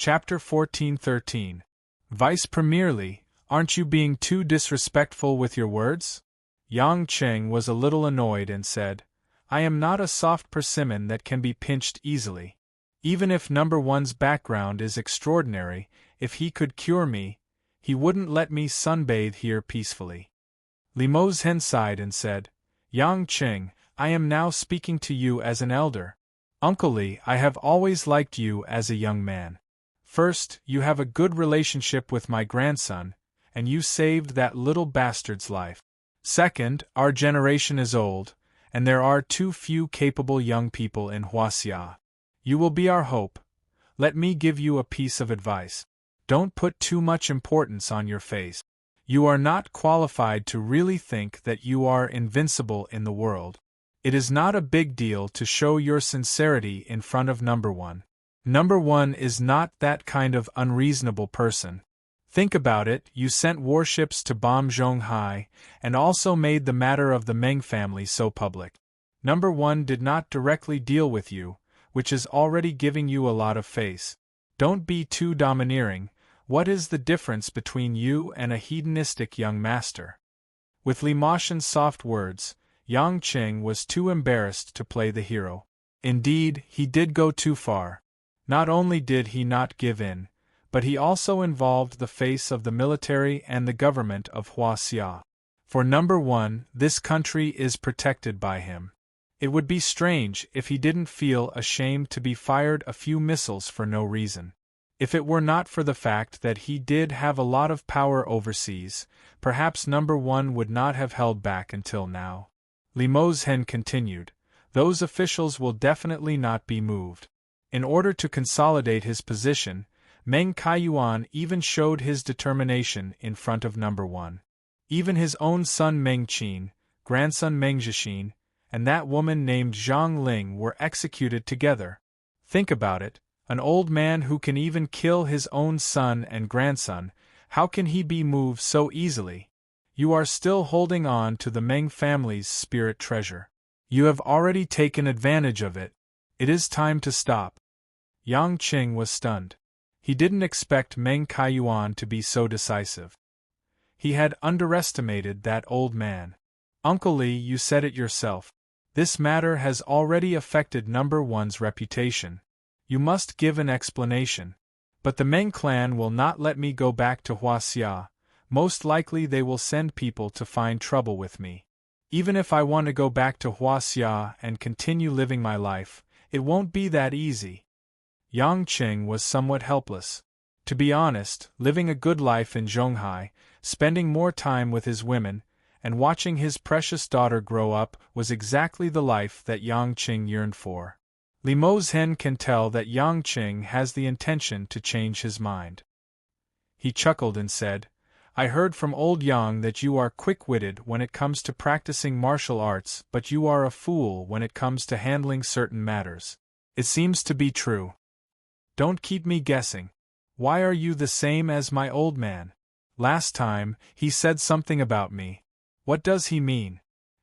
Chapter 14:13. Vice Premier Li, aren't you being too disrespectful with your words? Yang Cheng was a little annoyed and said, I am not a soft persimmon that can be pinched easily. Even if number one's background is extraordinary, if he could cure me, he wouldn't let me sunbathe here peacefully. Li Mozhen sighed and said, Yang Cheng, I am now speaking to you as an elder. Uncle Li, I have always liked you as a young man. First, you have a good relationship with my grandson, and you saved that little bastard's life. Second, our generation is old, and there are too few capable young people in Huaxia. You will be our hope. Let me give you a piece of advice. Don't put too much importance on your face. You are not qualified to really think that you are invincible in the world. It is not a big deal to show your sincerity in front of number one. Number one is not that kind of unreasonable person. Think about it, you sent warships to bomb Zhonghai, and also made the matter of the Meng family so public. Number one did not directly deal with you, which is already giving you a lot of face. Don't be too domineering. What is the difference between you and a hedonistic young master? With Li Mozhen's soft words, Yang Cheng was too embarrassed to play the hero. Indeed, he did go too far. Not only did he not give in, but he also involved the face of the military and the government of Huaxia. For number one, this country is protected by him. It would be strange if he didn't feel ashamed to be fired a few missiles for no reason. If it were not for the fact that he did have a lot of power overseas, perhaps number one would not have held back until now. Li Mozhen continued, those officials will definitely not be moved. In order to consolidate his position, Meng Kaiyuan even showed his determination in front of number one. Even his own son Meng Qin, grandson Meng Zhixin, and that woman named Zhang Ling were executed together. Think about it, an old man who can even kill his own son and grandson, how can he be moved so easily? You are still holding on to the Meng family's spirit treasure. You have already taken advantage of it. It is time to stop. Yang Cheng was stunned. He didn't expect Meng Kaiyuan to be so decisive. He had underestimated that old man. Uncle Li, you said it yourself. This matter has already affected number one's reputation. You must give an explanation. But the Meng clan will not let me go back to Huaxia. Most likely they will send people to find trouble with me. Even if I want to go back to Huaxia and continue living my life, it won't be that easy. Yang Cheng was somewhat helpless. To be honest, living a good life in Zhonghai, spending more time with his women, and watching his precious daughter grow up was exactly the life that Yang Cheng yearned for. Li Mozhen can tell that Yang Cheng has the intention to change his mind. He chuckled and said, I heard from old Yang that you are quick-witted when it comes to practicing martial arts, but you are a fool when it comes to handling certain matters. It seems to be true. Don't keep me guessing. Why are you the same as my old man? Last time, he said something about me. What does he mean?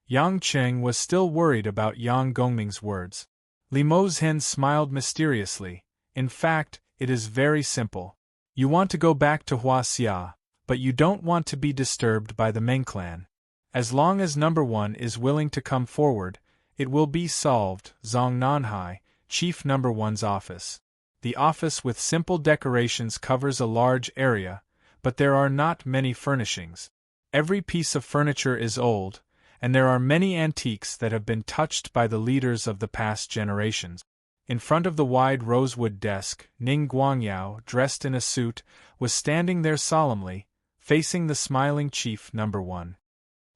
Yang Cheng was still worried about Yang Gongming's words. Li Mozhen smiled mysteriously. In fact, it is very simple. You want to go back to Huaxia, but you don't want to be disturbed by the Meng clan. As long as number one is willing to come forward, it will be solved. Zhong Nanhai, chief number one's office. The office with simple decorations covers a large area, but there are not many furnishings. Every piece of furniture is old, and there are many antiques that have been touched by the leaders of the past generations. In front of the wide rosewood desk, Ning Guangyao, dressed in a suit, was standing there solemnly, facing the smiling chief number one.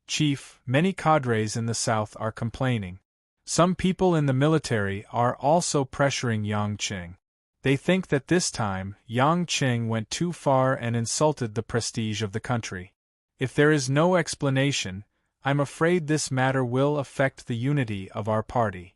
Chief, many cadres in the south are complaining. Some people in the military are also pressuring Yang Cheng. They think that this time, Yang Cheng went too far and insulted the prestige of the country. If there is no explanation, I'm afraid this matter will affect the unity of our party.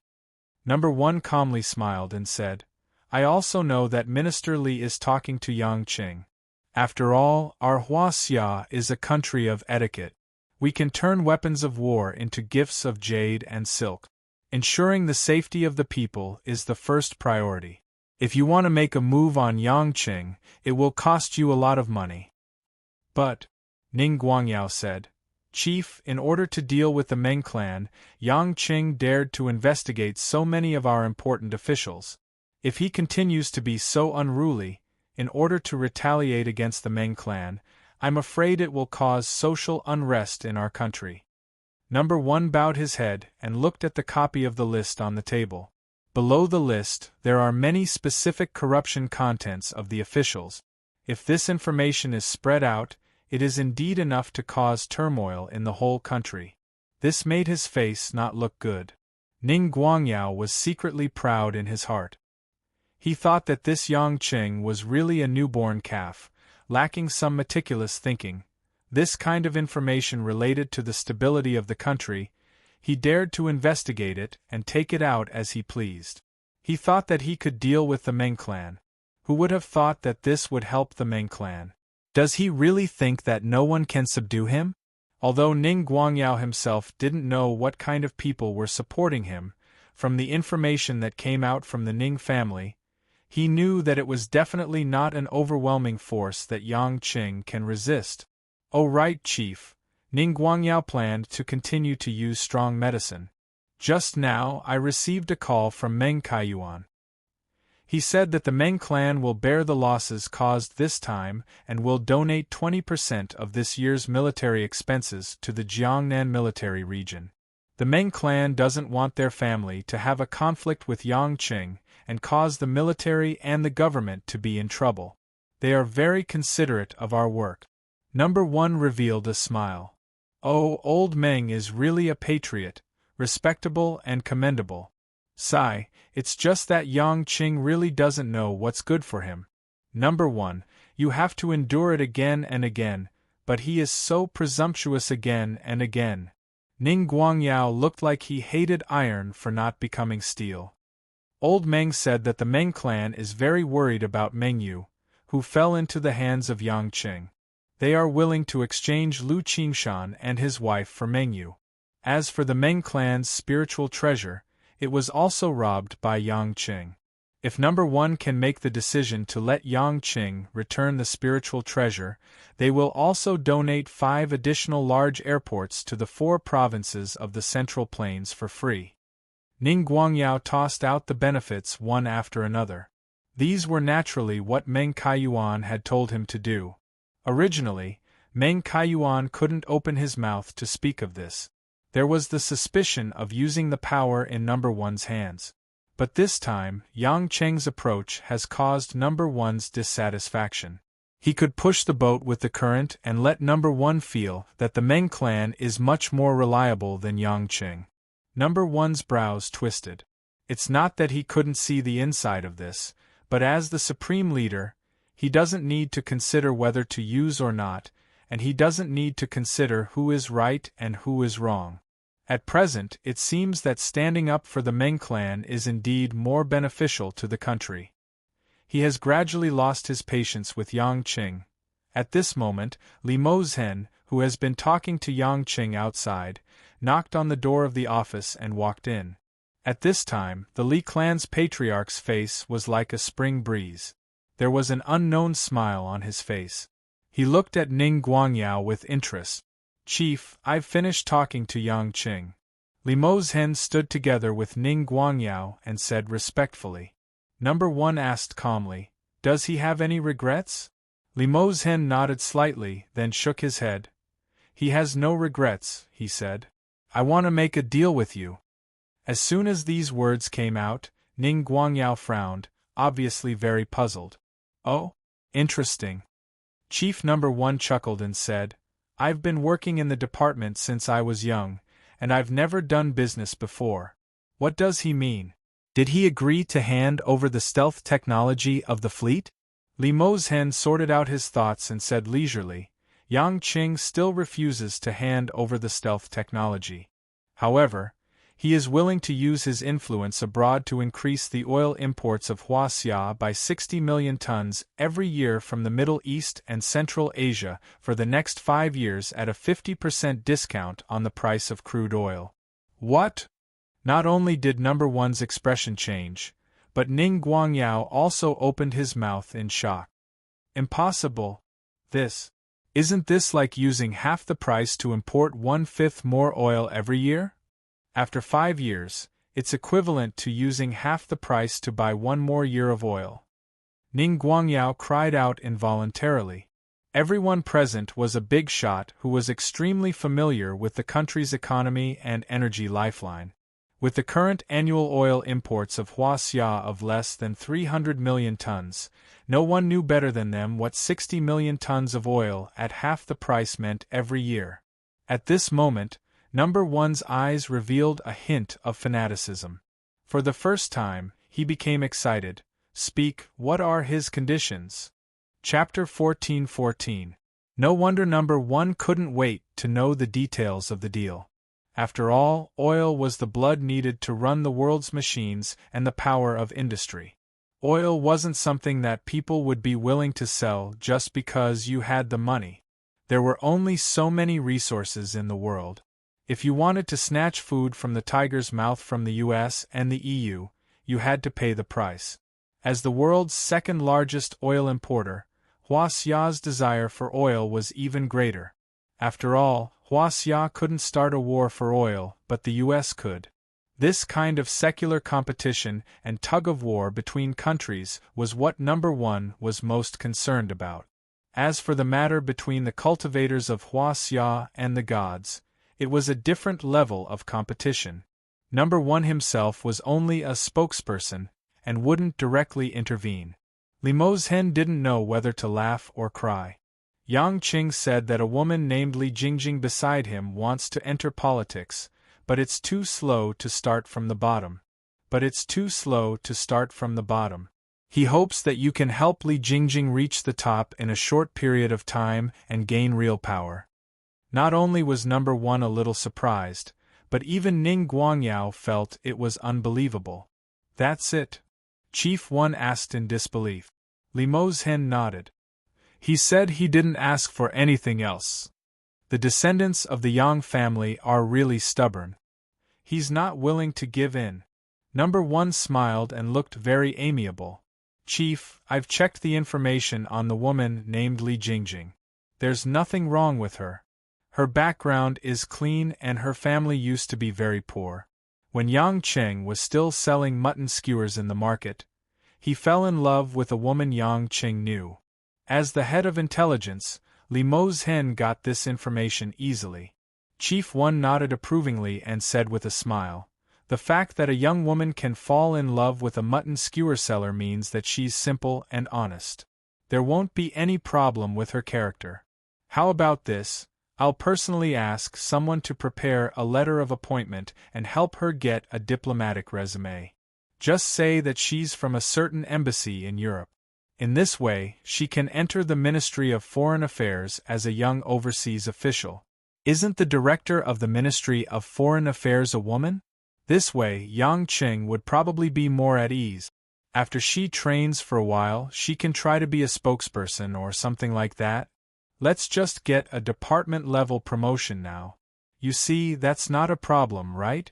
Number one calmly smiled and said, I also know that Minister Li is talking to Yang Cheng. After all, our Huaxia is a country of etiquette. We can turn weapons of war into gifts of jade and silk. Ensuring the safety of the people is the first priority. If you want to make a move on Yangqing, it will cost you a lot of money. But, Ning Guangyao said, Chief, in order to deal with the Meng clan, Yangqing dared to investigate so many of our important officials. If he continues to be so unruly, in order to retaliate against the Meng clan, I'm afraid it will cause social unrest in our country. Number 1 bowed his head and looked at the copy of the list on the table. Below the list, there are many specific corruption contents of the officials. If this information is spread out, it is indeed enough to cause turmoil in the whole country. This made his face not look good. Ning Guangyao was secretly proud in his heart. He thought that this Yangqing was really a newborn calf, lacking some meticulous thinking. This kind of information related to the stability of the country, he dared to investigate it and take it out as he pleased. He thought that he could deal with the Meng clan. Who would have thought that this would help the Meng clan? Does he really think that no one can subdue him? Although Ning Guangyao himself didn't know what kind of people were supporting him, from the information that came out from the Ning family, he knew that it was definitely not an overwhelming force that Yangqing can resist. Oh right, Chief, Ning Guangyao planned to continue to use strong medicine. Just now I received a call from Meng Kaiyuan. He said that the Meng clan will bear the losses caused this time and will donate 20% of this year's military expenses to the Jiangnan military region. The Meng clan doesn't want their family to have a conflict with Yangqing and cause the military and the government to be in trouble. They are very considerate of our work. Number 1 revealed a smile. Oh, old Meng is really a patriot, respectable and commendable. Sigh, it's just that Yangqing really doesn't know what's good for him. Number 1, you have to endure it again and again, but he is so presumptuous again and again. Ning Guangyao looked like he hated iron for not becoming steel. Old Meng said that the Meng clan is very worried about Meng Yu, who fell into the hands of Yangqing. They are willing to exchange Lu Qingshan and his wife for Meng Yu. As for the Meng clan's spiritual treasure, it was also robbed by Yangqing. If Number 1 can make the decision to let Yangqing return the spiritual treasure, they will also donate 5 additional large airports to the 4 provinces of the Central Plains for free. Ning Guangyao tossed out the benefits one after another. These were naturally what Meng Kaiyuan had told him to do. Originally, Meng Kaiyuan couldn't open his mouth to speak of this. There was the suspicion of using the power in Number 1's hands. But this time, Yangqing's approach has caused Number 1's dissatisfaction. He could push the boat with the current and let Number 1 feel that the Meng clan is much more reliable than Yangqing. Number 1's brows twisted. It's not that he couldn't see the inside of this, but as the supreme leader, he doesn't need to consider whether to use or not, and he doesn't need to consider who is right and who is wrong. At present, it seems that standing up for the Meng clan is indeed more beneficial to the country. He has gradually lost his patience with Yangqing. At this moment, Li Mozhen, who has been talking to Yangqing outside, knocked on the door of the office and walked in. At this time, the Li clan's patriarch's face was like a spring breeze. There was an unknown smile on his face. He looked at Ning Guangyao with interest. Chief, I've finished talking to Yangqing. Li Mozhen stood together with Ning Guangyao and said respectfully. Number 1 asked calmly, does he have any regrets? Li Mozhen nodded slightly, then shook his head. He has no regrets, he said. I want to make a deal with you. As soon as these words came out, Ning Guangyao frowned, obviously very puzzled. Oh? Interesting. Chief Number 1 chuckled and said, I've been working in the department since I was young, and I've never done business before. What does he mean? Did he agree to hand over the stealth technology of the fleet? Li Mozhen sorted out his thoughts and said leisurely, Yangqing still refuses to hand over the stealth technology. However, he is willing to use his influence abroad to increase the oil imports of Huaxia by 60 million tons every year from the Middle East and Central Asia for the next 5 years at a 50% discount on the price of crude oil. What? Not only did Number 1's expression change, but Ning Guangyao also opened his mouth in shock. Impossible. Isn't this like using half the price to import 1/5 more oil every year? After 5 years, it's equivalent to using half the price to buy 1 more year of oil. Ning Guangyao cried out involuntarily. Everyone present was a big shot who was extremely familiar with the country's economy and energy lifeline. With the current annual oil imports of Huaxia of less than 300 million tons, no one knew better than them what 60 million tons of oil at half the price meant every year. At this moment, Number One's eyes revealed a hint of fanaticism. For the first time, he became excited. Speak, what are his conditions? Chapter 14:14. No wonder Number One couldn't wait to know the details of the deal. After all, oil was the blood needed to run the world's machines and the power of industry. Oil wasn't something that people would be willing to sell just because you had the money. There were only so many resources in the world. If you wanted to snatch food from the tiger's mouth from the US and the EU, you had to pay the price. As the world's second largest oil importer, Huaxia's desire for oil was even greater. After all, Huaxia couldn't start a war for oil, but the US could. This kind of secular competition and tug-of-war between countries was what Number One was most concerned about. As for the matter between the cultivators of Huaxia and the gods, it was a different level of competition. Number One himself was only a spokesperson, and wouldn't directly intervene. Limousin didn't know whether to laugh or cry. Yang Qing said that a woman named Li Jingjing beside him wants to enter politics, but it's too slow to start from the bottom. He hopes that you can help Li Jingjing reach the top in a short period of time and gain real power. Not only was Number One a little surprised, but even Ning Guangyao felt it was unbelievable. That's it? Chief One asked in disbelief. Limousin nodded. He said he didn't ask for anything else. The descendants of the Yang family are really stubborn. He's not willing to give in. Number One smiled and looked very amiable. Chief, I've checked the information on the woman named Li Jingjing. There's nothing wrong with her. Her background is clean and her family used to be very poor. When Yang Cheng was still selling mutton skewers in the market, he fell in love with a woman Yang Cheng knew. As the head of intelligence, Limousin got this information easily. Chief One nodded approvingly and said with a smile, "The fact that a young woman can fall in love with a mutton skewer seller means that she's simple and honest. There won't be any problem with her character. How about this? I'll personally ask someone to prepare a letter of appointment and help her get a diplomatic resume. Just say that she's from a certain embassy in Europe. In this way, she can enter the Ministry of Foreign Affairs as a young overseas official. Isn't the director of the Ministry of Foreign Affairs a woman? This way, Yang Qing would probably be more at ease. After she trains for a while, she can try to be a spokesperson or something like that. Let's just get a department-level promotion now. You see, that's not a problem, right?"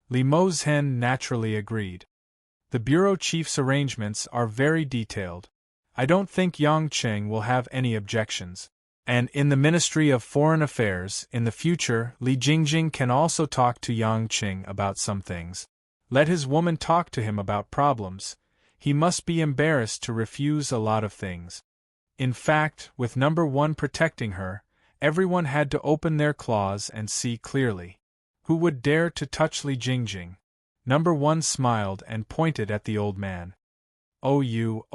Limousin naturally agreed. The bureau chief's arrangements are very detailed. I don't think Yang Qing will have any objections. And in the Ministry of Foreign Affairs, in the future, Li Jingjing can also talk to Yang Qing about some things. Let his woman talk to him about problems. He must be embarrassed to refuse a lot of things. In fact, with Number One protecting her, everyone had to open their claws and see clearly. Who would dare to touch Li Jingjing? Number One smiled and pointed at the old man. Oh you,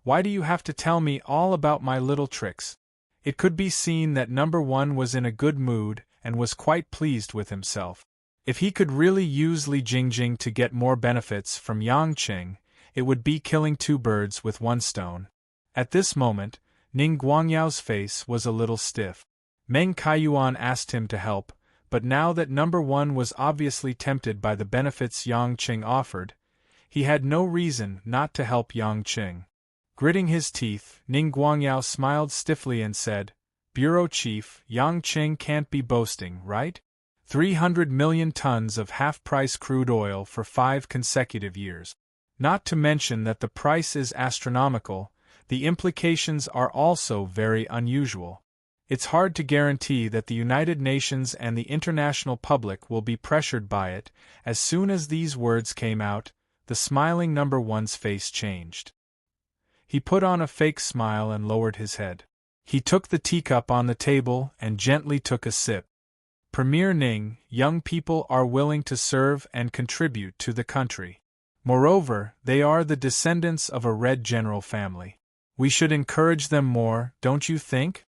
why do you have to tell me all about my little tricks? It could be seen that Number One was in a good mood and was quite pleased with himself. If he could really use Li Jingjing to get more benefits from Yang Qing, it would be killing 2 birds with 1 stone. At this moment, Ning Guangyao's face was a little stiff. Meng Kaiyuan asked him to help, but now that Number One was obviously tempted by the benefits Yang Qing offered, he had no reason not to help Yang Qing. Gritting his teeth, Ning Guangyao smiled stiffly and said, "Bureau Chief, Yang Qing can't be boasting, right? 300 million tons of half-price crude oil for 5 consecutive years. Not to mention that the price is astronomical, the implications are also very unusual. It's hard to guarantee that the United Nations and the international public will be pressured by it. As soon as these words came out, the smiling number one's face changed. He put on a fake smile and lowered his head. He took the teacup on the table and gently took a sip. Premier Ning, young people are willing to serve and contribute to the country. Moreover, they are the descendants of a Red General family. We should encourage them more, don't you think?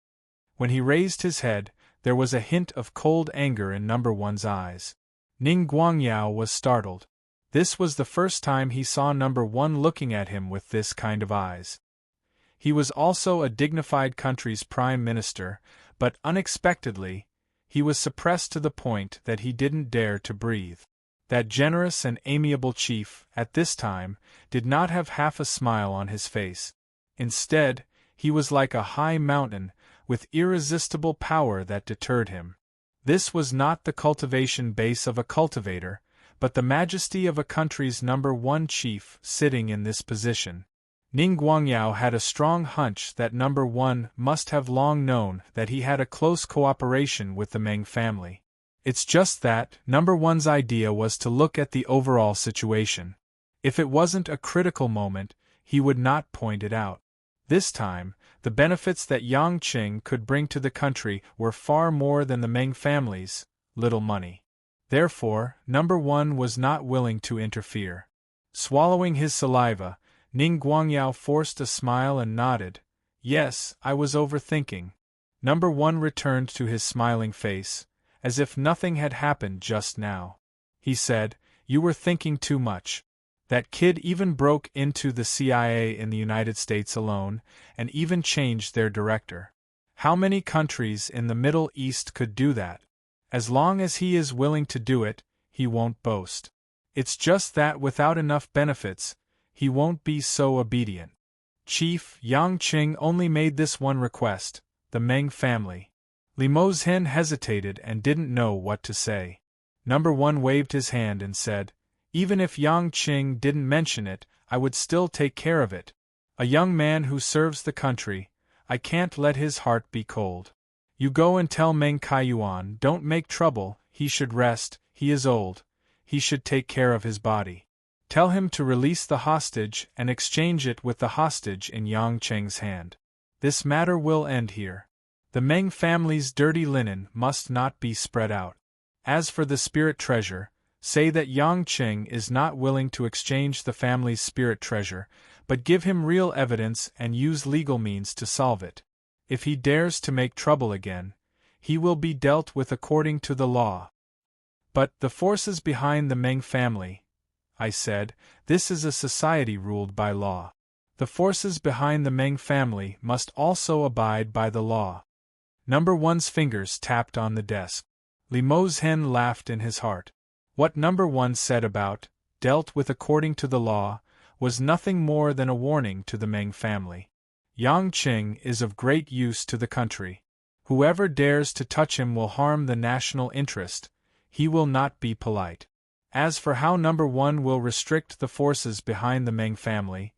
When he raised his head, there was a hint of cold anger in number one's eyes. Ning Guangyao was startled. This was the first time he saw number one looking at him with this kind of eyes. He was also a dignified country's prime minister, but unexpectedly, he was suppressed to the point that he didn't dare to breathe. That generous and amiable chief, at this time, did not have half a smile on his face. Instead, he was like a high mountain, with irresistible power that deterred him. This was not the cultivation base of a cultivator, but the majesty of a country's number one chief sitting in this position. Ning Guangyao had a strong hunch that number one must have long known that he had a close cooperation with the Meng family. It's just that number one's idea was to look at the overall situation. If it wasn't a critical moment, he would not point it out. This time, the benefits that Yang Qing could bring to the country were far more than the Meng family's little money. Therefore, number one was not willing to interfere. Swallowing his saliva, Ning Guangyao forced a smile and nodded. Yes, I was overthinking. Number one returned to his smiling face, as if nothing had happened just now. He said, "You were thinking too much. That kid even broke into the CIA in the United States alone, and even changed their director. How many countries in the Middle East could do that? As long as he is willing to do it, he won't boast. It's just that without enough benefits, he won't be so obedient." Chief Yang Qing only made this one request, the Meng family. Limousin hesitated and didn't know what to say. Number one waved his hand and said, "Even if Yang Qing didn't mention it, I would still take care of it. A young man who serves the country, I can't let his heart be cold. You go and tell Meng Kaiyuan, don't make trouble, he should rest, he is old, he should take care of his body. Tell him to release the hostage and exchange it with the hostage in Yang Qing's hand. This matter will end here. The Meng family's dirty linen must not be spread out. As for the spirit treasure, say that Yang Qing is not willing to exchange the family's spirit treasure, but give him real evidence and use legal means to solve it. If he dares to make trouble again, he will be dealt with according to the law." "But the forces behind the Meng family," I said, "this is a society ruled by law. The forces behind the Meng family must also abide by the law." Number one's fingers tapped on the desk. Limousin laughed in his heart. What number one said about, dealt with according to the law, was nothing more than a warning to the Meng family. Yang Qing is of great use to the country. Whoever dares to touch him will harm the national interest. He will not be polite. As for how number one will restrict the forces behind the Meng family,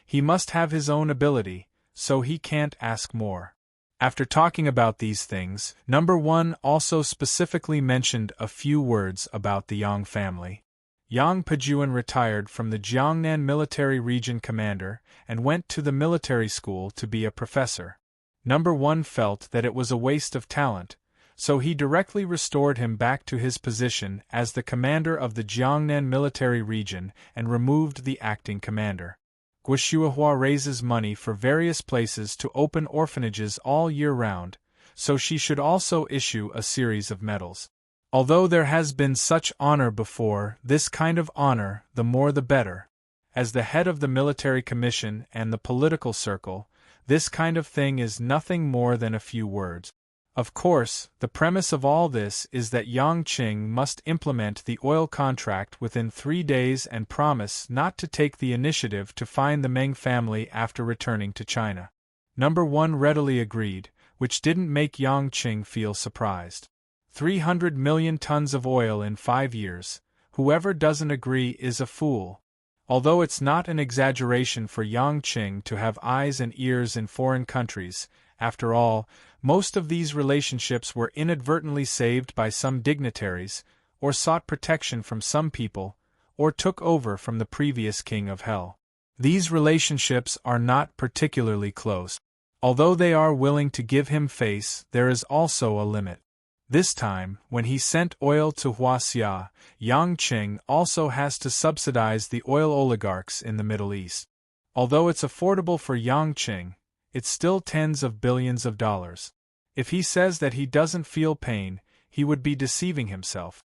he must have his own ability, so he can't ask more. After talking about these things, number one also specifically mentioned a few words about the Yang family. Yang Pejuan retired from the Jiangnan military region commander and went to the military school to be a professor. Number one felt that it was a waste of talent, so he directly restored him back to his position as the commander of the Jiangnan military region and removed the acting commander. Guoshuahua raises money for various places to open orphanages all year round, so she should also issue a series of medals. Although there has been such honor before, this kind of honor, the more the better. As the head of the military commission and the political circle, this kind of thing is nothing more than a few words. Of course, the premise of all this is that Yang Qing must implement the oil contract within 3 days and promise not to take the initiative to find the Meng family after returning to China. Number one readily agreed, which didn't make Yang Qing feel surprised. 300 million tons of oil in 5 years. Whoever doesn't agree is a fool. Although it's not an exaggeration for Yang Qing to have eyes and ears in foreign countries, after all, most of these relationships were inadvertently saved by some dignitaries, or sought protection from some people, or took over from the previous king of hell. These relationships are not particularly close. Although they are willing to give him face, there is also a limit. This time, when he sent oil to Huaxia, Yang Qing also has to subsidize the oil oligarchs in the Middle East. Although it's affordable for Yang Qing, it's still tens of billions of dollars. If he says that he doesn't feel pain, he would be deceiving himself.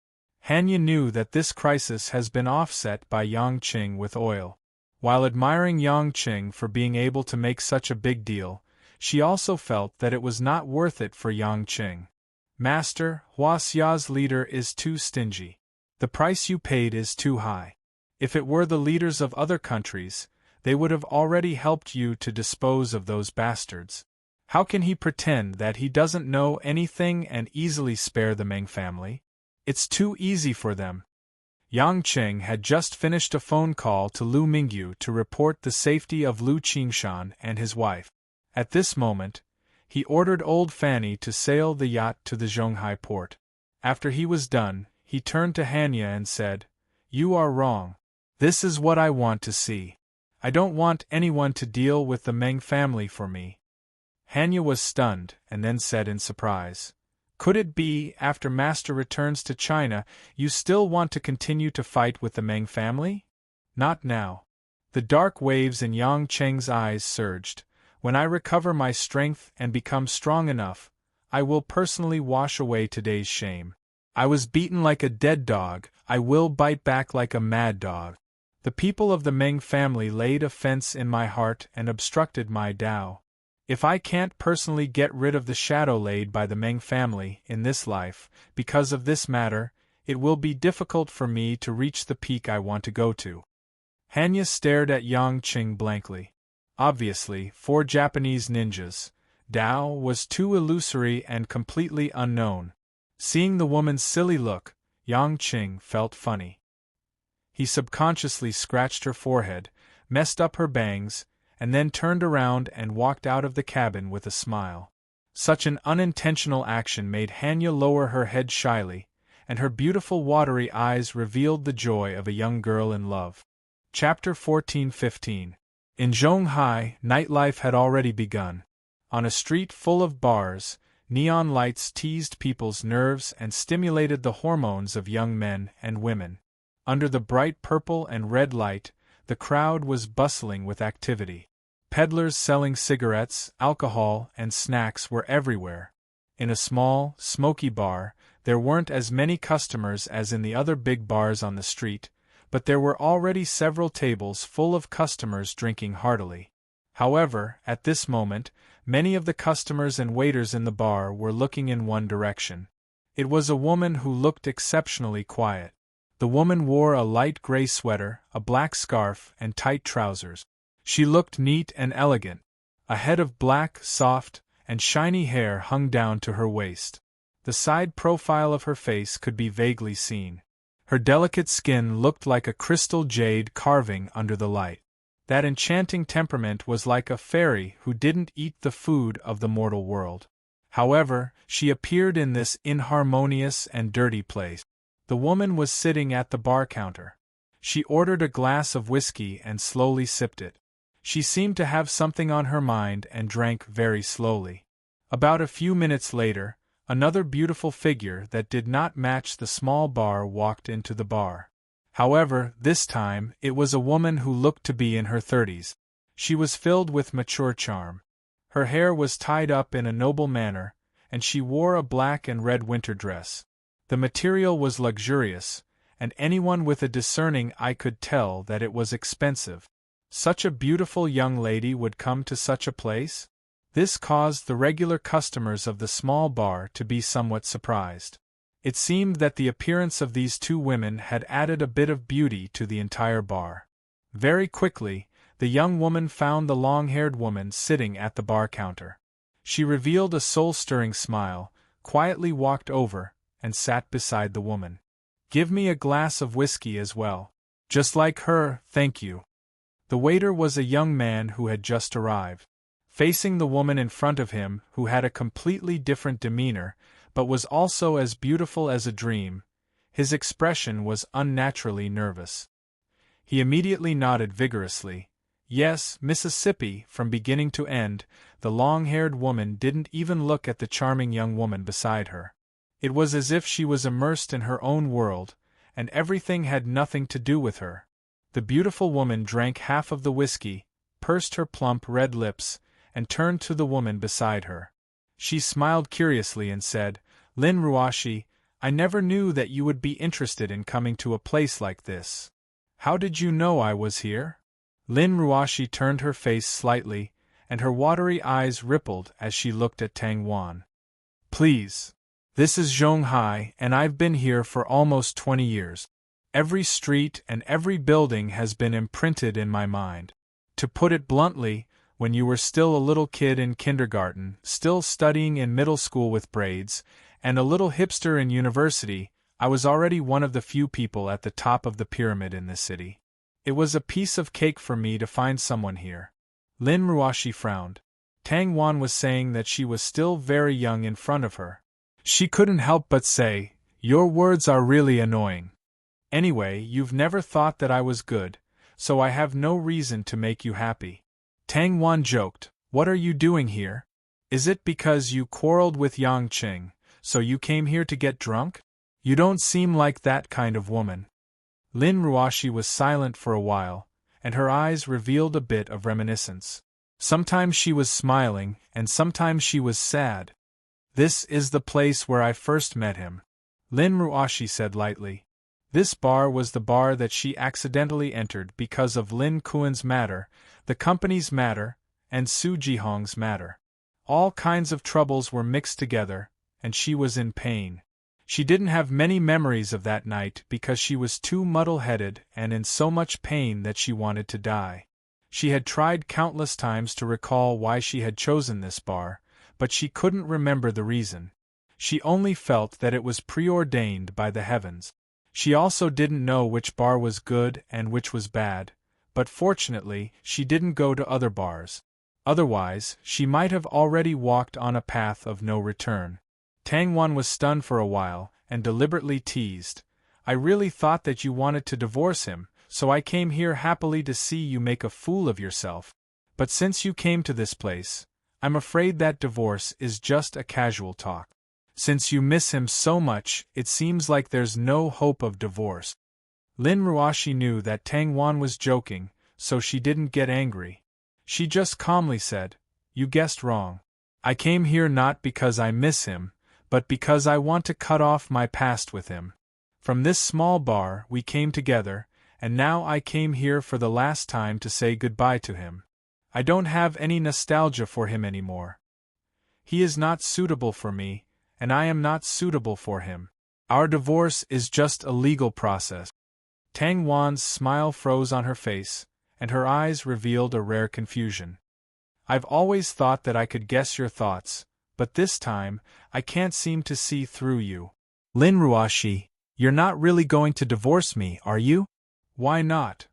Hanya knew that this crisis has been offset by Yang Qing with oil. While admiring Yang Qing for being able to make such a big deal, she also felt that it was not worth it for Yang Qing. Master, Huaxia's leader is too stingy. The price you paid is too high. If it were the leaders of other countries, they would have already helped you to dispose of those bastards. How can he pretend that he doesn't know anything and easily spare the Meng family? It's too easy for them. Yang Qing had just finished a phone call to Lu Mingyu to report the safety of Lu Qingshan and his wife. At this moment, he ordered old Fanny to sail the yacht to the Zhonghai port. After he was done, he turned to Hanya and said, "You are wrong. This is what I want to see. I don't want anyone to deal with the Meng family for me." Hanya was stunned, and then said in surprise, "Could it be, after Master returns to China, you still want to continue to fight with the Meng family?" "Not now." The dark waves in Yang Qing's eyes surged. "When I recover my strength and become strong enough, I will personally wash away today's shame. I was beaten like a dead dog, I will bite back like a mad dog. The people of the Meng family laid a fence in my heart and obstructed my Tao. If I can't personally get rid of the shadow laid by the Meng family in this life, because of this matter, it will be difficult for me to reach the peak I want to go to." Hanya stared at Yang Qing blankly. Obviously, for Japanese ninjas, Tao was too illusory and completely unknown. Seeing the woman's silly look, Yang Qing felt funny. He subconsciously scratched her forehead, messed up her bangs, and then turned around and walked out of the cabin with a smile. Such an unintentional action made Hanya lower her head shyly, and her beautiful watery eyes revealed the joy of a young girl in love. Chapter 14-15. In Zhonghai, nightlife had already begun. On a street full of bars, neon lights teased people's nerves and stimulated the hormones of young men and women. Under the bright purple and red light, the crowd was bustling with activity. Peddlers selling cigarettes, alcohol, and snacks were everywhere. In a small, smoky bar, there weren't as many customers as in the other big bars on the street, but there were already several tables full of customers drinking heartily. However, at this moment, many of the customers and waiters in the bar were looking in one direction. It was a woman who looked exceptionally quiet. The woman wore a light gray sweater, a black scarf, and tight trousers. She looked neat and elegant. A head of black, soft, and shiny hair hung down to her waist. The side profile of her face could be vaguely seen. Her delicate skin looked like a crystal jade carving under the light. That enchanting temperament was like a fairy who didn't eat the food of the mortal world. However, she appeared in this inharmonious and dirty place. The woman was sitting at the bar counter. She ordered a glass of whiskey and slowly sipped it. She seemed to have something on her mind and drank very slowly. About a few minutes later, another beautiful figure that did not match the small bar walked into the bar. However, this time, it was a woman who looked to be in her 30s. She was filled with mature charm. Her hair was tied up in a noble manner, and she wore a black and red winter dress. The material was luxurious, and anyone with a discerning eye could tell that it was expensive. Such a beautiful young lady would come to such a place? This caused the regular customers of the small bar to be somewhat surprised. It seemed that the appearance of these two women had added a bit of beauty to the entire bar. Very quickly, the young woman found the long-haired woman sitting at the bar counter. She revealed a soul-stirring smile, quietly walked over, and sat beside the woman. "Give me a glass of whiskey as well." Just like her, thank you. The waiter was a young man who had just arrived. Facing the woman in front of him who had a completely different demeanor, but was also as beautiful as a dream, his expression was unnaturally nervous. He immediately nodded vigorously. Yes, Mississippi, from beginning to end. The long-haired woman didn't even look at the charming young woman beside her. It was as if she was immersed in her own world, and everything had nothing to do with her. The beautiful woman drank half of the whiskey, pursed her plump red lips, and turned to the woman beside her. She smiled curiously and said, "Lin Ruashi, I never knew that you would be interested in coming to a place like this. How did you know I was here?" Lin Ruashi turned her face slightly, and her watery eyes rippled as she looked at Tang Wan. "Please. This is Zhonghai, and I've been here for almost 20 years. Every street and every building has been imprinted in my mind. To put it bluntly, when you were still a little kid in kindergarten, still studying in middle school with braids, and a little hipster in university, I was already one of the few people at the top of the pyramid in this city. It was a piece of cake for me to find someone here." Lin Ruashi frowned. Tang Wan was saying that she was still very young in front of her. She couldn't help but say, "Your words are really annoying. Anyway, you've never thought that I was good, so I have no reason to make you happy." Tang Wan joked, "What are you doing here? Is it because you quarreled with Yang Qing, so you came here to get drunk? You don't seem like that kind of woman." Lin Ruashi was silent for a while, and her eyes revealed a bit of reminiscence. Sometimes she was smiling, and sometimes she was sad. "This is the place where I first met him," Lin Ruashi said lightly. This bar was the bar that she accidentally entered because of Lin Kuan's matter, the company's matter, and Su Jihong's matter. All kinds of troubles were mixed together, and she was in pain. She didn't have many memories of that night because she was too muddle-headed and in so much pain that she wanted to die. She had tried countless times to recall why she had chosen this bar, but she couldn't remember the reason. She only felt that it was preordained by the heavens. She also didn't know which bar was good and which was bad, but fortunately, she didn't go to other bars. Otherwise, she might have already walked on a path of no return. Tang Wan was stunned for a while, and deliberately teased, "I really thought that you wanted to divorce him, so I came here happily to see you make a fool of yourself. But since you came to this place, I'm afraid that divorce is just a casual talk. Since you miss him so much, it seems like there's no hope of divorce." Lin Ruashi knew that Tang Wan was joking, so she didn't get angry. She just calmly said, "You guessed wrong. I came here not because I miss him, but because I want to cut off my past with him. From this small bar we came together, and now I came here for the last time to say goodbye to him. I don't have any nostalgia for him anymore. He is not suitable for me, and I am not suitable for him. Our divorce is just a legal process." Tang Wan's smile froze on her face, and her eyes revealed a rare confusion. "I've always thought that I could guess your thoughts, but this time, I can't seem to see through you. Lin Ruashi, you're not really going to divorce me, are you?" "Why not?"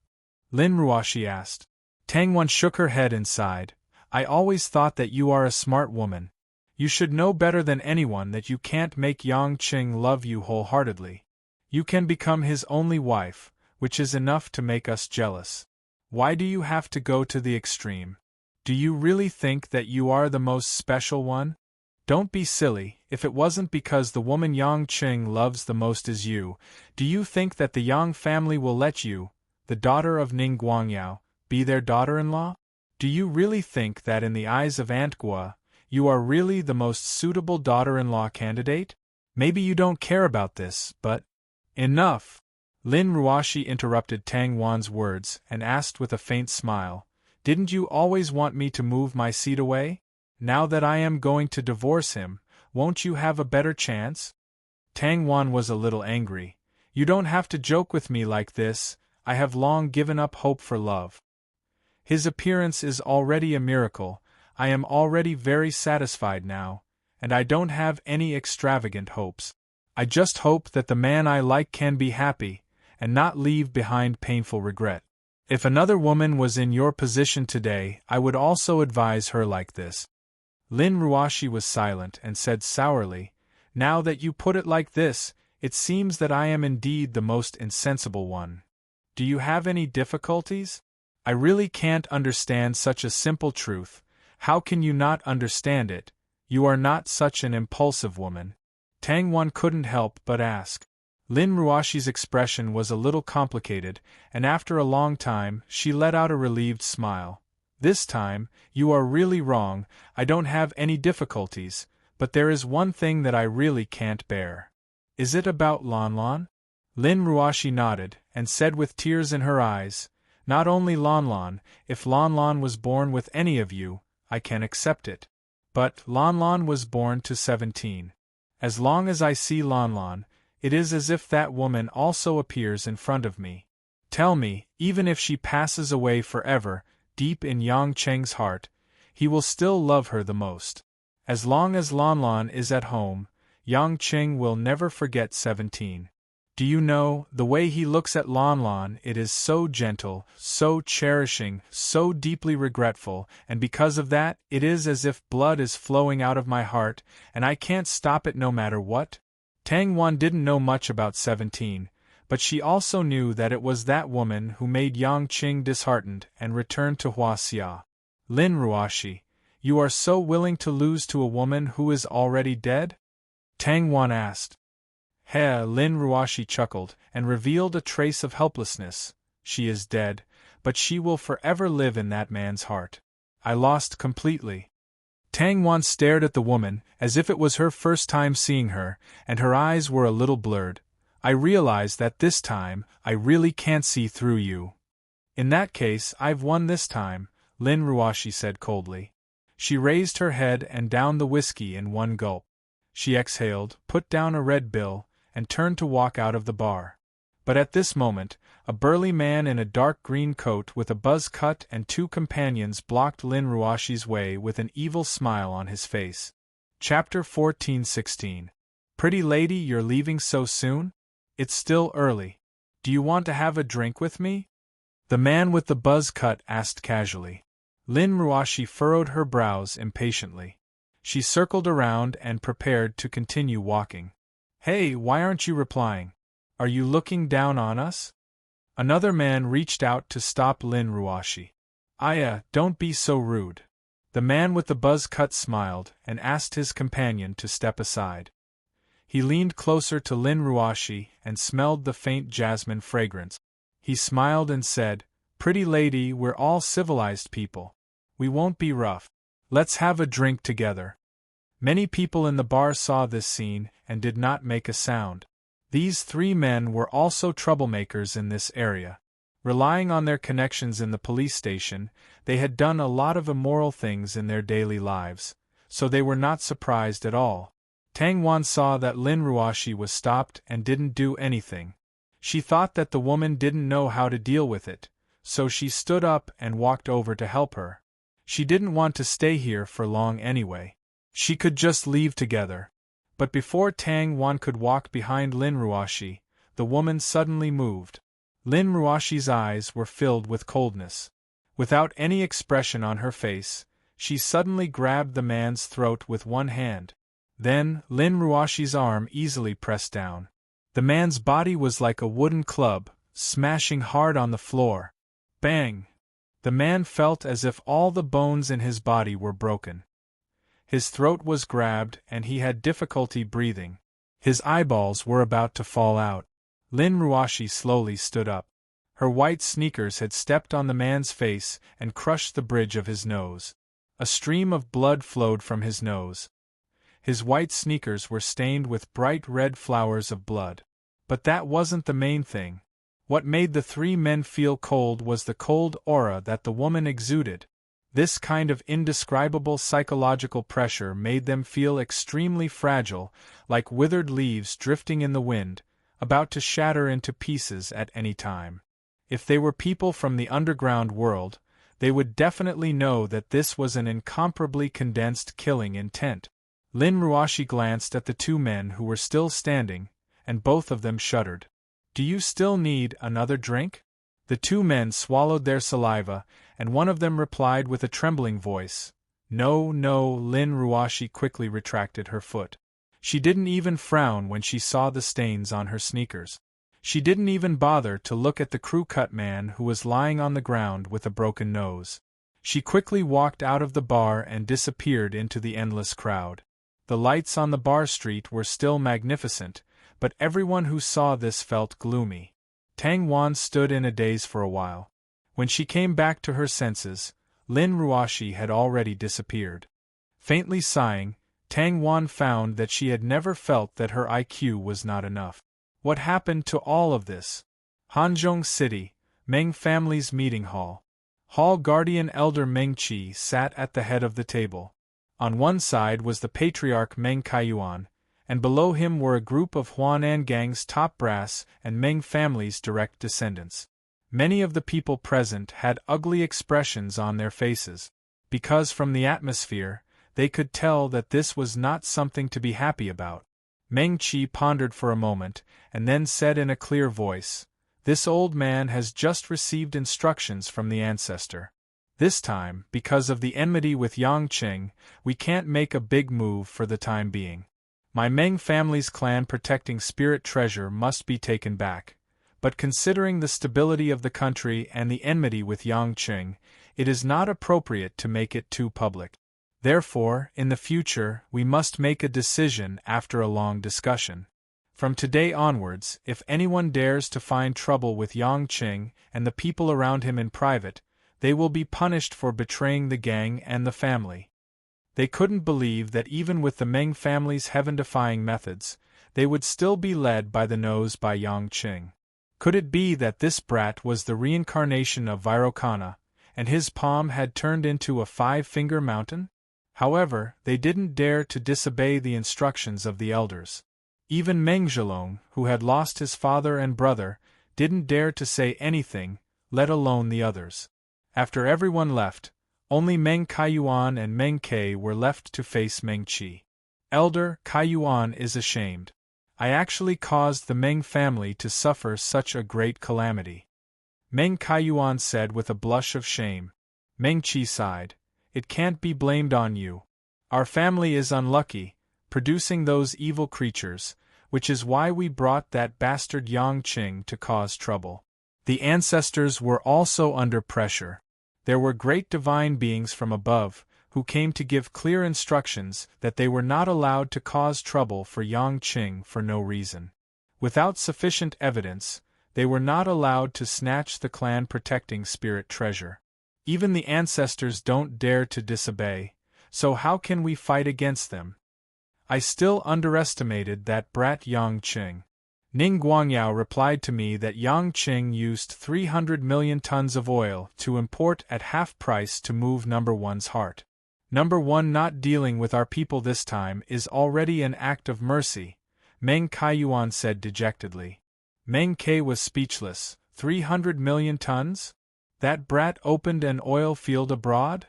Lin Ruashi asked. Tang Wan shook her head and sighed. "I always thought that you are a smart woman. You should know better than anyone that you can't make Yang Qing love you wholeheartedly. You can become his only wife, which is enough to make us jealous. Why do you have to go to the extreme? Do you really think that you are the most special one? Don't be silly. If it wasn't because the woman Yang Qing loves the most is you, do you think that the Yang family will let you, the daughter of Ning Guangyao, be their daughter-in-law? Do you really think that in the eyes of Aunt Gua, you are really the most suitable daughter-in-law candidate? Maybe you don't care about this, but—" "Enough!" Lin Ruashi interrupted Tang Wan's words and asked with a faint smile, "Didn't you always want me to move my seat away? Now that I am going to divorce him, won't you have a better chance?" Tang Wan was a little angry. "You don't have to joke with me like this. I have long given up hope for love. His appearance is already a miracle. I am already very satisfied now, and I don't have any extravagant hopes. I just hope that the man I like can be happy, and not leave behind painful regret. If another woman was in your position today, I would also advise her like this. Lin Ruashi was silent and said sourly, "Now that you put it like this, it seems that I am indeed the most insensible one. Do you have any difficulties? I really can't understand such a simple truth. How can you not understand it? You are not such an impulsive woman." Tang Wan couldn't help but ask. Lin Ruashi's expression was a little complicated, and after a long time, she let out a relieved smile. "This time, you are really wrong. I don't have any difficulties, but there is one thing that I really can't bear." "Is it about Lan Lan?" Lin Ruashi nodded, and said with tears in her eyes, "Not only Lan Lan, if Lan Lan was born with any of you, I can accept it. But Lan Lan was born to 17. As long as I see Lan Lan, it is as if that woman also appears in front of me. Tell me, even if she passes away forever, deep in Yang Cheng's heart, he will still love her the most. As long as Lan Lan is at home, Yang Cheng will never forget 17. Do you know, the way he looks at Lan Lan, it is so gentle, so cherishing, so deeply regretful, and because of that, it is as if blood is flowing out of my heart, and I can't stop it no matter what?" Tang Wan didn't know much about 17, but she also knew that it was that woman who made Yang Qing disheartened and returned to Huaxia. "Lin Ruashi, you are so willing to lose to a woman who is already dead?" Tang Wan asked. Lin Ruashi chuckled, and revealed a trace of helplessness. "She is dead, but she will forever live in that man's heart. I lost completely." Tang Wan stared at the woman, as if it was her first time seeing her, and her eyes were a little blurred. "I realize that this time, I really can't see through you." "In that case, I've won this time," Lin Ruashi said coldly. She raised her head and downed the whiskey in one gulp. She exhaled, put down a red bill, and turned to walk out of the bar. But at this moment, a burly man in a dark green coat with a buzz cut and two companions blocked Lin Ruashi's way with an evil smile on his face. Chapter 14-16. "Pretty lady, you're leaving so soon? It's still early. Do you want to have a drink with me?" the man with the buzz cut asked casually. Lin Ruashi furrowed her brows impatiently. She circled around and prepared to continue walking. "Hey, why aren't you replying? Are you looking down on us?" Another man reached out to stop Lin Ruashi. Don't be so rude." The man with the buzz cut smiled and asked his companion to step aside. He leaned closer to Lin Ruashi and smelled the faint jasmine fragrance. He smiled and said, "Pretty lady, we're all civilized people. We won't be rough. Let's have a drink together." Many people in the bar saw this scene and did not make a sound. These three men were also troublemakers in this area. Relying on their connections in the police station, they had done a lot of immoral things in their daily lives, so they were not surprised at all. Tang Wan saw that Lin Ruashi was stopped and didn't do anything. She thought that the woman didn't know how to deal with it, so she stood up and walked over to help her. She didn't want to stay here for long anyway. She could just leave together. But before Tang Wan could walk behind Lin Ruashi, the woman suddenly moved. Lin Ruashi's eyes were filled with coldness. Without any expression on her face, she suddenly grabbed the man's throat with one hand. Then, Lin Ruashi's arm easily pressed down. The man's body was like a wooden club, smashing hard on the floor. Bang! The man felt as if all the bones in his body were broken. His throat was grabbed and he had difficulty breathing. His eyeballs were about to fall out. Lin Ruashi slowly stood up. Her white sneakers had stepped on the man's face and crushed the bridge of his nose. A stream of blood flowed from his nose. His white sneakers were stained with bright red flowers of blood. But that wasn't the main thing. What made the three men feel cold was the cold aura that the woman exuded. This kind of indescribable psychological pressure made them feel extremely fragile, like withered leaves drifting in the wind, about to shatter into pieces at any time. If they were people from the underground world, they would definitely know that this was an incomparably condensed killing intent. Lin Ruashi glanced at the two men who were still standing, and both of them shuddered. Do you still need another drink? The two men swallowed their saliva, and one of them replied with a trembling voice, No, no. Lin Ruashi quickly retracted her foot. She didn't even frown when she saw the stains on her sneakers. She didn't even bother to look at the crew-cut man who was lying on the ground with a broken nose. She quickly walked out of the bar and disappeared into the endless crowd. The lights on the bar street were still magnificent, but everyone who saw this felt gloomy. Tang Wan stood in a daze for a while. When she came back to her senses, Lin Ruashi had already disappeared. Faintly sighing, Tang Wan found that she had never felt that her IQ was not enough. What happened to all of this? Hanzhong City, Meng family's meeting hall. Hall guardian elder Meng Qi sat at the head of the table. On one side was the patriarch Meng Kaiyuan, and below him were a group of Huanan gang's top brass and Meng family's direct descendants. Many of the people present had ugly expressions on their faces, because from the atmosphere, they could tell that this was not something to be happy about. Meng Qi pondered for a moment, and then said in a clear voice, This old man has just received instructions from the ancestor. This time, because of the enmity with Yang Qing, we can't make a big move for the time being. My Meng family's clan protecting spirit treasure must be taken back, but considering the stability of the country and the enmity with Yang Qing, it is not appropriate to make it too public. Therefore, in the future, we must make a decision after a long discussion. From today onwards, if anyone dares to find trouble with Yang Qing and the people around him in private, they will be punished for betraying the gang and the family. They couldn't believe that even with the Meng family's heaven-defying methods, they would still be led by the nose by Yang Qing. Could it be that this brat was the reincarnation of Vairocana, and his palm had turned into a five-finger mountain? However, they didn't dare to disobey the instructions of the elders. Even Meng Zhelong, who had lost his father and brother, didn't dare to say anything, let alone the others. After everyone left, only Meng Kaiyuan and Meng Ke were left to face Meng Qi. Elder Kaiyuan is ashamed. I actually caused the Meng family to suffer such a great calamity. Meng Kaiyuan said with a blush of shame. Meng Qi sighed. It can't be blamed on you. Our family is unlucky, producing those evil creatures, which is why we brought that bastard Yang Qing to cause trouble. The ancestors were also under pressure. There were great divine beings from above, who came to give clear instructions that they were not allowed to cause trouble for Yang Qing for no reason. Without sufficient evidence, they were not allowed to snatch the clan protecting spirit treasure. Even the ancestors don't dare to disobey, so how can we fight against them? I still underestimated that brat Yang Qing. Ning Guangyao replied to me that Yang Qing used 300 million tons of oil to import at half price to move number one's heart. Number one not dealing with our people this time is already an act of mercy, Meng Kaiyuan said dejectedly. Meng Ke was speechless. 300 million tons? That brat opened an oil field abroad?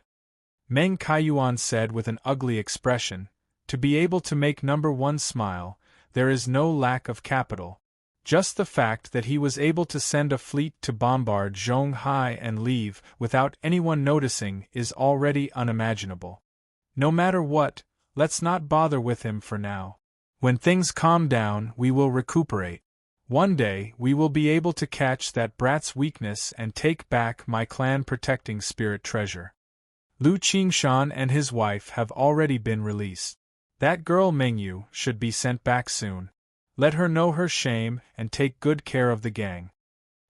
Meng Kaiyuan said with an ugly expression, to be able to make number one smile, there is no lack of capital. Just the fact that he was able to send a fleet to bombard Zhonghai and leave without anyone noticing is already unimaginable. No matter what, let's not bother with him for now. When things calm down, we will recuperate. One day, we will be able to catch that brat's weakness and take back my clan protecting spirit treasure. Lu Qingshan and his wife have already been released. That girl Mengyu should be sent back soon. Let her know her shame and take good care of the gang.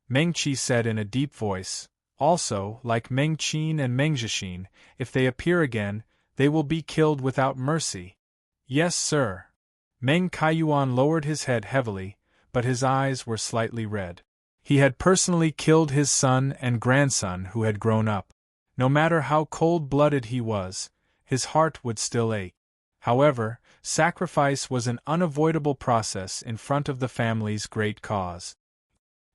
Meng Qi said in a deep voice. Also, like Meng Qin and Meng Zhixin, if they appear again, they will be killed without mercy. Yes, sir. Meng Kaiyuan lowered his head heavily, but his eyes were slightly red. He had personally killed his son and grandson who had grown up. No matter how cold-blooded he was, his heart would still ache. However, sacrifice was an unavoidable process in front of the family's great cause.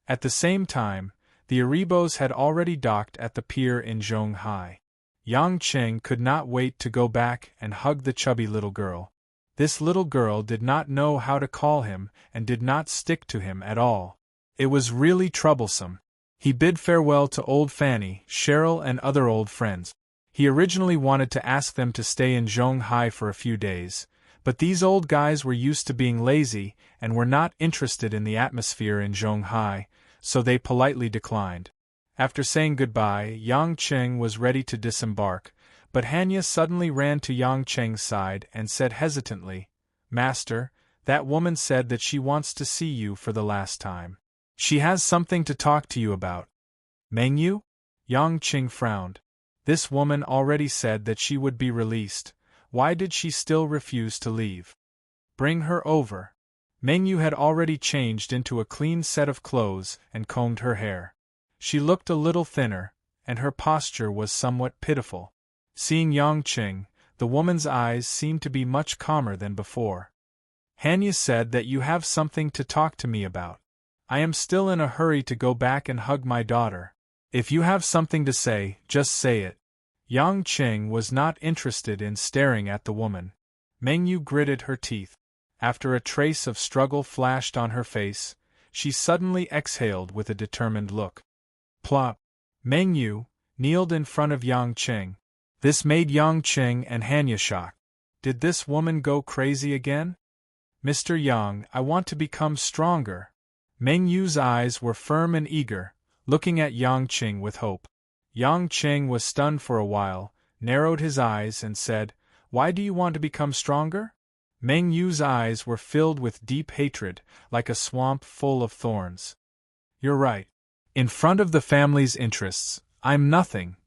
At the same time, the Erebos had already docked at the pier in Zhonghai. Yang Qing could not wait to go back and hug the chubby little girl. This little girl did not know how to call him and did not stick to him at all. It was really troublesome. He bid farewell to old Fanny, Cheryl, and other old friends. He originally wanted to ask them to stay in Zhonghai for a few days, but these old guys were used to being lazy and were not interested in the atmosphere in Zhonghai, so they politely declined. After saying goodbye, Yang Cheng was ready to disembark, but Hanya suddenly ran to Yang Cheng's side and said hesitantly, "Master, that woman said that she wants to see you for the last time. She has something to talk to you about." "Mengyu?" Yang Cheng frowned. This woman already said that she would be released. Why did she still refuse to leave? "Bring her over." Mengyu had already changed into a clean set of clothes and combed her hair. She looked a little thinner, and her posture was somewhat pitiful. Seeing Yang Cheng, the woman's eyes seemed to be much calmer than before. "Hanya said that you have something to talk to me about. I am still in a hurry to go back and hug my daughter. If you have something to say, just say it." Yang Cheng was not interested in staring at the woman. Mengyu gritted her teeth. After a trace of struggle flashed on her face, she suddenly exhaled with a determined look. Plop! Mengyu kneeled in front of Yang Cheng. This made Yang Cheng and Hanya shocked. Did this woman go crazy again? "Mr. Yang, I want to become stronger." Mengyu's eyes were firm and eager, looking at Yang Cheng with hope. Yang Cheng was stunned for a while, narrowed his eyes and said, "Why do you want to become stronger?" Mengyu's eyes were filled with deep hatred, like a swamp full of thorns. "You're right. In front of the family's interests, I'm nothing.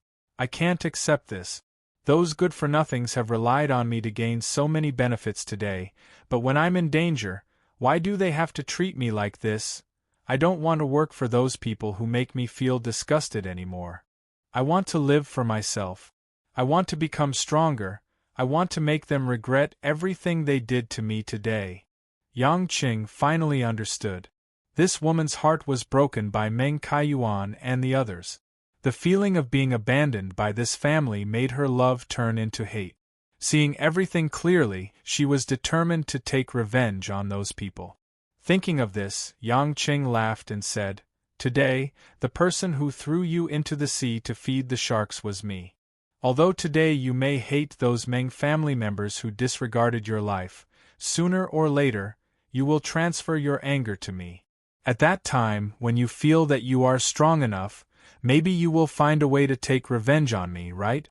I can't accept this. Those good-for-nothings have relied on me to gain so many benefits today, but when I'm in danger, why do they have to treat me like this? I don't want to work for those people who make me feel disgusted anymore. I want to live for myself. I want to become stronger. I want to make them regret everything they did to me today." Yang Cheng finally understood. This woman's heart was broken by Meng Kaiyuan and the others. The feeling of being abandoned by this family made her love turn into hate. Seeing everything clearly, she was determined to take revenge on those people. Thinking of this, Yang Cheng laughed and said, "Today, the person who threw you into the sea to feed the sharks was me. Although today you may hate those Meng family members who disregarded your life, sooner or later, you will transfer your anger to me. At that time, when you feel that you are strong enough, maybe you will find a way to take revenge on me, right?"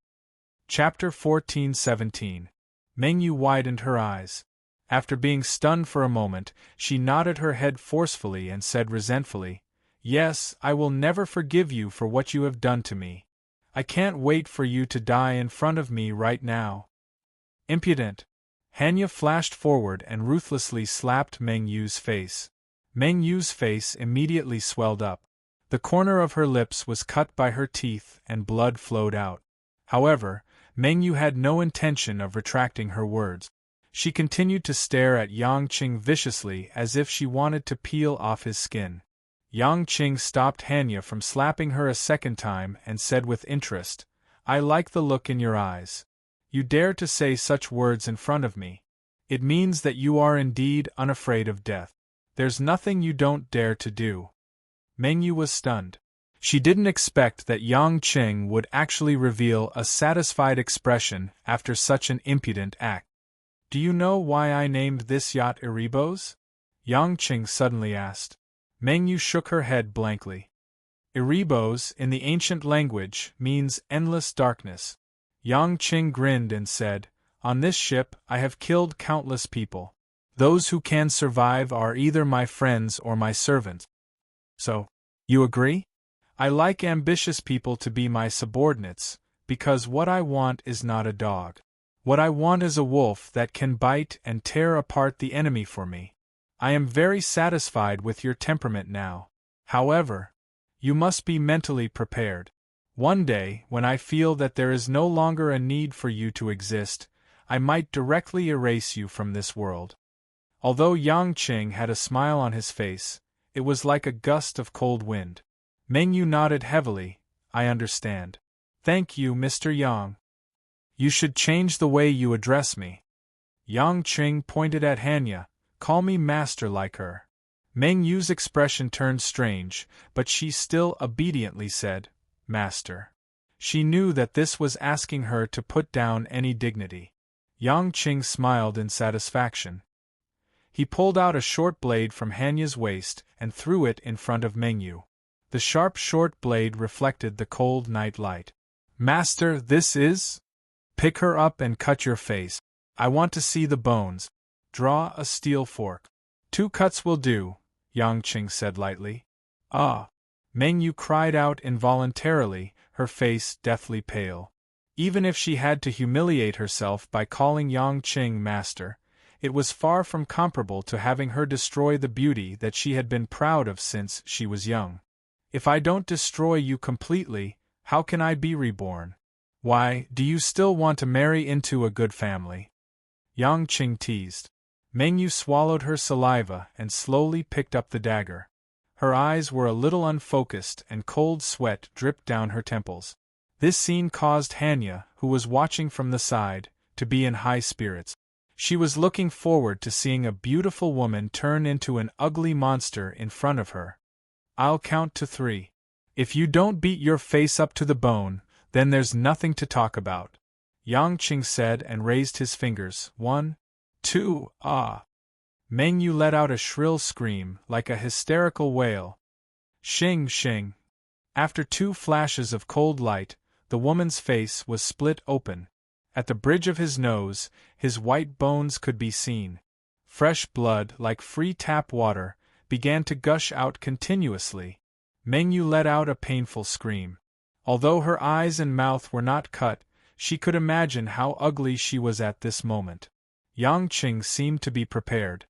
Chapter 14-17. Mengyu widened her eyes. After being stunned for a moment, she nodded her head forcefully and said resentfully, "Yes, I will never forgive you for what you have done to me. I can't wait for you to die in front of me right now." "Impudent!" Hanya flashed forward and ruthlessly slapped Mengyu's face. Mengyu's face immediately swelled up. The corner of her lips was cut by her teeth and blood flowed out. However, Mengyu had no intention of retracting her words. She continued to stare at Yang Cheng viciously as if she wanted to peel off his skin. Yang Cheng stopped Hanya from slapping her a second time and said with interest, "I like the look in your eyes. You dare to say such words in front of me. It means that you are indeed unafraid of death. There's nothing you don't dare to do." Mengyu was stunned. She didn't expect that Yang Cheng would actually reveal a satisfied expression after such an impudent act. "Do you know why I named this yacht Erebos?" Yang Cheng suddenly asked. Mengyu shook her head blankly. Erebos, in the ancient language, means endless darkness. Yang Cheng grinned and said, "On this ship, I have killed countless people. Those who can survive are either my friends or my servants. So, you agree? I like ambitious people to be my subordinates, because what I want is not a dog. What I want is a wolf that can bite and tear apart the enemy for me. I am very satisfied with your temperament now. However, you must be mentally prepared. One day, when I feel that there is no longer a need for you to exist, I might directly erase you from this world." Although Yang Cheng had a smile on his face, it was like a gust of cold wind. Mengyu nodded heavily. "I understand. Thank you, Mr. Yang. You should change the way you address me." Yang Cheng pointed at Hanya. "Call me master like her." Meng Yu's expression turned strange, but she still obediently said, "Master." She knew that this was asking her to put down any dignity. Yang Qing smiled in satisfaction. He pulled out a short blade from Hanya's waist and threw it in front of Meng Yu. The sharp short blade reflected the cold night light. "Master, this is? Pick her up and cut your face. I want to see the bones. Draw a steel fork." "2 cuts will do," Yang Qing said lightly. "Ah!" Meng Yu cried out involuntarily, her face deathly pale. Even if she had to humiliate herself by calling Yang Qing master, it was far from comparable to having her destroy the beauty that she had been proud of since she was young. "If I don't destroy you completely, how can I be reborn? Why, do you still want to marry into a good family?" Yang Qing teased. Meng Yu swallowed her saliva and slowly picked up the dagger. Her eyes were a little unfocused and cold sweat dripped down her temples. This scene caused Hanya, who was watching from the side, to be in high spirits. She was looking forward to seeing a beautiful woman turn into an ugly monster in front of her. "I'll count to 3. If you don't beat your face up to the bone, then there's nothing to talk about," Yang Qing said and raised his fingers. 1, 2, ah! Meng Yu let out a shrill scream, like a hysterical wail. Shing, shing! After 2 flashes of cold light, the woman's face was split open. At the bridge of his nose, his white bones could be seen. Fresh blood, like free tap water, began to gush out continuously. Meng Yu let out a painful scream. Although her eyes and mouth were not cut, she could imagine how ugly she was at this moment. Yang Qing seemed to be prepared.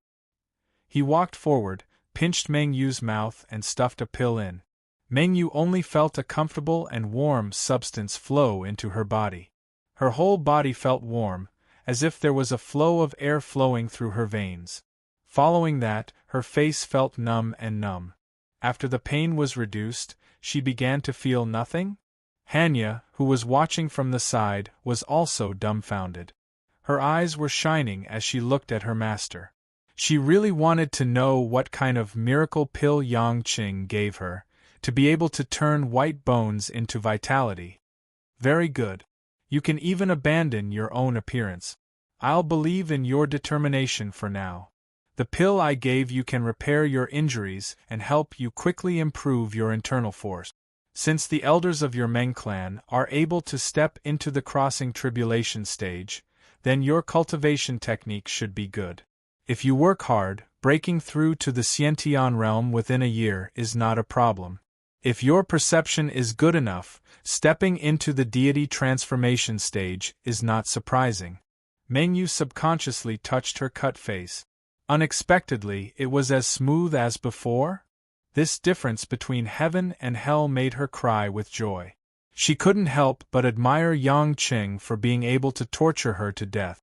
He walked forward, pinched Meng Yu's mouth and stuffed a pill in. Meng Yu only felt a comfortable and warm substance flow into her body. Her whole body felt warm, as if there was a flow of air flowing through her veins. Following that, her face felt numb and numb. After the pain was reduced, she began to feel nothing? Hanya, who was watching from the side, was also dumbfounded. Her eyes were shining as she looked at her master. She really wanted to know what kind of miracle pill Yang Qing gave her, to be able to turn white bones into vitality. "Very good. You can even abandon your own appearance. I'll believe in your determination for now. The pill I gave you can repair your injuries and help you quickly improve your internal force. Since the elders of your Meng clan are able to step into the crossing tribulation stage, then your cultivation technique should be good. If you work hard, breaking through to the Xiantian realm within a year is not a problem. If your perception is good enough, stepping into the deity transformation stage is not surprising." Meng Yu subconsciously touched her cut face. Unexpectedly, it was as smooth as before? This difference between heaven and hell made her cry with joy. She couldn't help but admire Yang Qing for being able to torture her to death.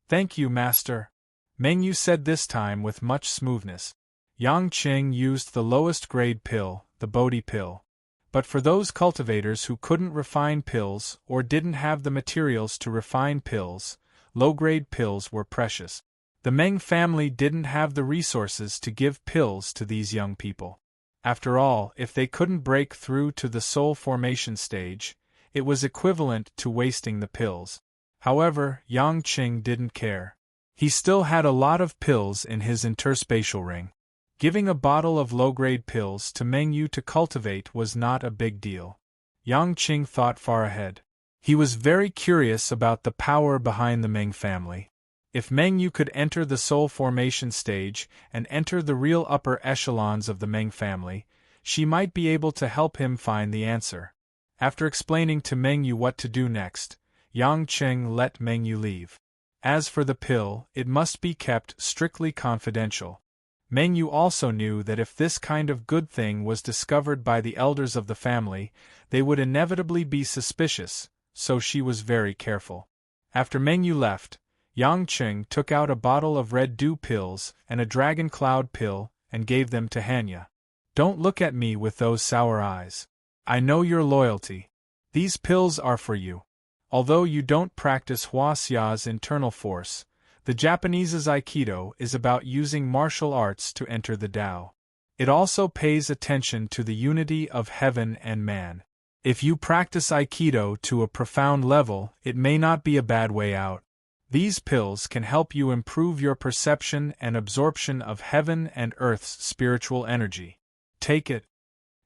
"Thank you, master," Meng Yu said this time with much smoothness. Yang Qing used the lowest grade pill, the Bodhi pill. But for those cultivators who couldn't refine pills or didn't have the materials to refine pills, low-grade pills were precious. The Meng family didn't have the resources to give pills to these young people. After all, if they couldn't break through to the soul formation stage, it was equivalent to wasting the pills. However, Yang Qing didn't care. He still had a lot of pills in his interspatial ring. Giving a bottle of low-grade pills to Meng Yu to cultivate was not a big deal. Yang Qing thought far ahead. He was very curious about the power behind the Meng family. If Meng Yu could enter the soul formation stage and enter the real upper echelons of the Meng family, she might be able to help him find the answer. After explaining to Meng Yu what to do next, Yang Qing let Meng Yu leave. As for the pill, it must be kept strictly confidential. Meng Yu also knew that if this kind of good thing was discovered by the elders of the family, they would inevitably be suspicious, so she was very careful. After Meng Yu left, Yang Qing took out a bottle of red dew pills and a dragon cloud pill and gave them to Hanya. "Don't look at me with those sour eyes. I know your loyalty. These pills are for you. Although you don't practice Huaxia's internal force, the Japanese's Aikido is about using martial arts to enter the Tao. It also pays attention to the unity of heaven and man. If you practice Aikido to a profound level, it may not be a bad way out. These pills can help you improve your perception and absorption of heaven and earth's spiritual energy. Take it,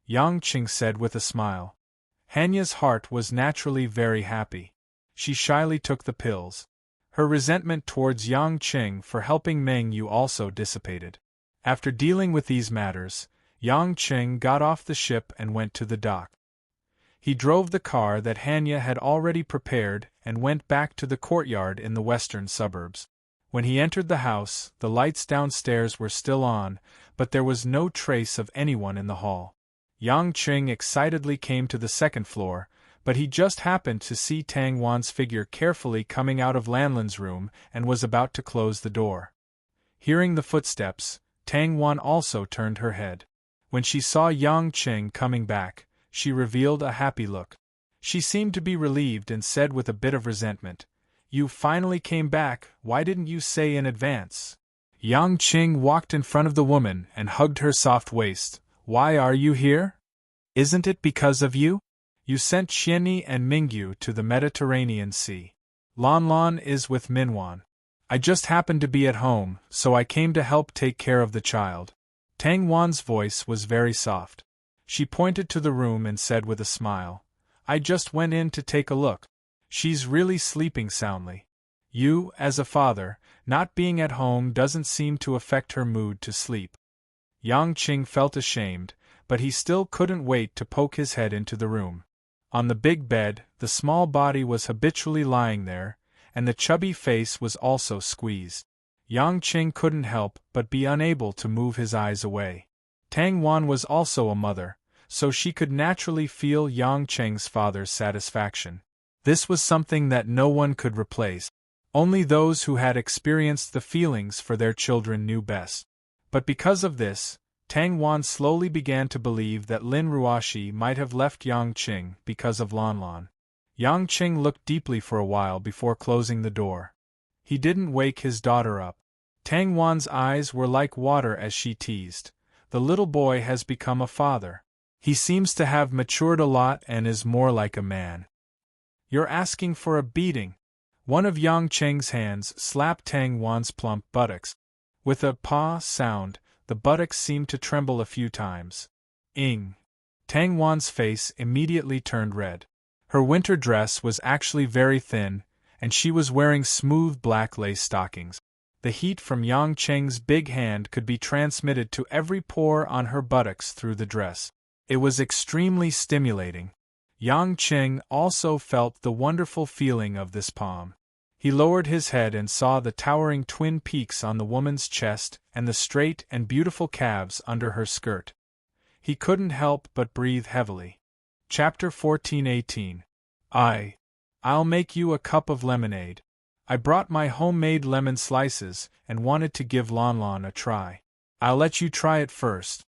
Yang Qing said with a smile. Hanya's heart was naturally very happy. She shyly took the pills. Her resentment towards Yang Qing for helping Meng Yu also dissipated. After dealing with these matters, Yang Qing got off the ship and went to the dock. He drove the car that Hanya had already prepared and went back to the courtyard in the western suburbs. When he entered the house, the lights downstairs were still on, but there was no trace of anyone in the hall. Yang Qing excitedly came to the second floor, but he just happened to see Tang Wan's figure carefully coming out of Lanlin's room and was about to close the door. Hearing the footsteps, Tang Wan also turned her head. When she saw Yang Qing coming back, she revealed a happy look. She seemed to be relieved and said with a bit of resentment, "You finally came back, why didn't you say in advance?" Yang Qing walked in front of the woman and hugged her soft waist. "Why are you here? Isn't it because of you? You sent Xianyi and Mingyu to the Mediterranean Sea. Lan is with Minwan. I just happened to be at home, so I came to help take care of the child." Tang Wan's voice was very soft. She pointed to the room and said with a smile, "I just went in to take a look. She's really sleeping soundly. You, as a father, not being at home doesn't seem to affect her mood to sleep." Yang Qing felt ashamed, but he still couldn't wait to poke his head into the room. On the big bed, the small body was habitually lying there, and the chubby face was also squeezed. Yang Qing couldn't help but be unable to move his eyes away. Tang Wan was also a mother, so she could naturally feel Yang Qing's father's satisfaction. This was something that no one could replace. Only those who had experienced the feelings for their children knew best. But because of this, Tang Wan slowly began to believe that Lin Ruoshi might have left Yang Qing because of Lan. Yang Qing looked deeply for a while before closing the door. He didn't wake his daughter up. Tang Wan's eyes were like water as she teased. "The little boy has become a father. He seems to have matured a lot and is more like a man." "You're asking for a beating." One of Yang Qing's hands slapped Tang Wan's plump buttocks. With a "pa" sound, the buttocks seemed to tremble a few times. "Ing." Tang Wan's face immediately turned red. Her winter dress was actually very thin, and she was wearing smooth black lace stockings. The heat from Yang Qing's big hand could be transmitted to every pore on her buttocks through the dress. It was extremely stimulating. Yang Qing also felt the wonderful feeling of this palm. He lowered his head and saw the towering twin peaks on the woman's chest and the straight and beautiful calves under her skirt. He couldn't help but breathe heavily. Chapter 14:18. I'll make you a cup of lemonade. I brought my homemade lemon slices and wanted to give Lan a try. I'll let you try it first.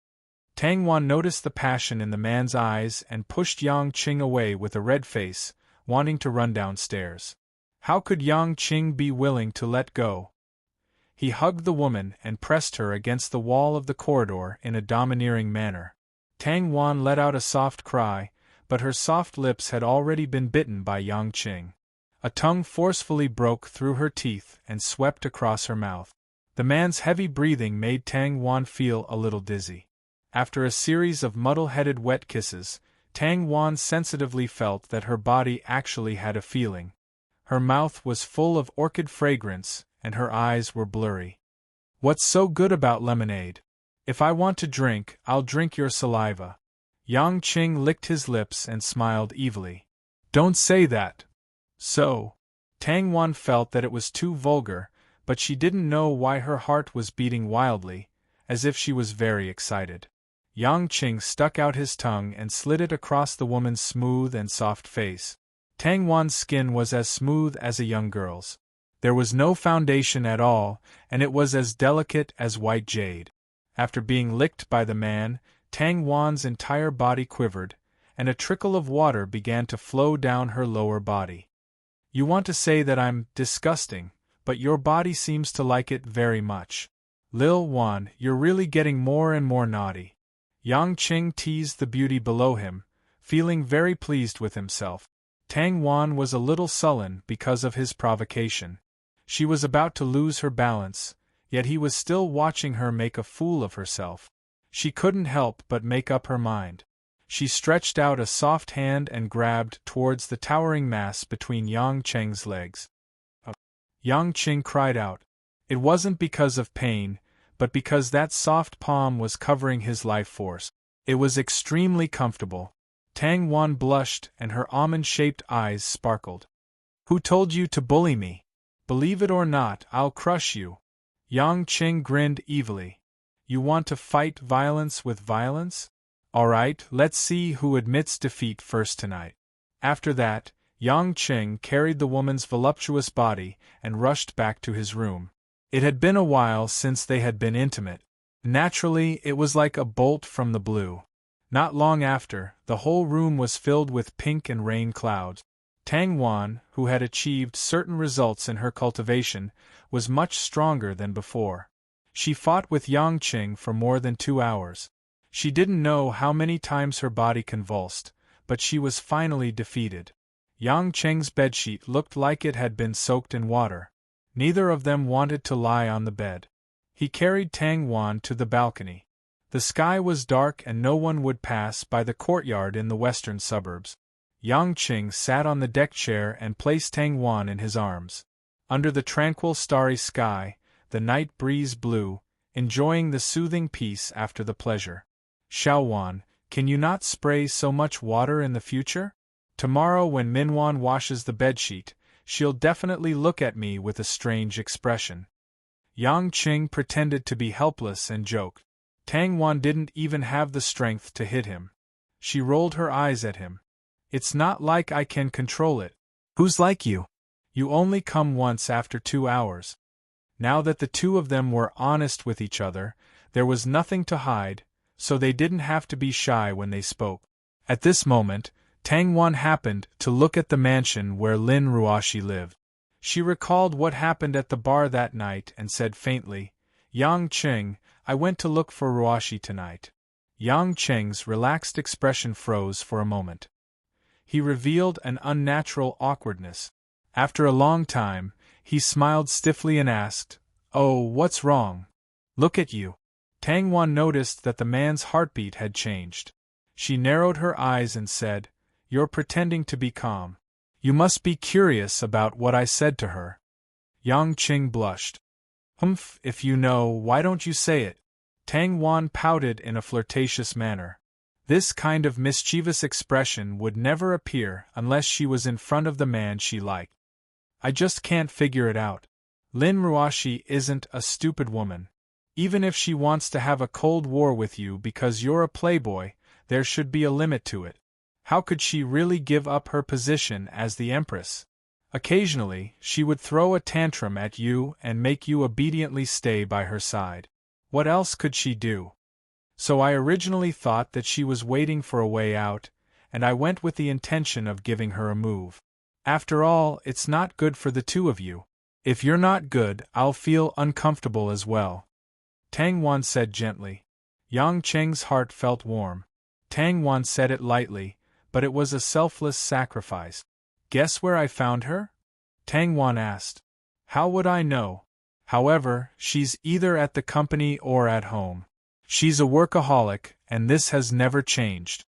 Tang Wan noticed the passion in the man's eyes and pushed Yang Qing away with a red face, wanting to run downstairs. How could Yang Qing be willing to let go? He hugged the woman and pressed her against the wall of the corridor in a domineering manner. Tang Wan let out a soft cry, but her soft lips had already been bitten by Yang Qing. A tongue forcefully broke through her teeth and swept across her mouth. The man's heavy breathing made Tang Wan feel a little dizzy. After a series of muddle-headed wet kisses, Tang Wan sensitively felt that her body actually had a feeling. Her mouth was full of orchid fragrance, and her eyes were blurry. "What's so good about lemonade? If I want to drink, I'll drink your saliva." Yang Qing licked his lips and smiled evilly. "Don't say that." "So." Tang Wan felt that it was too vulgar, but she didn't know why her heart was beating wildly, as if she was very excited. Yang Qing stuck out his tongue and slid it across the woman's smooth and soft face. Tang Wan's skin was as smooth as a young girl's. There was no foundation at all, and it was as delicate as white jade. After being licked by the man, Tang Wan's entire body quivered, and a trickle of water began to flow down her lower body. "You want to say that I'm disgusting, but your body seems to like it very much." Lil Wan, you're really getting more and more naughty. Yang Qing teased the beauty below him, feeling very pleased with himself. Tang Wan was a little sullen because of his provocation. She was about to lose her balance, yet he was still watching her make a fool of herself. She couldn't help but make up her mind. She stretched out a soft hand and grabbed towards the towering mass between Yang Cheng's legs. Yang Qing cried out. It wasn't because of pain, but because that soft palm was covering his life force. It was extremely comfortable. Tang Wan blushed and her almond-shaped eyes sparkled. Who told you to bully me? Believe it or not, I'll crush you. Yang Qing grinned evilly. You want to fight violence with violence? Alright, let's see who admits defeat first tonight. After that, Yang Qing carried the woman's voluptuous body and rushed back to his room. It had been a while since they had been intimate. Naturally, it was like a bolt from the blue. Not long after, the whole room was filled with pink and rain clouds. Tang Wan, who had achieved certain results in her cultivation, was much stronger than before. She fought with Yang Qing for more than 2 hours. She didn't know how many times her body convulsed, but she was finally defeated. Yang Qing's bedsheet looked like it had been soaked in water. Neither of them wanted to lie on the bed. He carried Tang Wan to the balcony. The sky was dark and no one would pass by the courtyard in the western suburbs. Yang Qing sat on the deck chair and placed Tang Wan in his arms. Under the tranquil starry sky, the night breeze blew, enjoying the soothing peace after the pleasure. Xiao Wan, can you not spray so much water in the future? Tomorrow when Minwan washes the bedsheet, she'll definitely look at me with a strange expression. Yang Qing pretended to be helpless and joked. Tang Wan didn't even have the strength to hit him. She rolled her eyes at him. It's not like I can control it. Who's like you? You only come once after 2 hours. Now that the two of them were honest with each other, there was nothing to hide, so they didn't have to be shy when they spoke. At this moment, Tang Wan happened to look at the mansion where Lin Ruoshi lived. She recalled what happened at the bar that night and said faintly, Yang Qing, I went to look for Ruoshi tonight. Yang Qing's relaxed expression froze for a moment. He revealed an unnatural awkwardness. After a long time, he smiled stiffly and asked, Oh, what's wrong? Look at you. Tang Wan noticed that the man's heartbeat had changed. She narrowed her eyes and said, You're pretending to be calm. You must be curious about what I said to her. Yang Qing blushed. Humph, if you know, why don't you say it? Tang Wan pouted in a flirtatious manner. This kind of mischievous expression would never appear unless she was in front of the man she liked. I just can't figure it out. Lin Ruoshi isn't a stupid woman. Even if she wants to have a cold war with you because you're a playboy, there should be a limit to it. How could she really give up her position as the Empress? Occasionally, she would throw a tantrum at you and make you obediently stay by her side. What else could she do? So I originally thought that she was waiting for a way out, and I went with the intention of giving her a move. After all, it's not good for the two of you. If you're not good, I'll feel uncomfortable as well. Tang Wan said gently. Yang Qing's heart felt warm. Tang Wan said it lightly, but it was a selfless sacrifice. Guess where I found her? Tang Wan asked. How would I know? However, she's either at the company or at home. She's a workaholic, and this has never changed.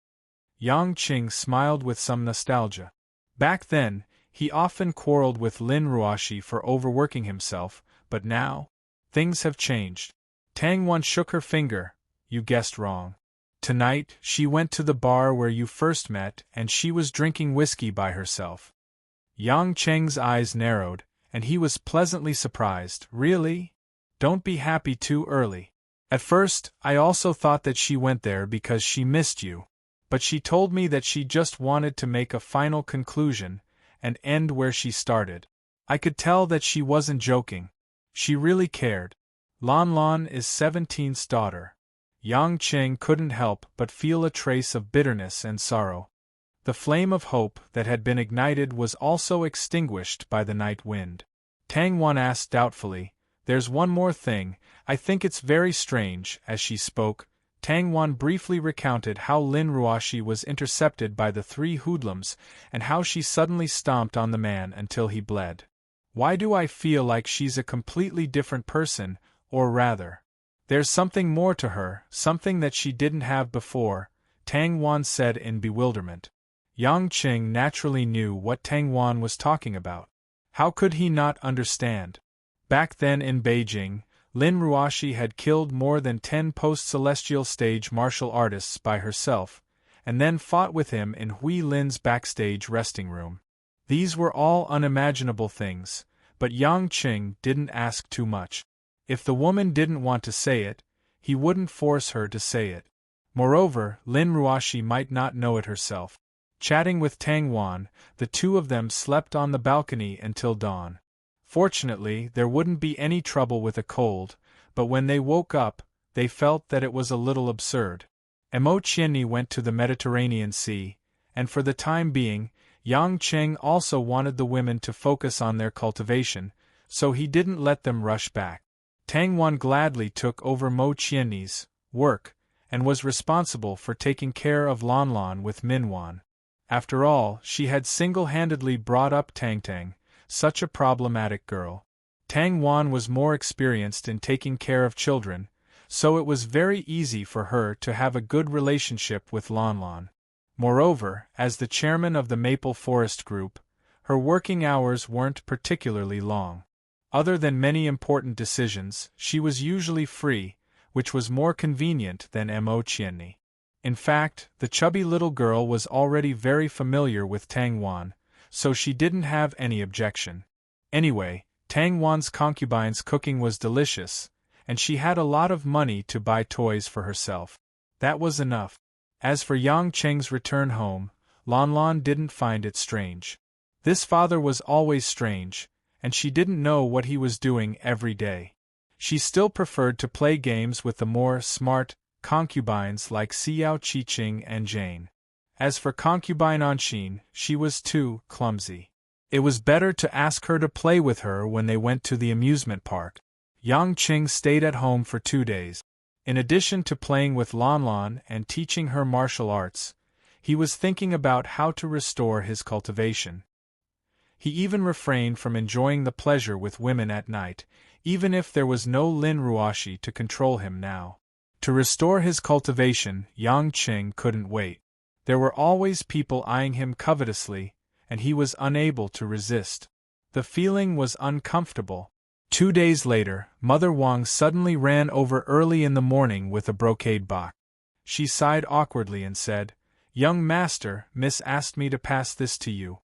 Yang Qing smiled with some nostalgia. Back then, he often quarreled with Lin Ruoshi for overworking himself, but now, things have changed. Tang Wan shook her finger. You guessed wrong. Tonight, she went to the bar where you first met and she was drinking whiskey by herself. Yang Cheng's eyes narrowed, and he was pleasantly surprised. Really? Don't be happy too early. At first, I also thought that she went there because she missed you. But she told me that she just wanted to make a final conclusion and end where she started. I could tell that she wasn't joking. She really cared. Lan Lan is 17's daughter. Yang Qing couldn't help but feel a trace of bitterness and sorrow. The flame of hope that had been ignited was also extinguished by the night wind. Tang Wan asked doubtfully, There's one more thing, I think it's very strange." As she spoke, Tang Wan briefly recounted how Lin Ruoshi was intercepted by the three hoodlums and how she suddenly stomped on the man until he bled. "Why do I feel like she's a completely different person, or rather, there's something more to her, something that she didn't have before," Tang Wan said in bewilderment. Yang Qing naturally knew what Tang Wan was talking about. How could he not understand? Back then in Beijing, Lin Ruoshi had killed more than 10 post-celestial stage martial artists by herself, and then fought with him in Hui Lin's backstage resting room. These were all unimaginable things, but Yang Qing didn't ask too much. If the woman didn't want to say it, he wouldn't force her to say it. Moreover, Lin Ruoshi might not know it herself. Chatting with Tang Wan, the two of them slept on the balcony until dawn. Fortunately, there wouldn't be any trouble with a cold, but when they woke up, they felt that it was a little absurd. Mo Qianni went to the Mediterranean Sea, and for the time being, Yang Qing also wanted the women to focus on their cultivation, so he didn't let them rush back. Tang Wan gladly took over Mo Qianni's work, and was responsible for taking care of Lan Lan with Min Wan. After all, she had single-handedly brought up Tang Tang, such a problematic girl. Tang Wan was more experienced in taking care of children, so it was very easy for her to have a good relationship with Lan Lan. Moreover, as the chairman of the Maple Forest Group, her working hours weren't particularly long. Other than many important decisions, she was usually free, which was more convenient than Mo Qianni. In fact, the chubby little girl was already very familiar with Tang Wan, so she didn't have any objection. Anyway, Tang Wan's concubine's cooking was delicious, and she had a lot of money to buy toys for herself. That was enough. As for Yang Qing's return home, Lan Lan didn't find it strange. This father was always strange, and she didn't know what he was doing every day. She still preferred to play games with the more smart concubines like Xiao Qiqing and Jane. As for concubine Anxin, she was too clumsy. It was better to ask her to play with her when they went to the amusement park. Yang Qing stayed at home for 2 days. In addition to playing with Lan Lan and teaching her martial arts, he was thinking about how to restore his cultivation. He even refrained from enjoying the pleasure with women at night, even if there was no Lin Ruoshi to control him now. To restore his cultivation, Yang Qing couldn't wait. There were always people eyeing him covetously, and he was unable to resist. The feeling was uncomfortable. 2 days later, Mother Wang suddenly ran over early in the morning with a brocade box. She sighed awkwardly and said, "Young master, Miss asked me to pass this to you."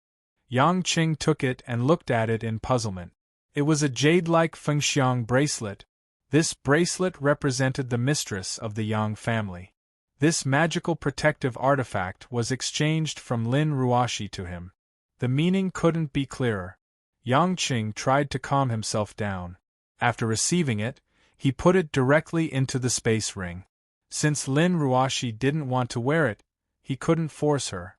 Yang Qing took it and looked at it in puzzlement. It was a jade-like fengxiang bracelet. This bracelet represented the mistress of the Yang family. This magical protective artifact was exchanged from Lin Ruoshi to him. The meaning couldn't be clearer. Yang Qing tried to calm himself down. After receiving it, he put it directly into the space ring. Since Lin Ruoshi didn't want to wear it, he couldn't force her.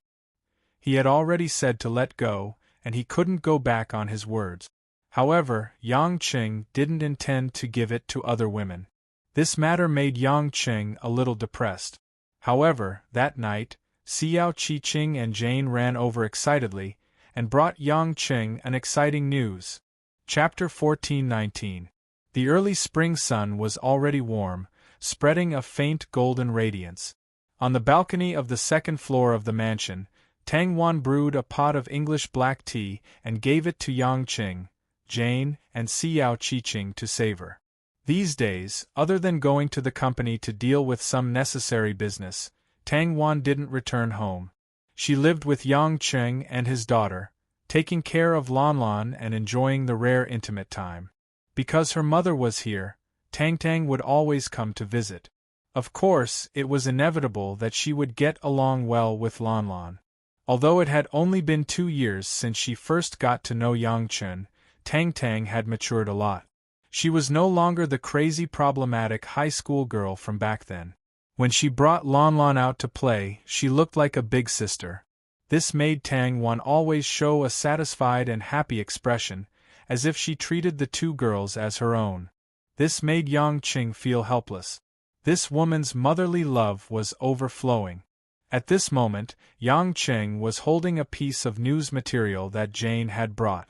He had already said to let go, and he couldn't go back on his words. However, Yang Qing didn't intend to give it to other women. This matter made Yang Qing a little depressed. However, that night, Xiao Qiqing and Jane ran over excitedly, and brought Yang Qing an exciting news. Chapter 14:19. The early spring sun was already warm, spreading a faint golden radiance. On the balcony of the second floor of the mansion, Tang Wan brewed a pot of English black tea and gave it to Yang Qing, Jane, and Xiao Qiqing to savor. These days, other than going to the company to deal with some necessary business, Tang Wan didn't return home. She lived with Yang Qing and his daughter, taking care of Lan Lan and enjoying the rare intimate time. Because her mother was here, Tang Tang would always come to visit. Of course, it was inevitable that she would get along well with Lan Lan. Although it had only been 2 years since she first got to know Yang Qing, Tang Tang had matured a lot. She was no longer the crazy problematic high school girl from back then. When she brought Lan Lan out to play, she looked like a big sister. This made Tang Wan always show a satisfied and happy expression, as if she treated the two girls as her own. This made Yang Qing feel helpless. This woman's motherly love was overflowing. At this moment, Yang Qing was holding a piece of news material that Jane had brought.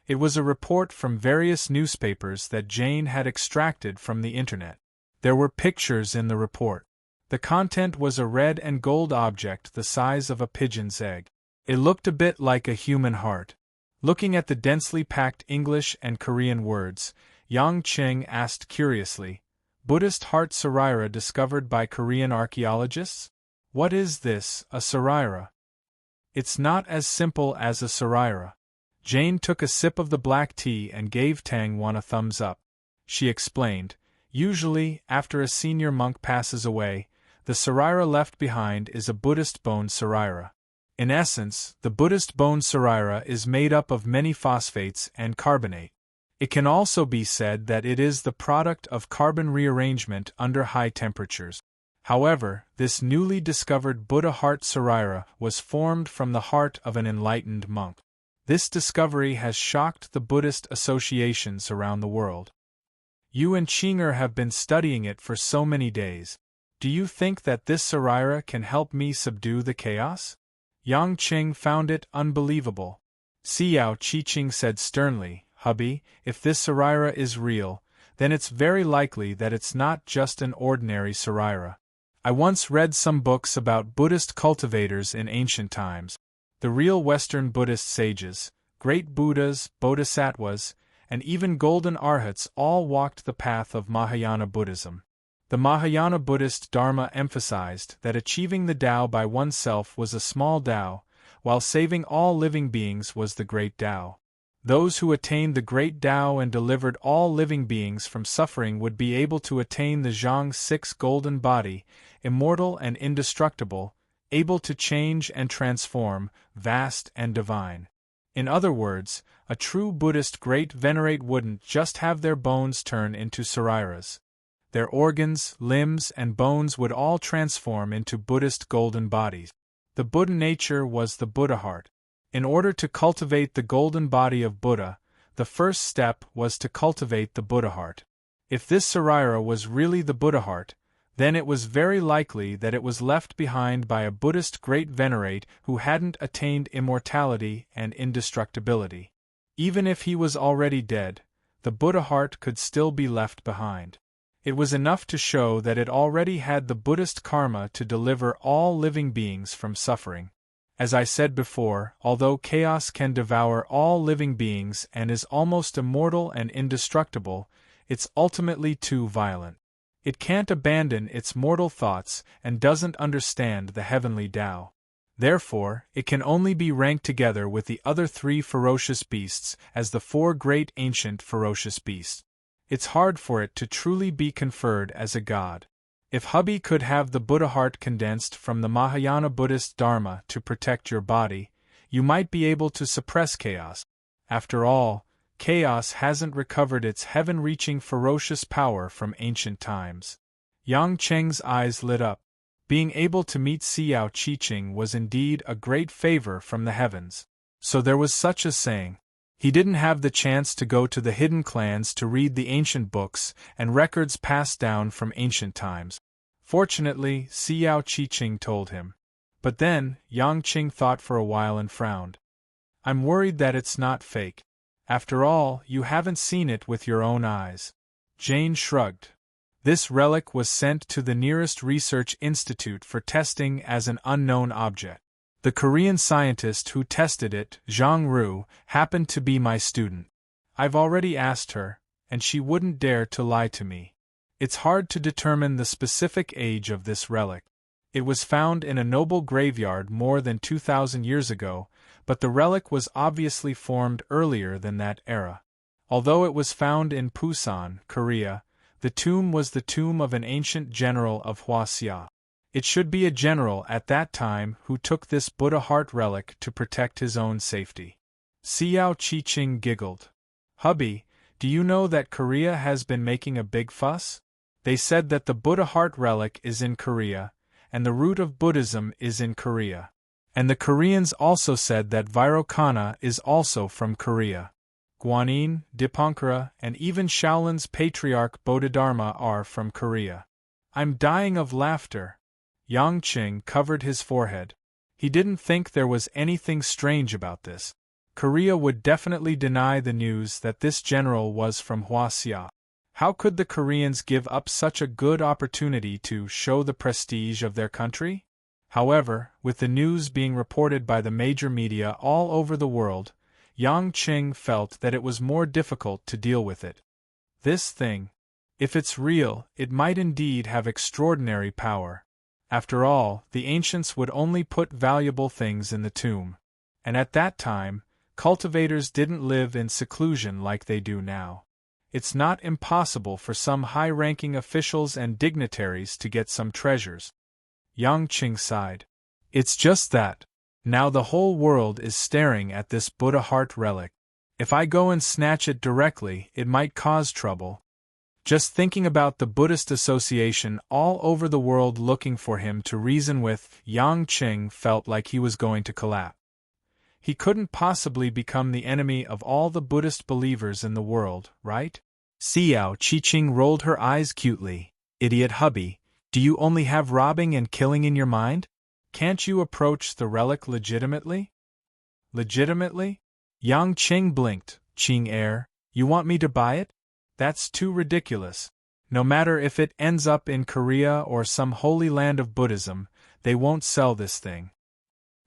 It was a report from various newspapers that Jane had extracted from the internet. There were pictures in the report. The content was a red and gold object the size of a pigeon's egg. It looked a bit like a human heart. Looking at the densely packed English and Korean words, Yang Qing asked curiously, "Buddhist heart sarira discovered by Korean archaeologists? What is this, a sarira?" "It's not as simple as a sarira." Jane took a sip of the black tea and gave Tang one a thumbs up. She explained, "Usually, after a senior monk passes away, the sarira left behind is a Buddhist bone sarira. In essence, the Buddhist bone sarira is made up of many phosphates and carbonate. It can also be said that it is the product of carbon rearrangement under high temperatures. However, this newly discovered Buddha heart sarira was formed from the heart of an enlightened monk. This discovery has shocked the Buddhist associations around the world. You and Qinger have been studying it for so many days. Do you think that this sarira can help me subdue the chaos?" Yang Qing found it unbelievable. Xiao Qiqing said sternly, "Hubby, if this sarira is real, then it's very likely that it's not just an ordinary sarira. I once read some books about Buddhist cultivators in ancient times. The real Western Buddhist sages, great Buddhas, bodhisattvas, and even golden arhats all walked the path of Mahayana Buddhism. The Mahayana Buddhist Dharma emphasized that achieving the Tao by oneself was a small Tao, while saving all living beings was the great Tao. Those who attained the great Tao and delivered all living beings from suffering would be able to attain the Zhang Six golden body, immortal and indestructible, able to change and transform, vast and divine. In other words, a true Buddhist great venerate wouldn't just have their bones turn into sariras. Their organs, limbs, and bones would all transform into Buddhist golden bodies. The Buddha nature was the Buddha heart. In order to cultivate the golden body of Buddha, the first step was to cultivate the Buddha heart. If this sarira was really the Buddha heart, then it was very likely that it was left behind by a Buddhist great venerate who hadn't attained immortality and indestructibility. Even if he was already dead, the Buddha heart could still be left behind. It was enough to show that it already had the Buddhist karma to deliver all living beings from suffering. As I said before, although chaos can devour all living beings and is almost immortal and indestructible, it's ultimately too violent. It can't abandon its mortal thoughts and doesn't understand the heavenly Tao. Therefore, it can only be ranked together with the other three ferocious beasts as the four great ancient ferocious beasts. It's hard for it to truly be conferred as a god. If hubby could have the Buddha heart condensed from the Mahayana Buddhist Dharma to protect your body, you might be able to suppress chaos. After all, chaos hasn't recovered its heaven-reaching ferocious power from ancient times. Yang Cheng's eyes lit up. Being able to meet Xiao Qiqing was indeed a great favor from the heavens. So there was such a saying. He didn't have the chance to go to the hidden clans to read the ancient books and records passed down from ancient times. Fortunately, Xiao Qiqing told him. But then, Yang Qing thought for a while and frowned. "I'm worried that it's not fake. After all, you haven't seen it with your own eyes." Jane shrugged. This relic was sent to the nearest research institute for testing as an unknown object. The Korean scientist who tested it, Zhang Ru, happened to be my student. I've already asked her, and she wouldn't dare to lie to me. It's hard to determine the specific age of this relic. It was found in a noble graveyard more than 2,000 years ago, but the relic was obviously formed earlier than that era. Although it was found in Busan, Korea, the tomb was the tomb of an ancient general of Hwaseong. It should be a general at that time who took this Buddha heart relic to protect his own safety. Xiao Qiqing giggled. "Hubby, do you know that Korea has been making a big fuss? They said that the Buddha heart relic is in Korea, and the root of Buddhism is in Korea. And the Koreans also said that Vairocana is also from Korea. Guanyin, Dipankara, and even Shaolin's patriarch Bodhidharma are from Korea. I'm dying of laughter. Yang Qing covered his forehead. He didn't think there was anything strange about this. Korea would definitely deny the news that this general was from Huaxia. How could the Koreans give up such a good opportunity to show the prestige of their country? However, with the news being reported by the major media all over the world, Yang Qing felt that it was more difficult to deal with it. This thing, if it's real, it might indeed have extraordinary power. After all, the ancients would only put valuable things in the tomb. And at that time, cultivators didn't live in seclusion like they do now. It's not impossible for some high-ranking officials and dignitaries to get some treasures. Yang Qing sighed. It's just that. Now the whole world is staring at this Buddha heart relic. If I go and snatch it directly, it might cause trouble. Just thinking about the Buddhist association all over the world looking for him to reason with, Yang Qing felt like he was going to collapse. He couldn't possibly become the enemy of all the Buddhist believers in the world, right? Xiao Qiqing rolled her eyes cutely. Idiot hubby, do you only have robbing and killing in your mind? Can't you approach the relic legitimately? Legitimately? Yang Qing blinked. Qing heir, you want me to buy it? That's too ridiculous. No matter if it ends up in Korea or some holy land of Buddhism, they won't sell this thing.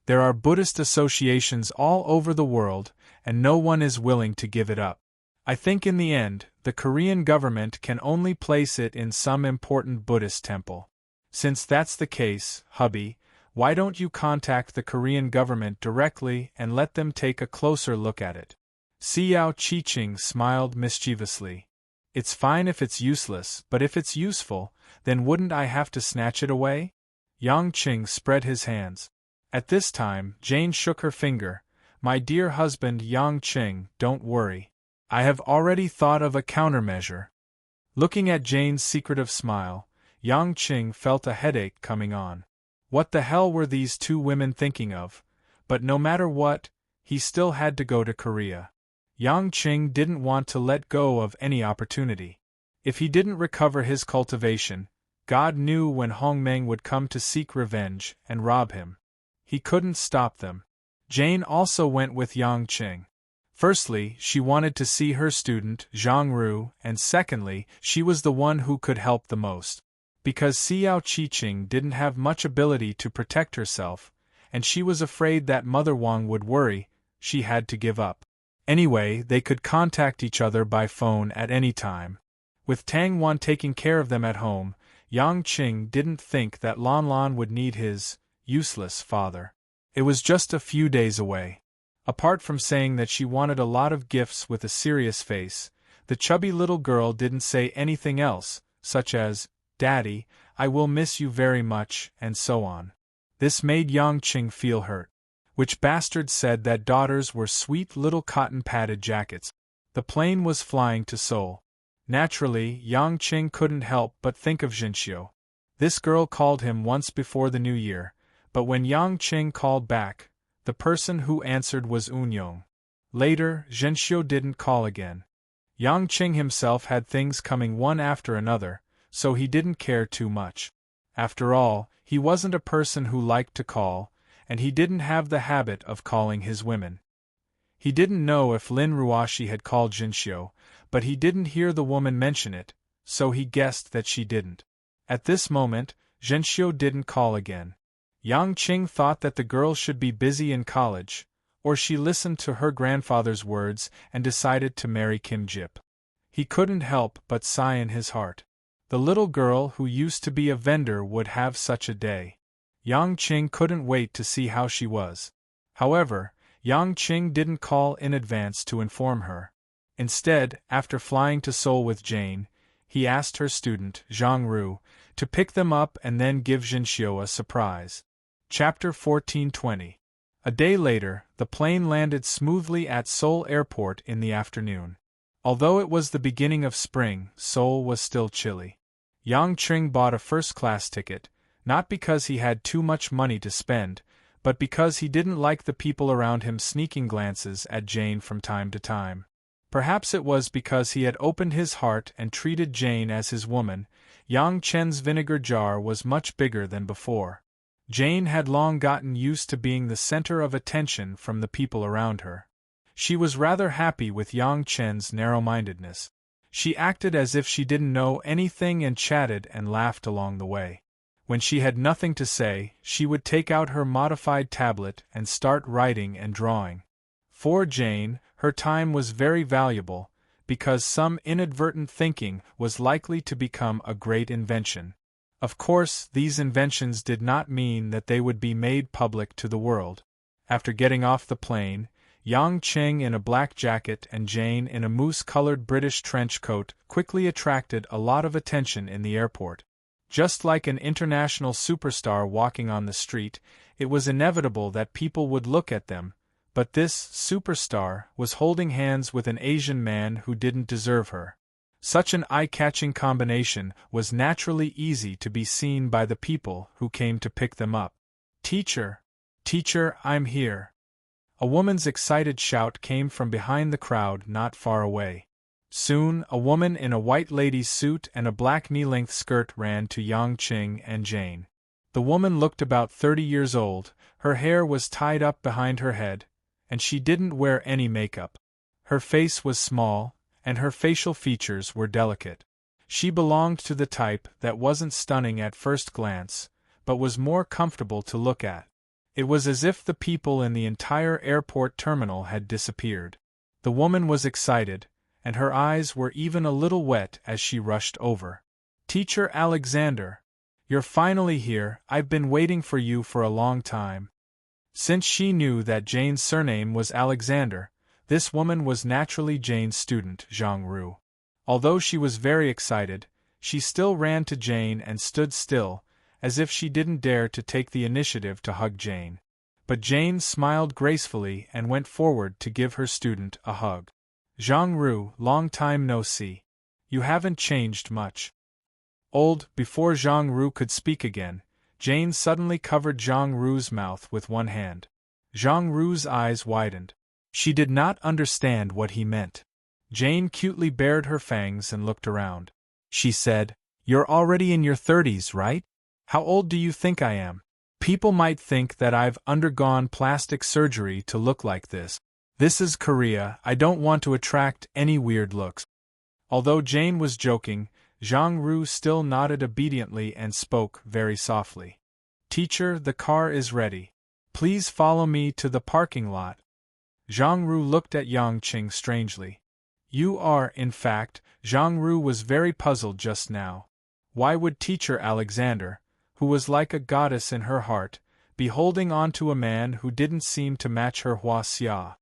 There are Buddhist associations all over the world, and no one is willing to give it up. I think in the end, the Korean government can only place it in some important Buddhist temple. Since that's the case, hubby, why don't you contact the Korean government directly and let them take a closer look at it? Xiao Qiqing smiled mischievously. It's fine if it's useless, but if it's useful, then wouldn't I have to snatch it away? Yang Qing spread his hands. At this time, Jane shook her finger. My dear husband Yang Qing, don't worry. I have already thought of a countermeasure. Looking at Jane's secretive smile, Yang Qing felt a headache coming on. What the hell were these two women thinking of? But no matter what, he still had to go to Korea. Yang Qing didn't want to let go of any opportunity. If he didn't recover his cultivation, God knew when Hongmeng would come to seek revenge and rob him. He couldn't stop them. Jane also went with Yang Qing. Firstly, she wanted to see her student, Zhang Ru, and secondly, she was the one who could help the most. Because Xiao Qiqing didn't have much ability to protect herself, and she was afraid that Mother Wang would worry, she had to give up. Anyway, they could contact each other by phone at any time. With Tang Wan taking care of them at home, Yang Qing didn't think that Lan Lan would need his useless father. It was just a few days away. Apart from saying that she wanted a lot of gifts with a serious face, the chubby little girl didn't say anything else, such as, Daddy, I will miss you very much, and so on. This made Yang Qing feel hurt. Which bastard said that daughters were sweet little cotton-padded jackets? The plane was flying to Seoul. Naturally, Yang Qing couldn't help but think of Jinxiu. This girl called him once before the new year, but when Yang Qing called back, the person who answered was Unyong. Later, Jinxiu didn't call again. Yang Qing himself had things coming one after another, so he didn't care too much. After all, he wasn't a person who liked to call, and he didn't have the habit of calling his women. He didn't know if Lin Ruoshi had called Jinxiu, but he didn't hear the woman mention it, so he guessed that she didn't. At this moment, Jinxiu didn't call again. Yang Qing thought that the girl should be busy in college, or she listened to her grandfather's words and decided to marry Kim Jip. He couldn't help but sigh in his heart. The little girl who used to be a vendor would have such a day. Yang Qing couldn't wait to see how she was. However, Yang Qing didn't call in advance to inform her. Instead, after flying to Seoul with Jane, he asked her student, Zhang Ru, to pick them up and then give Jinxiu a surprise. Chapter 1420. A day later, the plane landed smoothly at Seoul Airport in the afternoon. Although it was the beginning of spring, Seoul was still chilly. Yang Qing bought a first-class ticket, not because he had too much money to spend, but because he didn't like the people around him sneaking glances at Jane from time to time. Perhaps it was because he had opened his heart and treated Jane as his woman. Yang Chen's vinegar jar was much bigger than before. Jane had long gotten used to being the center of attention from the people around her. She was rather happy with Yang Chen's narrow-mindedness. She acted as if she didn't know anything and chatted and laughed along the way. When she had nothing to say, she would take out her modified tablet and start writing and drawing. For Jane, her time was very valuable, because some inadvertent thinking was likely to become a great invention. Of course, these inventions did not mean that they would be made public to the world. After getting off the plane, Yang Cheng in a black jacket and Jane in a moose-colored British trench coat quickly attracted a lot of attention in the airport. Just like an international superstar walking on the street, it was inevitable that people would look at them, but this superstar was holding hands with an Asian man who didn't deserve her. Such an eye-catching combination was naturally easy to be seen by the people who came to pick them up. "Teacher! Teacher, I'm here!" A woman's excited shout came from behind the crowd not far away. Soon, a woman in a white lady's suit and a black knee-length skirt ran to Yang Qing and Jane. The woman looked about 30 years old, her hair was tied up behind her head, and she didn't wear any makeup. Her face was small, and her facial features were delicate. She belonged to the type that wasn't stunning at first glance, but was more comfortable to look at. It was as if the people in the entire airport terminal had disappeared. The woman was excited, and her eyes were even a little wet as she rushed over. "Teacher Alexander! You're finally here, I've been waiting for you for a long time." Since she knew that Jane's surname was Alexander, this woman was naturally Jane's student, Zhang Ru. Although she was very excited, she still ran to Jane and stood still, as if she didn't dare to take the initiative to hug Jane. But Jane smiled gracefully and went forward to give her student a hug. "Zhang Ru, long time no see. You haven't changed much." Before Zhang Ru could speak again, Jane suddenly covered Zhang Ru's mouth with one hand. Zhang Ru's eyes widened. She did not understand what he meant. Jane cutely bared her fangs and looked around. She said, "You're already in your 30s, right? How old do you think I am? People might think that I've undergone plastic surgery to look like this. This is Korea, I don't want to attract any weird looks." Although Jane was joking, Zhang Ru still nodded obediently and spoke very softly. "Teacher, the car is ready. Please follow me to the parking lot." Zhang Ru looked at Yang Qing strangely. "You are, in fact," Zhang Ru was very puzzled just now. Why would Teacher Alexander, who was like a goddess in her heart, be holding on to a man who didn't seem to match her hua xia?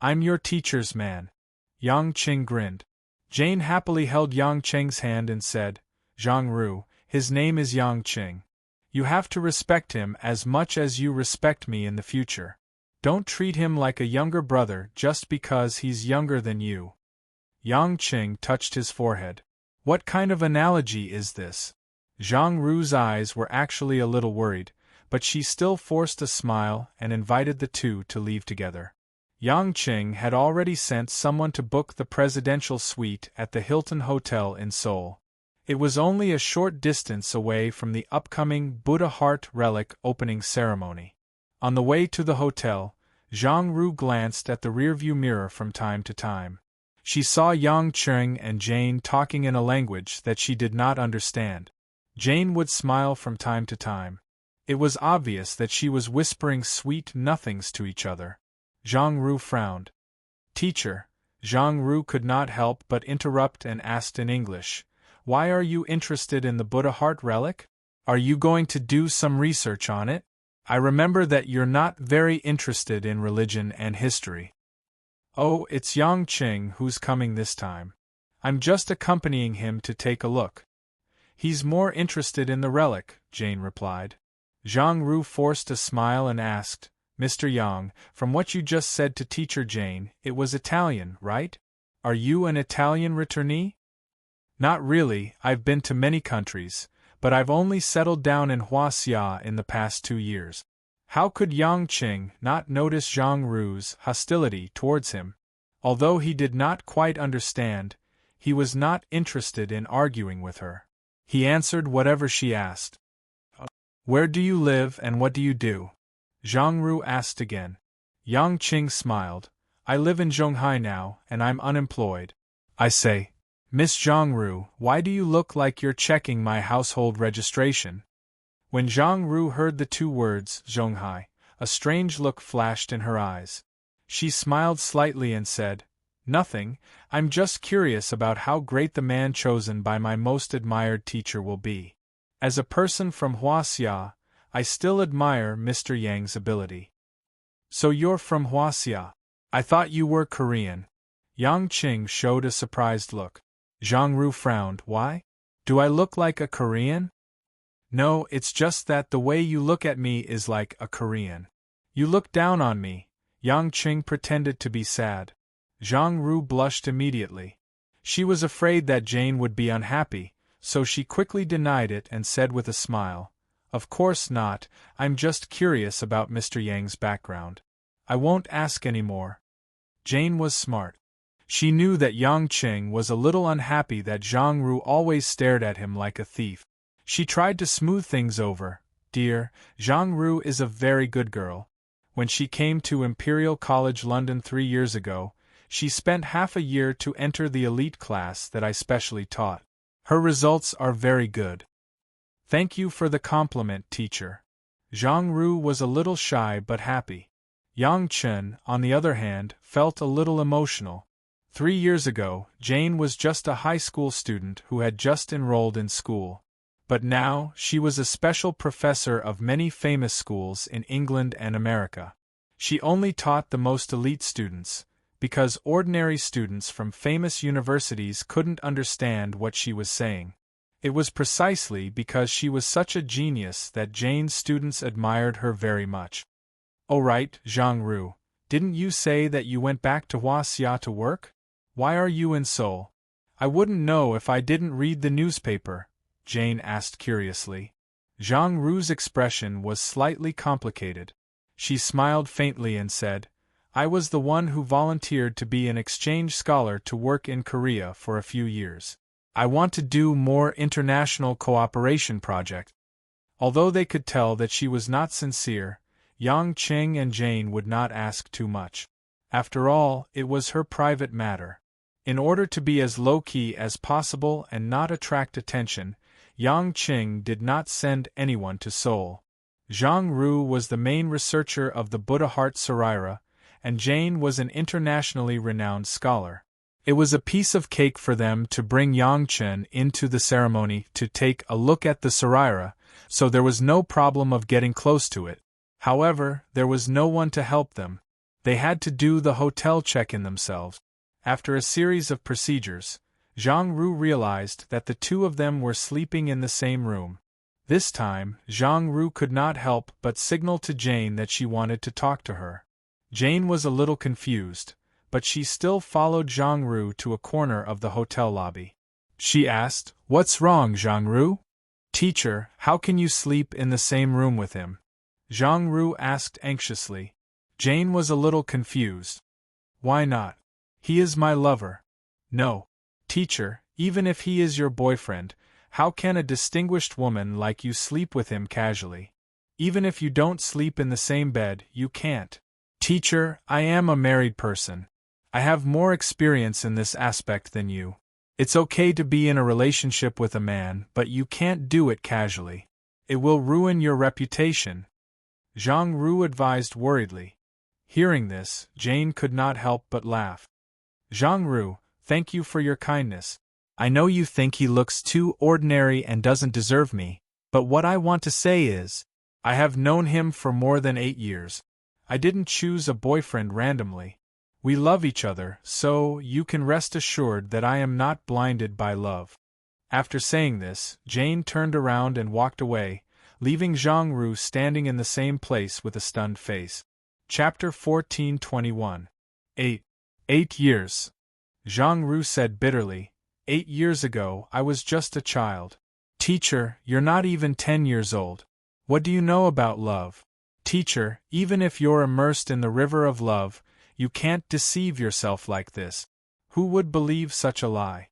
"I'm your teacher's man." Yang Qing grinned. Jane happily held Yang Qing's hand and said, "Zhang Ru, his name is Yang Qing. You have to respect him as much as you respect me in the future. Don't treat him like a younger brother just because he's younger than you." Yang Qing touched his forehead. "What kind of analogy is this?" Zhang Ru's eyes were actually a little worried, but she still forced a smile and invited the two to leave together. Yang Qing had already sent someone to book the presidential suite at the Hilton Hotel in Seoul. It was only a short distance away from the upcoming Buddha Heart Relic opening ceremony. On the way to the hotel, Zhang Ru glanced at the rearview mirror from time to time. She saw Yang Qing and Jane talking in a language that she did not understand. Jane would smile from time to time. It was obvious that she was whispering sweet nothings to each other. Zhang Ru frowned. "Teacher," Zhang Ru could not help but interrupt and asked in English, "Why are you interested in the Buddha Heart Relic? Are you going to do some research on it? I remember that you're not very interested in religion and history." "Oh, it's Yang Qing who's coming this time. I'm just accompanying him to take a look." "He's more interested in the relic," Jane replied. Zhang Ru forced a smile and asked, "Mr. Yang, from what you just said to Teacher Jane, it was Italian, right? Are you an Italian returnee?" "Not really, I've been to many countries, but I've only settled down in Huaxia in the past 2 years." How could Yang Qing not notice Zhang Ru's hostility towards him? Although he did not quite understand, he was not interested in arguing with her. He answered whatever she asked. Where do you live and what do you do? Zhang Ru asked again. Yang Qing smiled. I live in Zhonghai now, and I'm unemployed. I say, Miss Zhang Ru, why do you look like you're checking my household registration? When Zhang Ru heard the two words, Zhonghai, a strange look flashed in her eyes. She smiled slightly and said, Nothing, I'm just curious about how great the man chosen by my most admired teacher will be. As a person from Huaxia, I still admire Mr. Yang's ability. So you're from Huaxia? I thought you were Korean. Yang Qing showed a surprised look. Zhang Ru frowned. Why? Do I look like a Korean? No, it's just that the way you look at me is like a Korean. You look down on me. Yang Qing pretended to be sad. Zhang Ru blushed immediately. She was afraid that Jane would be unhappy, so she quickly denied it and said with a smile, Of course not, I'm just curious about Mr. Yang's background. I won't ask any more. Jane was smart. She knew that Yang Qing was a little unhappy that Zhang Ru always stared at him like a thief. She tried to smooth things over. Dear, Zhang Ru is a very good girl. When she came to Imperial College London 3 years ago, she spent half a year to enter the elite class that I specially taught. Her results are very good. Thank you for the compliment, teacher. Zhang Ru was a little shy but happy. Yang Chen, on the other hand, felt a little emotional. 3 years ago, Jane was just a high school student who had just enrolled in school. But now, she was a special professor of many famous schools in England and America. She only taught the most elite students, because ordinary students from famous universities couldn't understand what she was saying. It was precisely because she was such a genius that Jane's students admired her very much. Oh right, Zhang Ru, didn't you say that you went back to Huaxia to work? Why are you in Seoul? I wouldn't know if I didn't read the newspaper, Jane asked curiously. Zhang Ru's expression was slightly complicated. She smiled faintly and said, I was the one who volunteered to be an exchange scholar to work in Korea for a few years. I want to do more international cooperation project. Although they could tell that she was not sincere, Yang Qing and Jane would not ask too much. After all, it was her private matter. In order to be as low-key as possible and not attract attention, Yang Qing did not send anyone to Seoul. Zhang Ru was the main researcher of the Buddha Heart Sarira, and Jane was an internationally renowned scholar. It was a piece of cake for them to bring Yang Chen into the ceremony to take a look at the Sarira, so there was no problem of getting close to it. However, there was no one to help them. They had to do the hotel check-in themselves. After a series of procedures, Zhang Ru realized that the two of them were sleeping in the same room. This time, Zhang Ru could not help but signal to Jane that she wanted to talk to her. Jane was a little confused, but she still followed Zhang Ru to a corner of the hotel lobby. She asked, What's wrong, Zhang Ru? Teacher, how can you sleep in the same room with him? Zhang Ru asked anxiously. Jane was a little confused. Why not? He is my lover. No. Teacher, even if he is your boyfriend, how can a distinguished woman like you sleep with him casually? Even if you don't sleep in the same bed, you can't. Teacher, I am a married person. I have more experience in this aspect than you. It's okay to be in a relationship with a man, but you can't do it casually. It will ruin your reputation. Zhang Ru advised worriedly. Hearing this, Jane could not help but laugh. Zhang Ru, thank you for your kindness. I know you think he looks too ordinary and doesn't deserve me, but what I want to say is, I have known him for more than 8 years. I didn't choose a boyfriend randomly. We love each other, so you can rest assured that I am not blinded by love. After saying this, Jane turned around and walked away, leaving Zhang Ru standing in the same place with a stunned face. Chapter 14:21. 8 years. Zhang Ru said bitterly, 8 years ago I was just a child. Teacher, you're not even 10 years old. What do you know about love? Teacher, even if you're immersed in the river of love, You can't deceive yourself like this. Who would believe such a lie?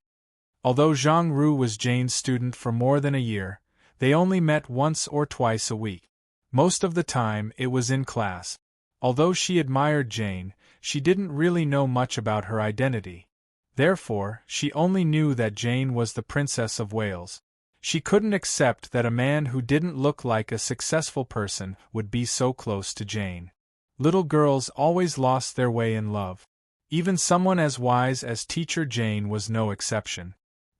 Although Zhang Ru was Jane's student for more than a year, they only met once or twice a week. Most of the time, it was in class. Although she admired Jane, she didn't really know much about her identity. Therefore, she only knew that Jane was the Princess of Wales. She couldn't accept that a man who didn't look like a successful person would be so close to Jane. Little girls always lost their way in love. Even someone as wise as Teacher Jane was no exception.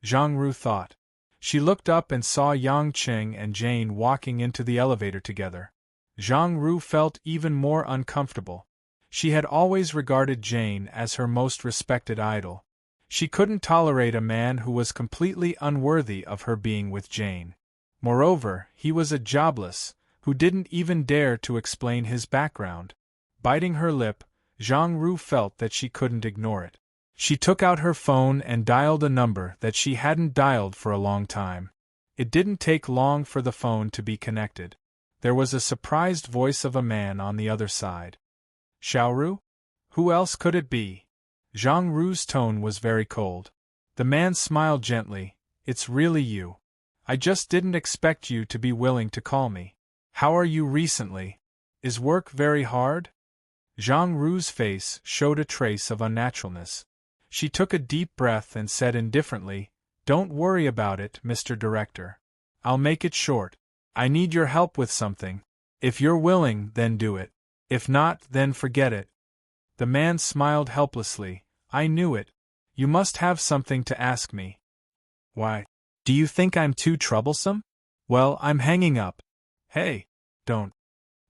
Zhang Ru thought. She looked up and saw Yang Qing and Jane walking into the elevator together. Zhang Ru felt even more uncomfortable. She had always regarded Jane as her most respected idol. She couldn't tolerate a man who was completely unworthy of her being with Jane. Moreover, he was a jobless, who didn't even dare to explain his background. Biting her lip, Zhang Ru felt that she couldn't ignore it. She took out her phone and dialed a number that she hadn't dialed for a long time. It didn't take long for the phone to be connected. There was a surprised voice of a man on the other side. Xiaoru? Who else could it be? Zhang Ru's tone was very cold. The man smiled gently. It's really you. I just didn't expect you to be willing to call me. How are you recently? Is work very hard? Zhang Ru's face showed a trace of unnaturalness. She took a deep breath and said indifferently, Don't worry about it, Mr. Director. I'll make it short. I need your help with something. If you're willing, then do it. If not, then forget it. The man smiled helplessly. I knew it. You must have something to ask me. Why? Do you think I'm too troublesome? Well, I'm hanging up. Hey, don't.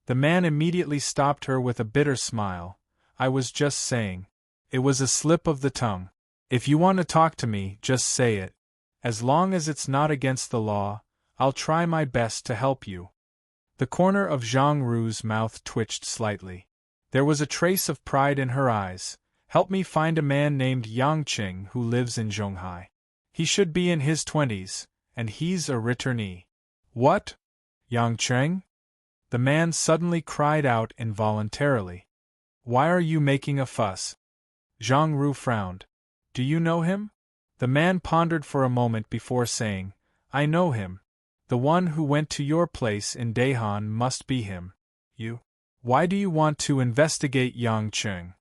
The man immediately stopped her with a bitter smile. I was just saying. It was a slip of the tongue. If you want to talk to me, just say it. As long as it's not against the law, I'll try my best to help you. The corner of Zhang Ru's mouth twitched slightly. There was a trace of pride in her eyes. Help me find a man named Yang Qing who lives in Zhonghai. He should be in his 20s, and he's a returnee. What? Yang Qing? The man suddenly cried out involuntarily. Why are you making a fuss? Zhang Ru frowned. Do you know him? The man pondered for a moment before saying, I know him. The one who went to your place in Daehan must be him. You? Why do you want to investigate Yang Qing?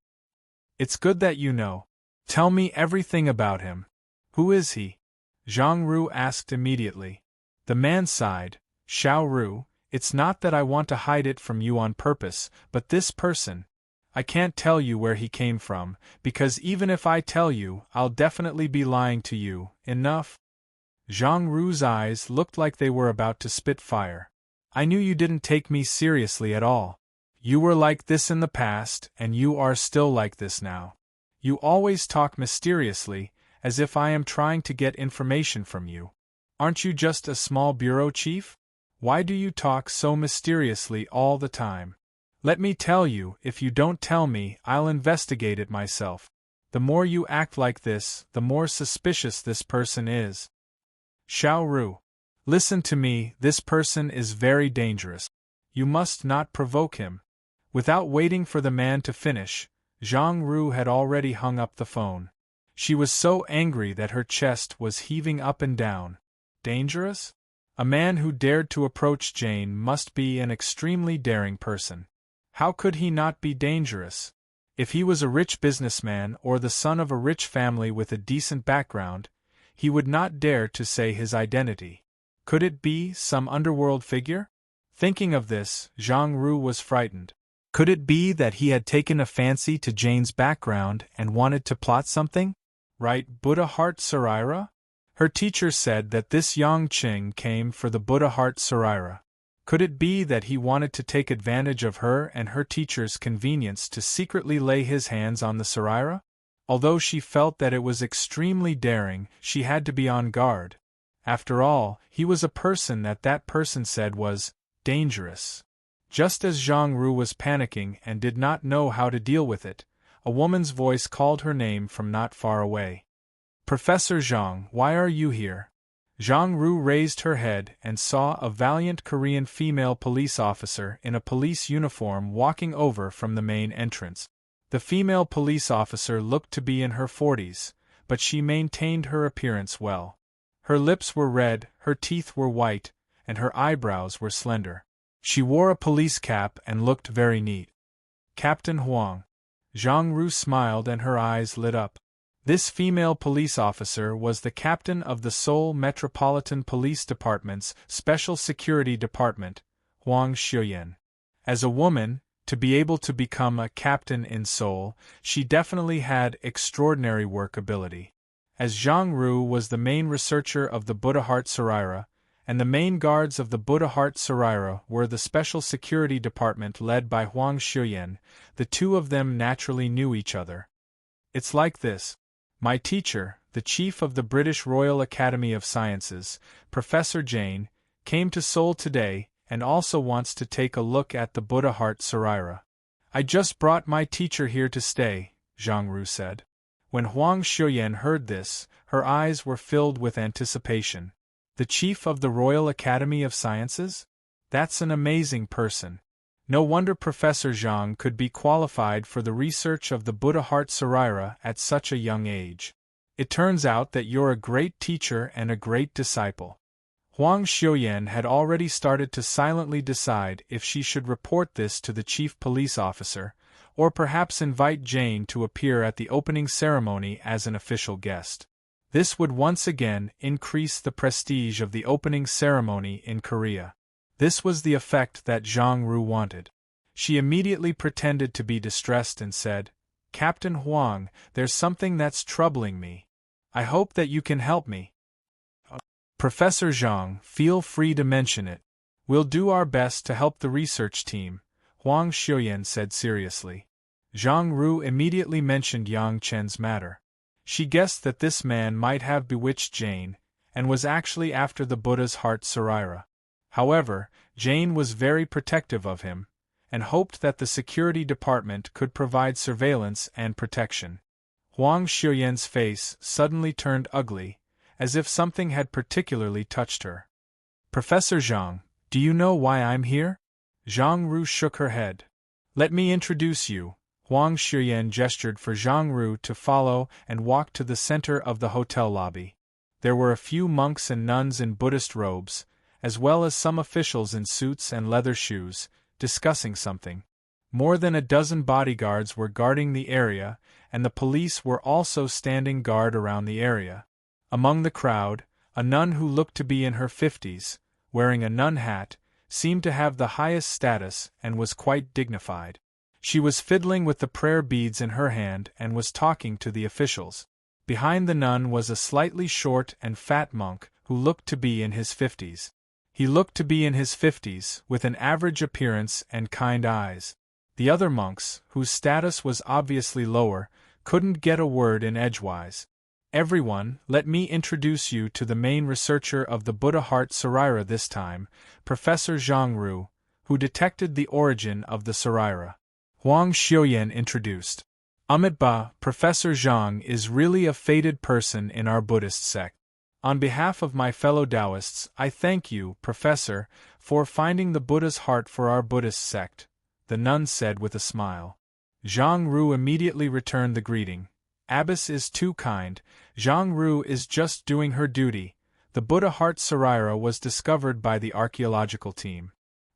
It's good that you know. Tell me everything about him. Who is he? Zhang Ru asked immediately. The man sighed. Xiao Ru, it's not that I want to hide it from you on purpose, but this person. I can't tell you where he came from, because even if I tell you, I'll definitely be lying to you. Enough? Zhang Ru's eyes looked like they were about to spit fire. I knew you didn't take me seriously at all. You were like this in the past, and you are still like this now. You always talk mysteriously, as if I am trying to get information from you. Aren't you just a small bureau chief? Why do you talk so mysteriously all the time? Let me tell you, if you don't tell me, I'll investigate it myself. The more you act like this, the more suspicious this person is. Xiao Ru. Listen to me, this person is very dangerous. You must not provoke him. Without waiting for the man to finish, Zhang Ru had already hung up the phone. She was so angry that her chest was heaving up and down. Dangerous? A man who dared to approach Jane must be an extremely daring person. How could he not be dangerous? If he was a rich businessman or the son of a rich family with a decent background, he would not dare to say his identity. Could it be some underworld figure? Thinking of this, Zhang Ru was frightened. Could it be that he had taken a fancy to Jane's background and wanted to plot something? Right, Buddha Heart Saraira? Her teacher said that this Yang Qing came for the Buddha Heart Saraira. Could it be that he wanted to take advantage of her and her teacher's convenience to secretly lay his hands on the Saraira? Although she felt that it was extremely daring, she had to be on guard. After all, he was a person that person said was dangerous. Just as Zhang Ru was panicking and did not know how to deal with it, a woman's voice called her name from not far away. Professor Zhang, why are you here? Zhang Ru raised her head and saw a valiant Korean female police officer in a police uniform walking over from the main entrance. The female police officer looked to be in her 40s, but she maintained her appearance well. Her lips were red, her teeth were white, and her eyebrows were slender. She wore a police cap and looked very neat. Captain Huang. Zhang Ru smiled and her eyes lit up. This female police officer was the captain of the Seoul Metropolitan Police Department's Special Security Department, Huang Xiuyan. As a woman, to be able to become a captain in Seoul, she definitely had extraordinary work ability. As Zhang Ru was the main researcher of the Buddha Heart Sarira, and the main guards of the Buddha Heart Sarira were the Special Security Department led by Huang Xiuyan, the two of them naturally knew each other. It's like this. My teacher, the chief of the British Royal Academy of Sciences, Professor Jane, came to Seoul today and also wants to take a look at the Buddha Heart Sarira. I just brought my teacher here to stay, Zhang Ru said. When Huang Xiuyan heard this, her eyes were filled with anticipation. The chief of the Royal Academy of Sciences? That's an amazing person. No wonder Professor Zhang could be qualified for the research of the Buddha Heart Sarira at such a young age. It turns out that you're a great teacher and a great disciple. Huang Xiuyan had already started to silently decide if she should report this to the chief police officer, or perhaps invite Jane to appear at the opening ceremony as an official guest. This would once again increase the prestige of the opening ceremony in Korea. This was the effect that Zhang Ru wanted. She immediately pretended to be distressed and said, Captain Huang, there's something that's troubling me. I hope that you can help me. Professor Zhang, feel free to mention it. We'll do our best to help the research team, Huang Xiuyan said seriously. Zhang Ru immediately mentioned Yang Chen's matter. She guessed that this man might have bewitched Jane, and was actually after the Buddha's Heart Sarira. However, Jane was very protective of him, and hoped that the security department could provide surveillance and protection. Huang Xiuyan's face suddenly turned ugly, as if something had particularly touched her. Professor Zhang, do you know why I'm here? Zhang Ru shook her head. Let me introduce you. Huang Xiuyan gestured for Zhang Ru to follow and walk to the center of the hotel lobby. There were a few monks and nuns in Buddhist robes, as well as some officials in suits and leather shoes, discussing something. More than a dozen bodyguards were guarding the area, and the police were also standing guard around the area. Among the crowd, a nun who looked to be in her 50s, wearing a nun hat, seemed to have the highest status and was quite dignified. She was fiddling with the prayer beads in her hand and was talking to the officials. Behind the nun was a slightly short and fat monk who looked to be in his 50s. He looked to be in his 50s, with an average appearance and kind eyes. The other monks, whose status was obviously lower, couldn't get a word in edgewise. Everyone, let me introduce you to the main researcher of the Buddha Heart Sarira this time, Professor Zhang Ru, who detected the origin of the Sarira. Huang Xiuyan introduced. Amitabha, Professor Zhang is really a fated person in our Buddhist sect. On behalf of my fellow Taoists, I thank you, Professor, for finding the Buddha's heart for our Buddhist sect, the nun said with a smile. Zhang Ru immediately returned the greeting. Abbess is too kind, Zhang Ru is just doing her duty. The Buddha Heart Sarira was discovered by the archaeological team.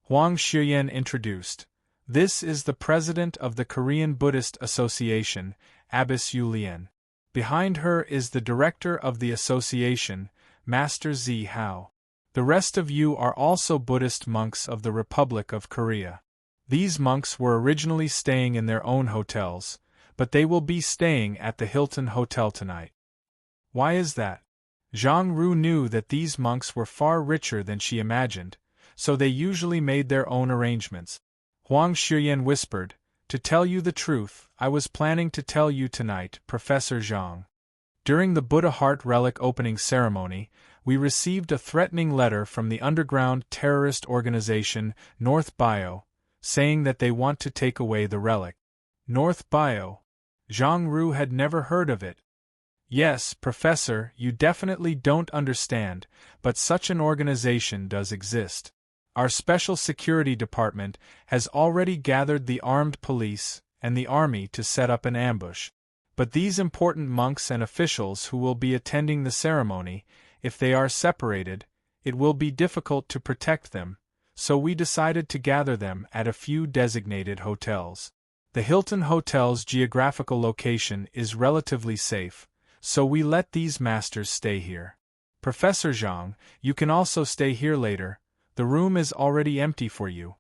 Huang Xiuyan introduced. This is the president of the Korean Buddhist Association, Abbess Yu Lian. Behind her is the director of the association, Master Zi Hao. The rest of you are also Buddhist monks of the Republic of Korea. These monks were originally staying in their own hotels, but they will be staying at the Hilton Hotel tonight. Why is that? Zhang Ru knew that these monks were far richer than she imagined, so they usually made their own arrangements. Huang Xiuyan whispered, To tell you the truth, I was planning to tell you tonight, Professor Zhang. During the Buddha Heart Relic opening ceremony, we received a threatening letter from the underground terrorist organization North Bio, saying that they want to take away the relic. North Bio. Zhang Ru had never heard of it. Yes, Professor, you definitely don't understand, but such an organization does exist. Our Special Security Department has already gathered the armed police, and the army to set up an ambush. But these important monks and officials who will be attending the ceremony, if they are separated, it will be difficult to protect them, so we decided to gather them at a few designated hotels. The Hilton Hotel's geographical location is relatively safe, so we let these masters stay here. Professor Zhang, you can also stay here later, the room is already empty for you.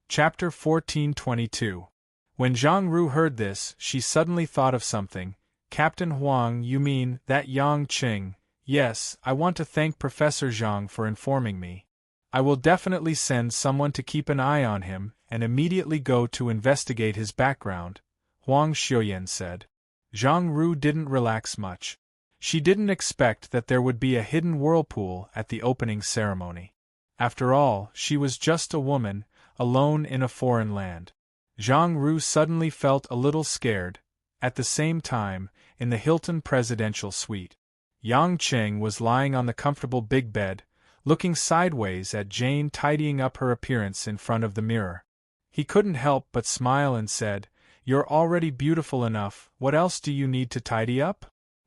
Chapter 1422. When Zhang Ru heard this, she suddenly thought of something. Captain Huang, you mean that Yang Qing? Yes, I want to thank Professor Zhang for informing me. I will definitely send someone to keep an eye on him and immediately go to investigate his background, Huang Xiuyan said. Zhang Ru didn't relax much. She didn't expect that there would be a hidden whirlpool at the opening ceremony. After all, she was just a woman, alone in a foreign land. Zhang Ru suddenly felt a little scared. At the same time, in the Hilton presidential suite, Yang Qing was lying on the comfortable big bed, looking sideways at Jane tidying up her appearance in front of the mirror. He couldn't help but smile and said, "You're already beautiful enough, what else do you need to tidy up?"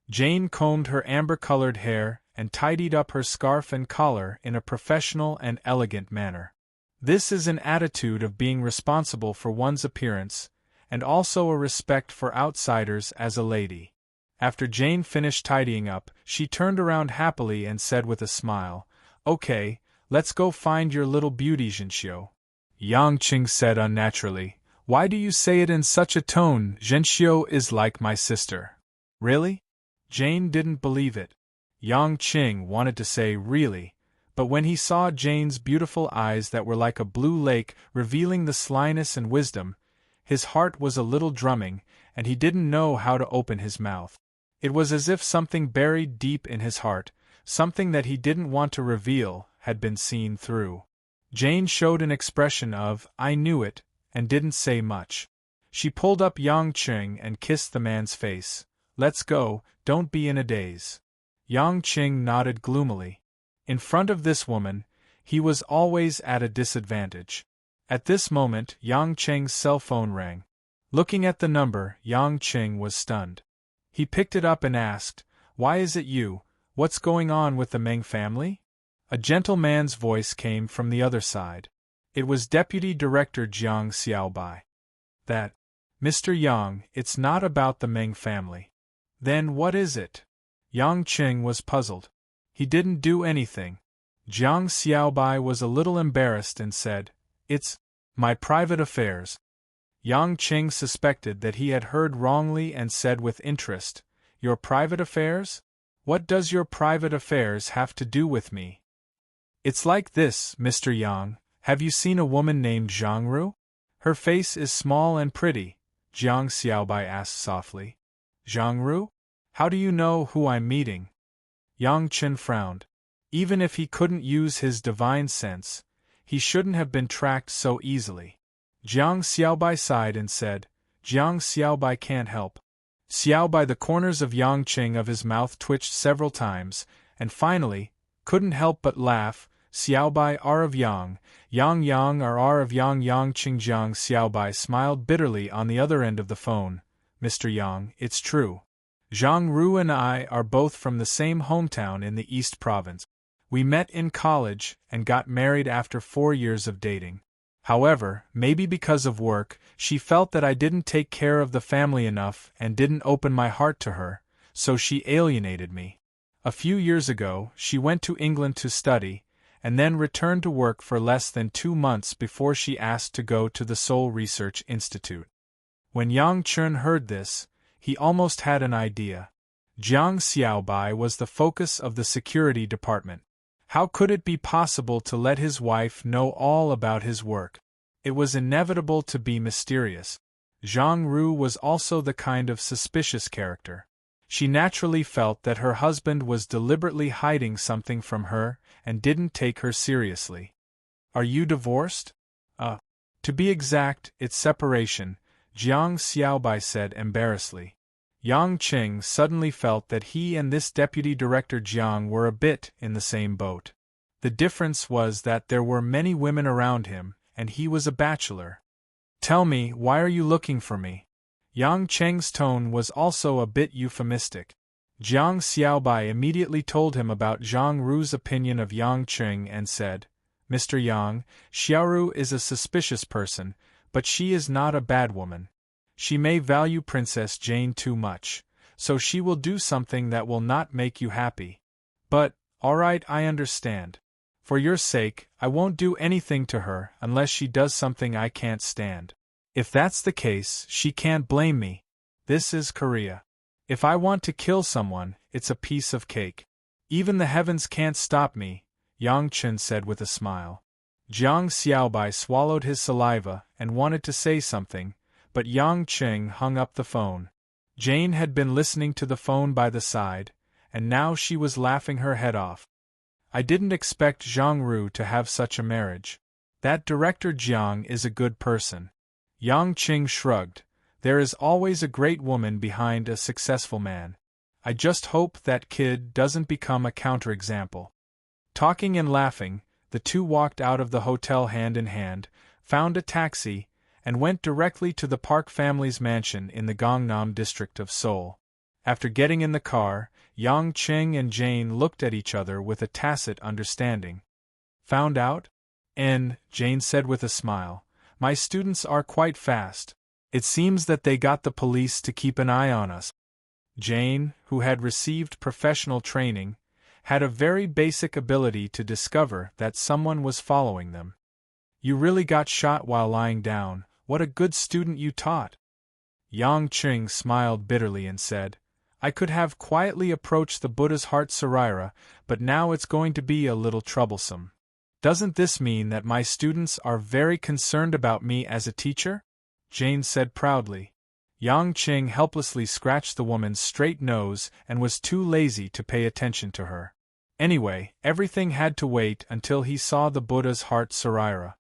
Jane combed her amber-colored hair and tidied up her scarf and collar in a professional and elegant manner. This is an attitude of being responsible for one's appearance, and also a respect for outsiders as a lady. After Jane finished tidying up, she turned around happily and said with a smile, "Okay, let's go find your little beauty Zhenxiu." Yang Qing said unnaturally, "Why do you say it in such a tone? Zhenxiu is like my sister." "Really?" Jane didn't believe it. Yang Qing wanted to say really, but when he saw Jane's beautiful eyes that were like a blue lake revealing the slyness and wisdom, his heart was a little drumming, and he didn't know how to open his mouth. It was as if something buried deep in his heart, something that he didn't want to reveal, had been seen through. Jane showed an expression of, "I knew it," and didn't say much. She pulled up Yang Qing and kissed the man's face. "Let's go, don't be in a daze." Yang Qing nodded gloomily. In front of this woman, he was always at a disadvantage. At this moment, Yang Qing's cell phone rang. Looking at the number, Yang Qing was stunned. He picked it up and asked, "Why is it you? What's going on with the Meng family?" A gentle man's voice came from the other side. It was Deputy Director Jiang Xiaobai. "That, Mr. Yang, it's not about the Meng family." "Then what is it?" Yang Qing was puzzled. "He didn't do anything." Jiang Xiaobai was a little embarrassed and said, "It's my private affairs." Yang Qing suspected that he had heard wrongly and said with interest, "Your private affairs? What does your private affairs have to do with me?" "It's like this, Mr. Yang. Have you seen a woman named Zhang Ru? Her face is small and pretty," Jiang Xiaobai asked softly. "Zhang Ru? How do you know who I'm meeting?" Yang Qin frowned. Even if he couldn't use his divine sense, he shouldn't have been tracked so easily. Jiang Xiaobai sighed and said, "Jiang Xiaobai can't help." Xiaobai, the corners of Yang Qing of his mouth twitched several times, and finally, couldn't help but laugh. "Xiaobai are of Yang, Yang are of Yang Qing." Jiang Xiaobai smiled bitterly on the other end of the phone. "Mr. Yang, it's true. Zhang Ru and I are both from the same hometown in the East Province. We met in college and got married after 4 years of dating. However, maybe because of work, she felt that I didn't take care of the family enough and didn't open my heart to her, so she alienated me. A few years ago, she went to England to study, and then returned to work for less than 2 months before she asked to go to the Seoul Research Institute." When Yang Chun heard this, he almost had an idea. Jiang Xiaobai was the focus of the security department. How could it be possible to let his wife know all about his work? It was inevitable to be mysterious. Zhang Ru was also the kind of suspicious character. She naturally felt that her husband was deliberately hiding something from her and didn't take her seriously. "Are you divorced?" To be exact, it's separation," Jiang Xiaobai said embarrassedly. Yang Qing suddenly felt that he and this deputy director Jiang were a bit in the same boat. The difference was that there were many women around him, and he was a bachelor. "Tell me, why are you looking for me?" Yang Cheng's tone was also a bit euphemistic. Jiang Xiaobai immediately told him about Zhang Ru's opinion of Yang Cheng and said, Mr. Yang, Xiaoru is a suspicious person, but she is not a bad woman. She may value Princess Jane too much, so she will do something that will not make you happy. But, alright, I understand. For your sake, I won't do anything to her unless she does something I can't stand. If that's the case, she can't blame me. This is Korea. If I want to kill someone, it's a piece of cake. Even the heavens can't stop me, Yang Chen said with a smile. Jiang Xiaobai swallowed his saliva and wanted to say something, but Yang Cheng hung up the phone. Jane had been listening to the phone by the side, and now she was laughing her head off. I didn't expect Zhang Ru to have such a marriage. That director Jiang is a good person. Yang Qing shrugged. There is always a great woman behind a successful man. I just hope that kid doesn't become a counterexample. Talking and laughing, the two walked out of the hotel hand in hand, found a taxi, and went directly to the Park family's mansion in the Gangnam district of Seoul. After getting in the car, Yang Cheng and Jane looked at each other with a tacit understanding. Found out? Jane said with a smile. My students are quite fast. It seems that they got the police to keep an eye on us. Jane, who had received professional training, had a very basic ability to discover that someone was following them. You really got shot while lying down. What a good student you taught. Yang Cheng smiled bitterly and said, I could have quietly approached the Buddha's heart Sarira, but now it's going to be a little troublesome. Doesn't this mean that my students are very concerned about me as a teacher? Jane said proudly. Yang Cheng helplessly scratched the woman's straight nose and was too lazy to pay attention to her. Anyway, everything had to wait until he saw the Buddha's heart Sarira.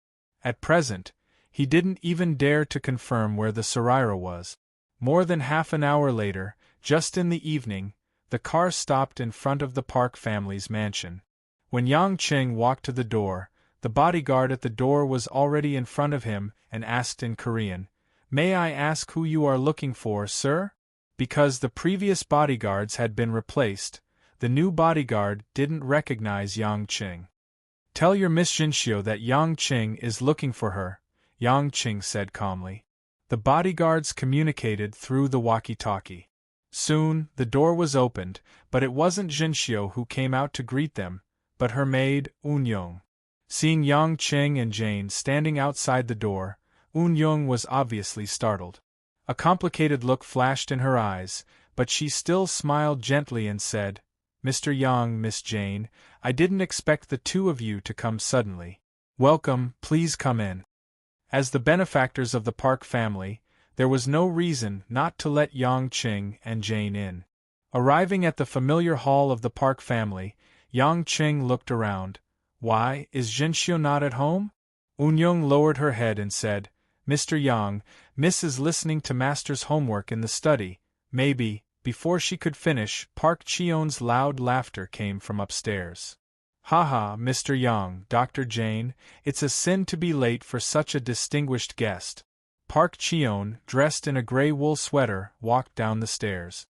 At present, he didn't even dare to confirm where the Sarira was. More than half an hour later, just in the evening, the car stopped in front of the Park family's mansion. When Yang Cheng walked to the door, the bodyguard at the door was already in front of him and asked in Korean, May I ask who you are looking for, sir? Because the previous bodyguards had been replaced, the new bodyguard didn't recognize Yang Cheng. Tell your Miss Jinxiu that Yang Cheng is looking for her, Yang Cheng said calmly. The bodyguards communicated through the walkie-talkie. Soon, the door was opened, but it wasn't Jinxiu who came out to greet them, but her maid, Eun-young. Seeing Yang Cheng and Jane standing outside the door, Eun-young was obviously startled. A complicated look flashed in her eyes, but she still smiled gently and said, Mr. Yang, Miss Jane, I didn't expect the two of you to come suddenly. Welcome, please come in. As the benefactors of the Park family, there was no reason not to let Yang Cheng and Jane in. Arriving at the familiar hall of the Park family, Yang Cheng looked around. Why, is Jinxiu not at home? Eun-young lowered her head and said, Mr. Yang, Miss is listening to Master's homework in the study. Maybe. Before she could finish, Park Cheon's loud laughter came from upstairs. Haha, Mr. Yang, Dr. Jane, it's a sin to be late for such a distinguished guest. Park Cheon, dressed in a gray wool sweater, walked down the stairs.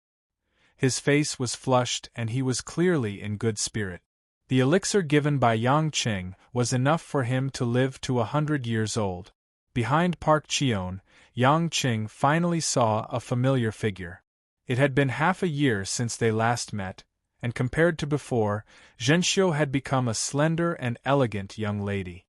His face was flushed and he was clearly in good spirit. The elixir given by Yang Cheng was enough for him to live to 100 years old. Behind Park Cheon, Yang Cheng finally saw a familiar figure. It had been half a year since they last met, and compared to before, Jinxiu had become a slender and elegant young lady.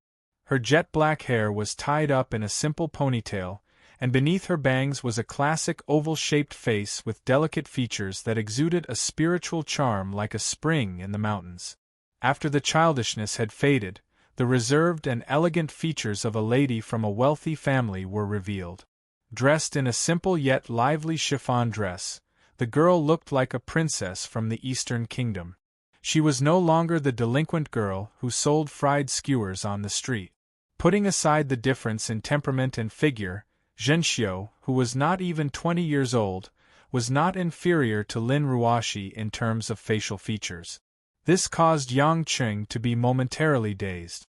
Her jet-black hair was tied up in a simple ponytail, and beneath her bangs was a classic oval-shaped face with delicate features that exuded a spiritual charm like a spring in the mountains. After the childishness had faded, the reserved and elegant features of a lady from a wealthy family were revealed. Dressed in a simple yet lively chiffon dress, the girl looked like a princess from the Eastern Kingdom. She was no longer the delinquent girl who sold fried skewers on the street. Putting aside the difference in temperament and figure, Jinxiu, who was not even 20 years old, was not inferior to Lin Ruoshi in terms of facial features. This caused Yang Cheng to be momentarily dazed.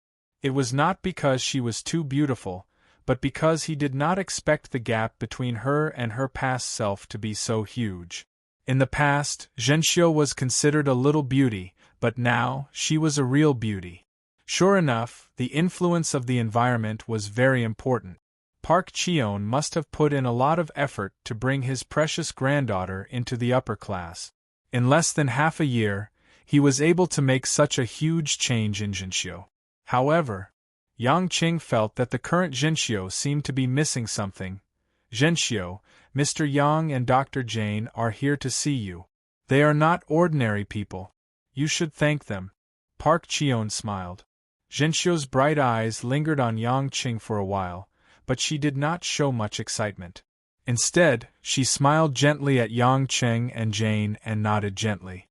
It was not because she was too beautiful, but because he did not expect the gap between her and her past self to be so huge. In the past, Zhenxiu was considered a little beauty, but now, she was a real beauty. Sure enough, the influence of the environment was very important. Park Cheon must have put in a lot of effort to bring his precious granddaughter into the upper class. In less than half a year, he was able to make such a huge change in Zhenxiu. However, Yang Qing felt that the current Zhenxiu seemed to be missing something. Zhenxiu, Mr. Yang and Dr. Jane are here to see you. They are not ordinary people. You should thank them. Park Cheon smiled. Zhenxiu's bright eyes lingered on Yang Qing for a while, but she did not show much excitement. Instead, she smiled gently at Yang Qing and Jane and nodded gently.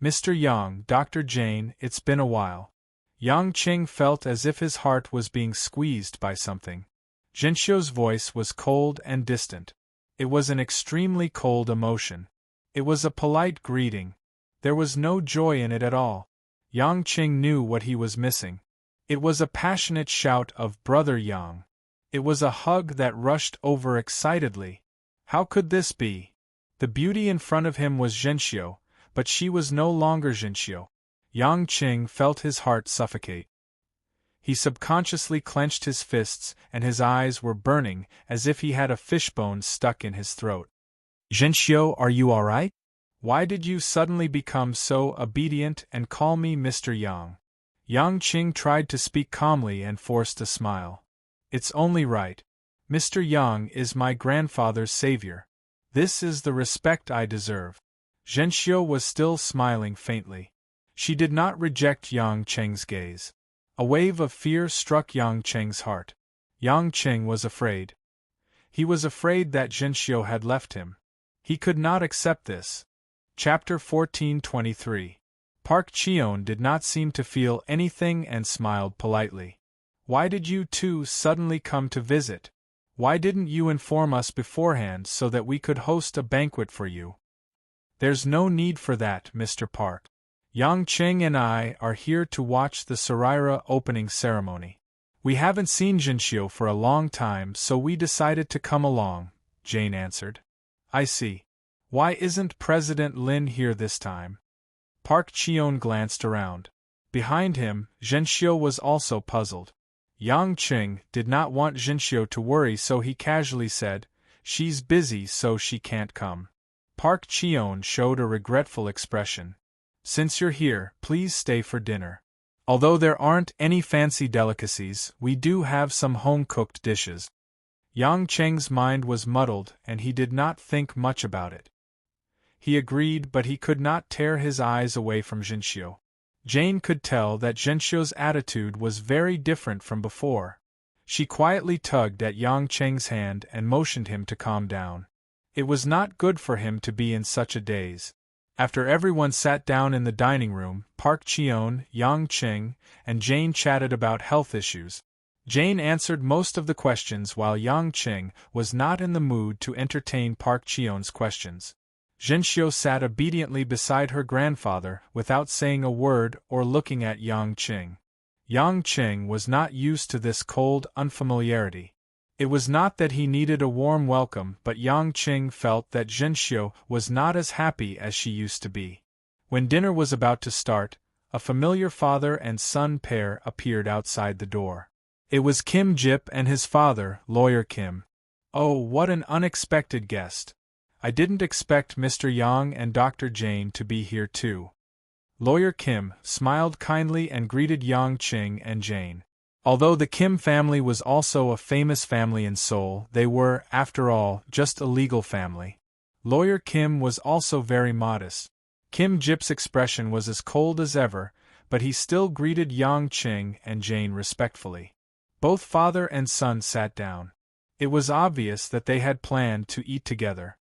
Mr. Yang, Dr. Jane, it's been a while. Yang Qing felt as if his heart was being squeezed by something. Zhenxiu's voice was cold and distant. It was an extremely cold emotion. It was a polite greeting. There was no joy in it at all. Yang Qing knew what he was missing. It was a passionate shout of "Brother Yang." It was a hug that rushed over excitedly. How could this be? The beauty in front of him was Zhenxiu, but she was no longer Zhenxiu. Yang Qing felt his heart suffocate. He subconsciously clenched his fists and his eyes were burning as if he had a fishbone stuck in his throat. Zhenxiu, are you all right? Why did you suddenly become so obedient and call me Mr. Yang? Yang Qing tried to speak calmly and forced a smile. It's only right. Mr. Yang is my grandfather's savior. This is the respect I deserve. Zhenxiu was still smiling faintly. She did not reject Yang Qing's gaze. A wave of fear struck Yang Qing's heart. Yang Qing was afraid. He was afraid that Zhenxiu had left him. He could not accept this. Chapter 14:23. Park Cheon did not seem to feel anything and smiled politely. Why did you two suddenly come to visit? Why didn't you inform us beforehand so that we could host a banquet for you? There's no need for that, Mr. Park. Yang Qing and I are here to watch the Serene opening ceremony. We haven't seen Zhenxiu for a long time, so we decided to come along, Jane answered. I see. Why isn't President Lin here this time? Park Cheon glanced around. Behind him, Zhenxiu was also puzzled. Yang Qing did not want Zhenxiu to worry, so he casually said, "She's busy, so she can't come." Park Cheon showed a regretful expression. "Since you're here, please stay for dinner. Although there aren't any fancy delicacies, we do have some home-cooked dishes." Yang Qing's mind was muddled and he did not think much about it. He agreed, but he could not tear his eyes away from Zhenxiu. Jane could tell that Zhenxiu's attitude was very different from before. She quietly tugged at Yang Qing's hand and motioned him to calm down. It was not good for him to be in such a daze. After everyone sat down in the dining room, Park Cheon, Yang Qing, and Jane chatted about health issues. Jane answered most of the questions while Yang Qing was not in the mood to entertain Park Cheon's questions. Zhenxiu sat obediently beside her grandfather without saying a word or looking at Yang Qing. Yang Qing was not used to this cold unfamiliarity. It was not that he needed a warm welcome, but Yang Qing felt that Zhenxiu was not as happy as she used to be. When dinner was about to start, a familiar father and son pair appeared outside the door. It was Kim Jip and his father, Lawyer Kim. Oh, what an unexpected guest! I didn't expect Mr. Yang and Dr. Jane to be here too. Lawyer Kim smiled kindly and greeted Yang Qing and Jane. Although the Kim family was also a famous family in Seoul, they were, after all, just a legal family. Lawyer Kim was also very modest. Kim Jip's expression was as cold as ever, but he still greeted Yang Qing and Jane respectfully. Both father and son sat down. It was obvious that they had planned to eat together.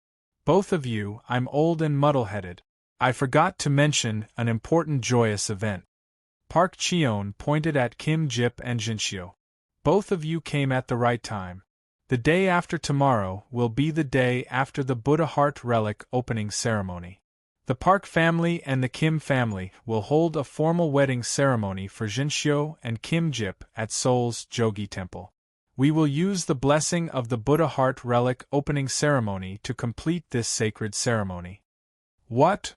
Both of you, I'm old and muddle-headed. I forgot to mention an important joyous event. Park Cheon pointed at Kim Jip and Zhenxiu. Both of you came at the right time. The day after tomorrow will be the day after the Buddha Heart Relic opening ceremony. The Park family and the Kim family will hold a formal wedding ceremony for Zhenxiu and Kim Jip at Seoul's Jogi Temple. We will use the blessing of the Buddha heart relic opening ceremony to complete this sacred ceremony. What?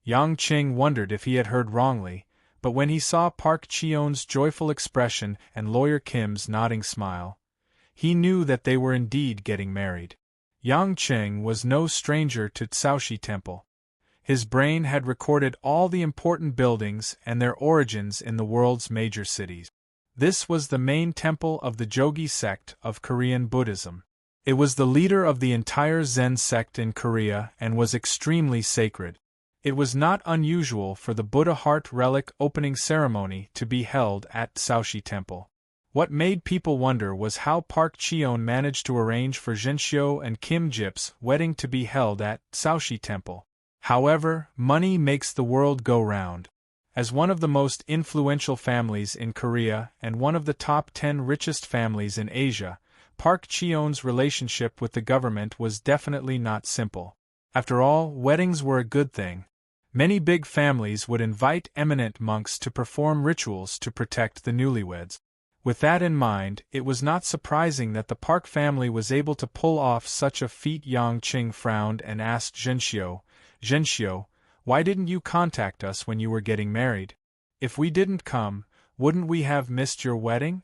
Yang Qing wondered if he had heard wrongly, but when he saw Park Cheon's joyful expression and Lawyer Kim's nodding smile, he knew that they were indeed getting married. Yang Qing was no stranger to Shaoxi Temple. His brain had recorded all the important buildings and their origins in the world's major cities. This was the main temple of the Jogi sect of Korean Buddhism. It was the leader of the entire Zen sect in Korea and was extremely sacred. It was not unusual for the Buddha heart relic opening ceremony to be held at Shaoxi Temple. What made people wonder was how Park Cheon managed to arrange for Zhenxiu and Kim Jip's wedding to be held at Shaoxi Temple. However, money makes the world go round. As one of the most influential families in Korea and one of the top 10 richest families in Asia, Park Cheon's relationship with the government was definitely not simple. After all, weddings were a good thing. Many big families would invite eminent monks to perform rituals to protect the newlyweds. With that in mind, it was not surprising that the Park family was able to pull off such a feat. Yang Qing frowned and asked Zhenxiu, "Zhenxiu, why didn't you contact us when you were getting married? If we didn't come, wouldn't we have missed your wedding?"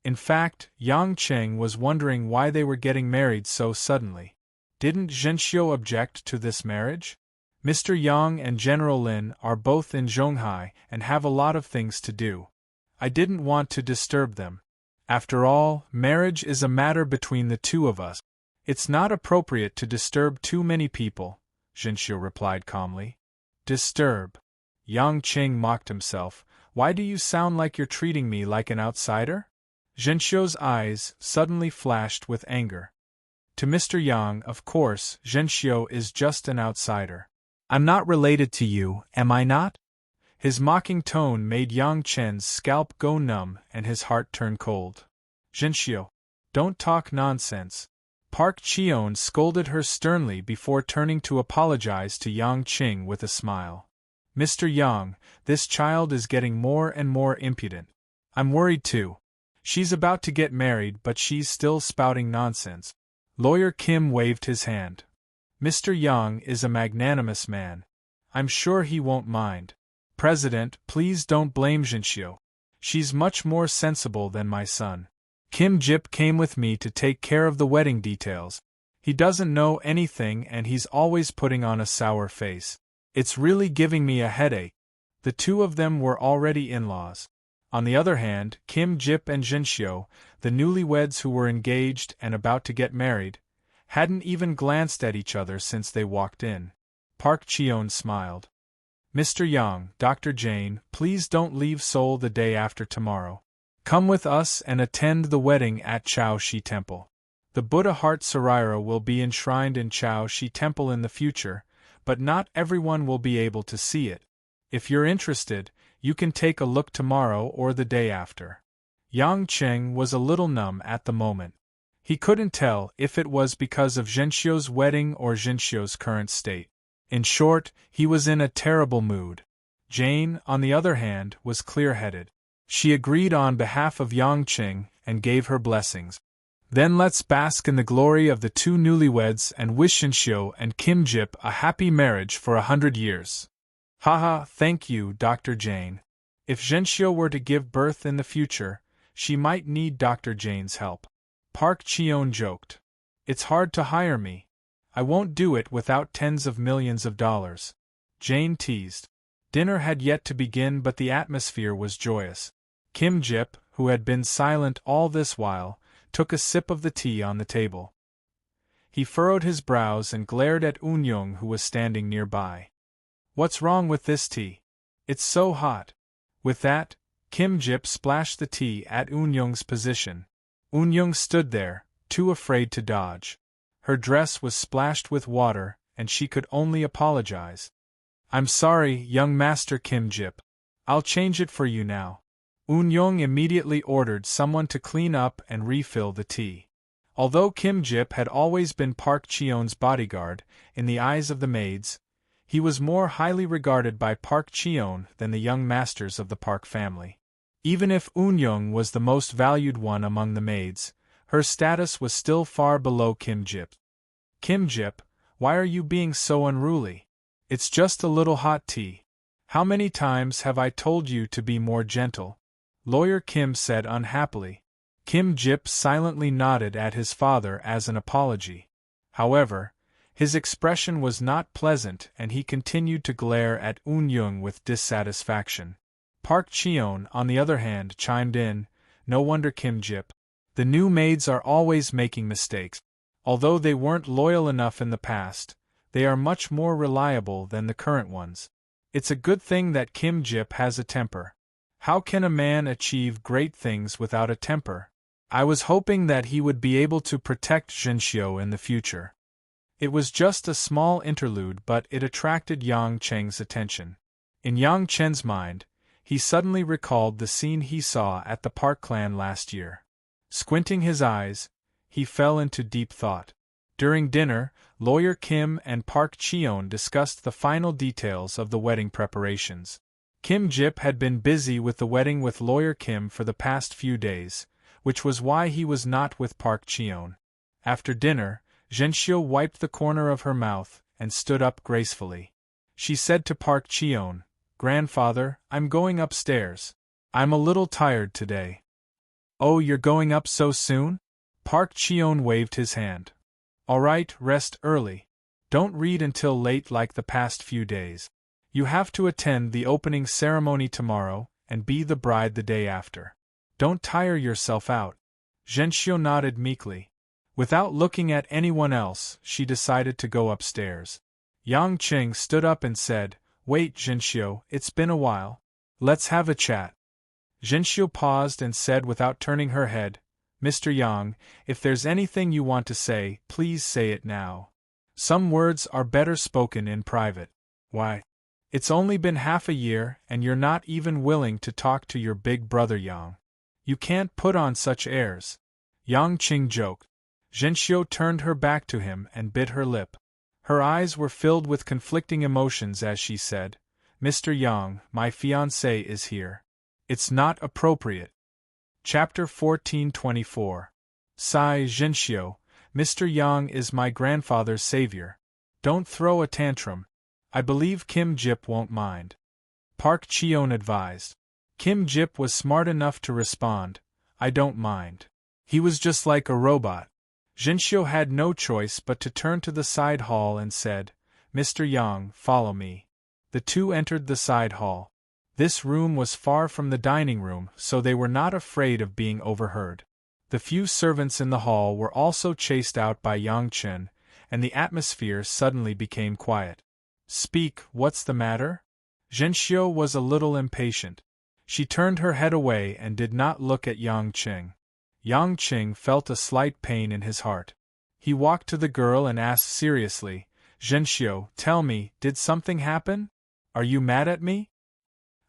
In fact, Yang Qing was wondering why they were getting married so suddenly. Didn't Zhenxiu object to this marriage? Mr. Yang and General Lin are both in Zhonghai and have a lot of things to do. I didn't want to disturb them. After all, marriage is a matter between the two of us. It's not appropriate to disturb too many people, Zhenxiu replied calmly. Disturb? Yang Qing mocked himself. Why do you sound like you're treating me like an outsider? Zhenxiu's eyes suddenly flashed with anger. To Mr. Yang, of course, Zhenxiu is just an outsider. I'm not related to you, am I not? His mocking tone made Yang Chen's scalp go numb and his heart turn cold. Zhenxiu, don't talk nonsense. Park Cheon scolded her sternly before turning to apologize to Yang Qing with a smile. Mr. Yang, this child is getting more and more impudent. I'm worried too. She's about to get married, but she's still spouting nonsense. Lawyer Kim waved his hand. Mr. Yang is a magnanimous man. I'm sure he won't mind. President, please don't blame Zhenxiu. She's much more sensible than my son. Kim Jip came with me to take care of the wedding details. He doesn't know anything and he's always putting on a sour face. It's really giving me a headache. The two of them were already in-laws. On the other hand, Kim Jip and Zhenxiu, the newlyweds who were engaged and about to get married, hadn't even glanced at each other since they walked in. Park Cheon smiled. Mr. Yang, Dr. Jane, please don't leave Seoul the day after tomorrow. Come with us and attend the wedding at Shaoxi Temple. The Buddha Heart Sarira will be enshrined in Shaoxi Temple in the future, but not everyone will be able to see it. If you're interested, you can take a look tomorrow or the day after. Yang Qing was a little numb at the moment. He couldn't tell if it was because of Zhenxiu's wedding or Zhenxiu's current state. In short, he was in a terrible mood. Jane, on the other hand, was clear-headed. She agreed on behalf of Yang Qing and gave her blessings. Then let's bask in the glory of the two newlyweds and wish Zhenxiu and Kim Jip a happy marriage for 100 years. Haha, thank you, Dr. Jane. If Zhenxiu were to give birth in the future, she might need Dr. Jane's help. Park Cheon joked. It's hard to hire me. I won't do it without tens of millions of dollars. Jane teased. Dinner had yet to begin, but the atmosphere was joyous. Kim Jip, who had been silent all this while, took a sip of the tea on the table. He furrowed his brows and glared at Eun-young, who was standing nearby. What's wrong with this tea? It's so hot. With that, Kim Jip splashed the tea at Eun-young's position. Eun-young stood there, too afraid to dodge. Her dress was splashed with water, and she could only apologize. I'm sorry, young Master Kim Jip. I'll change it for you now. Eun-young immediately ordered someone to clean up and refill the tea. Although Kim Jip had always been Park Cheon's bodyguard, in the eyes of the maids, he was more highly regarded by Park Cheon than the young masters of the Park family. Even if Eun-young was the most valued one among the maids, Her status was still far below Kim Jip. Kim Jip, why are you being so unruly? It's just a little hot tea. How many times have I told you to be more gentle? Lawyer Kim said unhappily. Kim Jip silently nodded at his father as an apology. However, his expression was not pleasant and he continued to glare at Eun Young with dissatisfaction. Park Cheon, on the other hand, chimed in, no wonder Kim Jip. The new maids are always making mistakes. Although they weren't loyal enough in the past, they are much more reliable than the current ones. It's a good thing that Kim Jip has a temper. How can a man achieve great things without a temper? I was hoping that he would be able to protect Zhenxiu in the future. It was just a small interlude, but it attracted Yang Cheng's attention. In Yang Chen's mind, he suddenly recalled the scene he saw at the Park Clan last year. Squinting his eyes, he fell into deep thought. During dinner, Lawyer Kim and Park Cheon discussed the final details of the wedding preparations. Kim Jip had been busy with the wedding with Lawyer Kim for the past few days, which was why he was not with Park Cheon. After dinner, Zhenxiu wiped the corner of her mouth and stood up gracefully. She said to Park Cheon, "Grandfather, I'm going upstairs. I'm a little tired today." "Oh, you're going up so soon?" Park Cheon waved his hand. "All right, rest early. Don't read until late like the past few days. You have to attend the opening ceremony tomorrow and be the bride the day after. Don't tire yourself out." Zhenxiu nodded meekly. Without looking at anyone else, she decided to go upstairs. Yang Qing stood up and said, "Wait, Zhenxiu, it's been a while. Let's have a chat." Zhenxiu paused and said without turning her head, "Mr. Yang, if there's anything you want to say, please say it now. Some words are better spoken in private." "Why? It's only been half a year and you're not even willing to talk to your big brother Yang. You can't put on such airs." Yang Qing joked. Zhenxiu turned her back to him and bit her lip. Her eyes were filled with conflicting emotions as she said, "Mr. Yang, my fiancé is here. It's not appropriate." Chapter 1424. Sigh Zhenxiu, Mr. Yang is my grandfather's savior. Don't throw a tantrum. I believe Kim Jip won't mind. Park Cheon advised. Kim Jip was smart enough to respond, "I don't mind." He was just like a robot. Zhenxiu had no choice but to turn to the side hall and said, "Mr. Yang, follow me." The two entered the side hall. This room was far from the dining room, so they were not afraid of being overheard. The few servants in the hall were also chased out by Yang Chen, and the atmosphere suddenly became quiet. "Speak, what's the matter?" Zhenxiu was a little impatient. She turned her head away and did not look at Yang Qing. Yang Qing felt a slight pain in his heart. He walked to the girl and asked seriously, "Zhenxiu, tell me, did something happen? Are you mad at me?"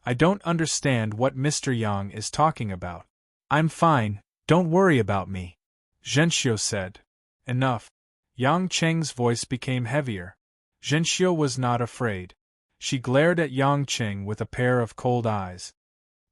"I don't understand what Mr. Yang is talking about." "I'm fine, don't worry about me," Zhenxiu said. "Enough." Yang Cheng's voice became heavier. Zhenxiu was not afraid. She glared at Yang Qing with a pair of cold eyes.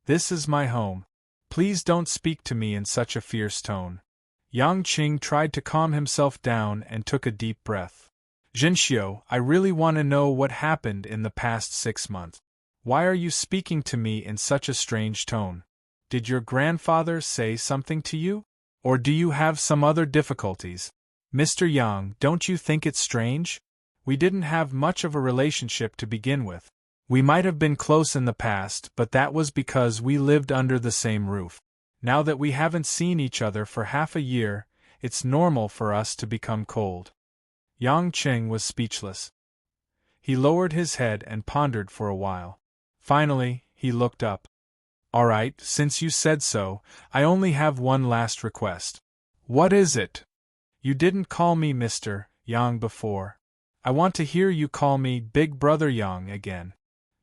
"This is my home. Please don't speak to me in such a fierce tone." Yang Qing tried to calm himself down and took a deep breath. "Zhenxiu, I really want to know what happened in the past 6 months. Why are you speaking to me in such a strange tone? Did your grandfather say something to you? Or do you have some other difficulties? Mr. Yang, don't you think it's strange? We didn't have much of a relationship to begin with. We might have been close in the past, but that was because we lived under the same roof. Now that we haven't seen each other for half a year, it's normal for us to become cold." Yang Qing was speechless. He lowered his head and pondered for a while. Finally, he looked up. "All right, since you said so, I only have one last request." "What is it?" "You didn't call me Mr. Yang before. I want to hear you call me Big Brother Yang again."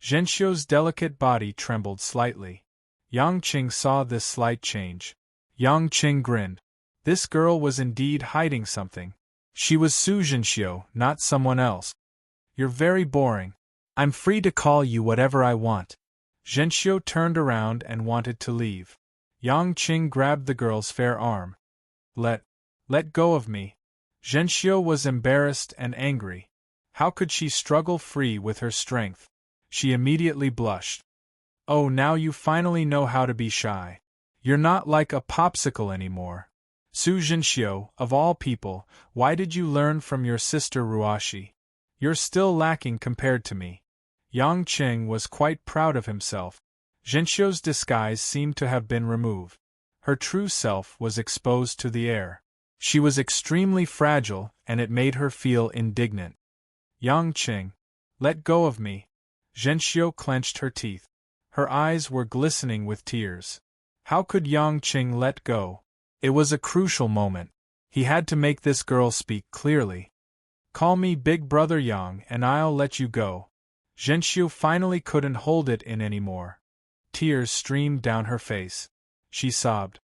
Zhenxiu's delicate body trembled slightly. Yang Qing saw this slight change. Yang Qing grinned. This girl was indeed hiding something. She was Su Zhenxiu, not someone else. "You're very boring. I'm free to call you whatever I want." Zhenxiu turned around and wanted to leave. Yang Qing grabbed the girl's fair arm. Let go of me. Zhenxiu was embarrassed and angry. How could she struggle free with her strength? She immediately blushed. Oh, now you finally know how to be shy. You're not like a popsicle anymore. Su Zhenxiu, of all people, why did you learn from your sister Ruashi? You're still lacking compared to me. Yang Qing was quite proud of himself. Zhenxiu's disguise seemed to have been removed. Her true self was exposed to the air. She was extremely fragile, and it made her feel indignant. Yang Qing, let go of me. Zhenxiu clenched her teeth. Her eyes were glistening with tears. How could Yang Qing let go? It was a crucial moment. He had to make this girl speak clearly. Call me Big Brother Yang and I'll let you go. Zhenxiu finally couldn't hold it in anymore. Tears streamed down her face. She sobbed.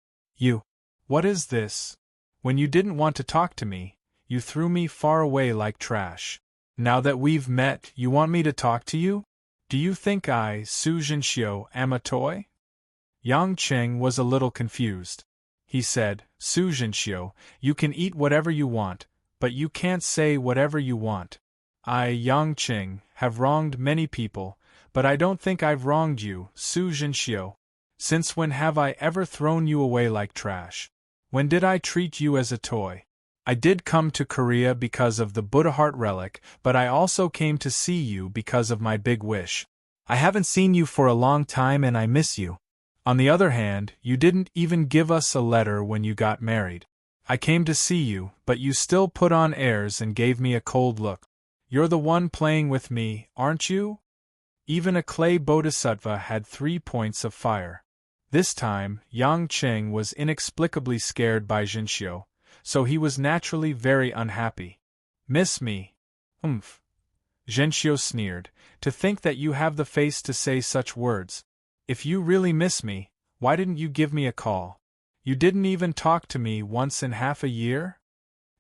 What is this? When you didn't want to talk to me, you threw me far away like trash. Now that we've met, you want me to talk to you? Do you think I, Su Zhenxiu, am a toy? Yang Qing was a little confused. He said, Su Zhenxiu, you can eat whatever you want, but you can't say whatever you want. I, Yang Qing, have wronged many people, but I don't think I've wronged you, Su Zhenxiu. Since when have I ever thrown you away like trash? When did I treat you as a toy? I did come to Korea because of the Buddha Heart relic, but I also came to see you because of my big wish. I haven't seen you for a long time and I miss you. On the other hand, you didn't even give us a letter when you got married. I came to see you, but you still put on airs and gave me a cold look. You're the one playing with me, aren't you? Even a clay bodhisattva had 3 points of fire. This time, Yang Qing was inexplicably scared by Zhenxiu, so he was naturally very unhappy. Miss me? Umph. Zhenxiu sneered. To think that you have the face to say such words. If you really miss me, why didn't you give me a call? You didn't even talk to me once in half a year?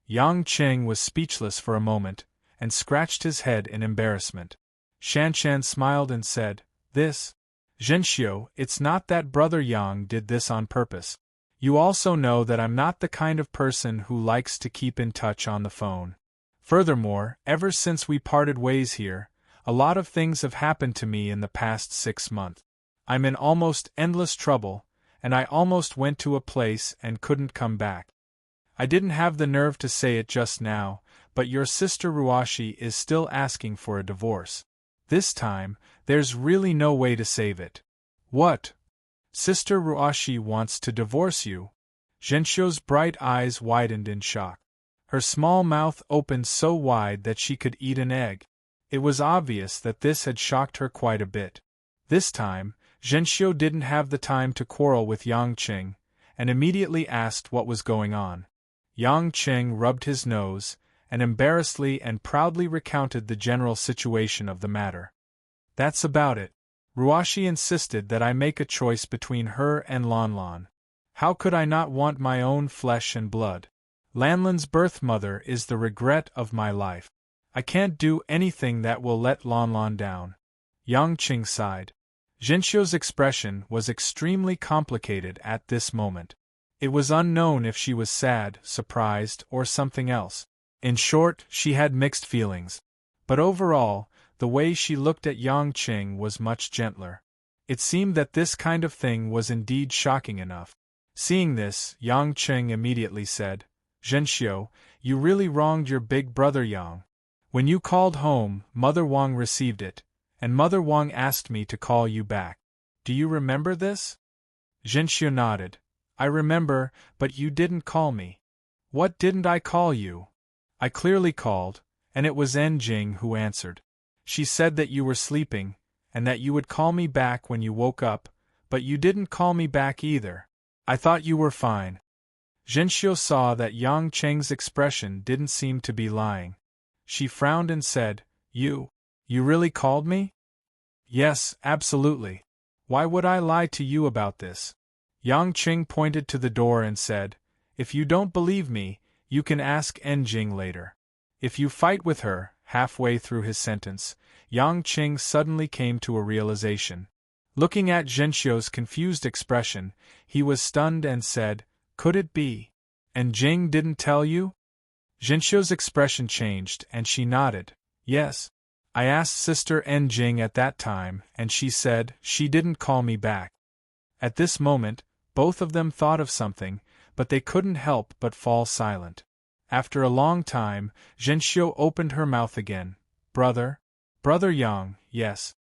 Yang Qing was speechless for a moment, and scratched his head in embarrassment. Shanshan smiled and said, This? Zhenxiu, it's not that Brother Yang did this on purpose. You also know that I'm not the kind of person who likes to keep in touch on the phone. Furthermore, ever since we parted ways here, a lot of things have happened to me in the past 6 months. I'm in almost endless trouble, and I almost went to a place and couldn't come back. I didn't have the nerve to say it just now, but your sister Ruashi is still asking for a divorce. This time, there's really no way to save it. What? Sister Ruashi wants to divorce you? Zhenxiu's bright eyes widened in shock. Her small mouth opened so wide that she could eat an egg. It was obvious that this had shocked her quite a bit. This time, Zhenxiu didn't have the time to quarrel with Yang Qing, and immediately asked what was going on. Yang Qing rubbed his nose, and embarrassedly and proudly recounted the general situation of the matter. That's about it. Ruashi insisted that I make a choice between her and Lanlan. How could I not want my own flesh and blood? Lanlan's birth mother is the regret of my life. I can't do anything that will let Lanlan down. Yang Qing sighed. Zhenxiu's expression was extremely complicated at this moment. It was unknown if she was sad, surprised, or something else. In short, she had mixed feelings. But overall, the way she looked at Yang Qing was much gentler. It seemed that this kind of thing was indeed shocking enough. Seeing this, Yang Qing immediately said, Zhenxiu, you really wronged your big brother Yang. When you called home, Mother Wang received it, and Mother Wang asked me to call you back. Do you remember this? Zhenxiu nodded. I remember, but you didn't call me. What didn't I call you? I clearly called, and it was Jing who answered. She said that you were sleeping, and that you would call me back when you woke up, but you didn't call me back either. I thought you were fine. Zhenxiu saw that Yang Qing's expression didn't seem to be lying. She frowned and said, You really called me? Yes, absolutely. Why would I lie to you about this? Yang Qing pointed to the door and said, If you don't believe me, you can ask Jing later. If you fight with her. Halfway through his sentence, Yang Qing suddenly came to a realization. Looking at Zhenxiu's confused expression, he was stunned and said, Could it be? And Jing didn't tell you? Zhenxiu's expression changed, and she nodded. Yes. I asked Sister En Jing at that time, and she said she didn't call me back. At this moment, both of them thought of something, but they couldn't help but fall silent. After a long time, Zhenxiu opened her mouth again. Brother? Brother Yang, yes.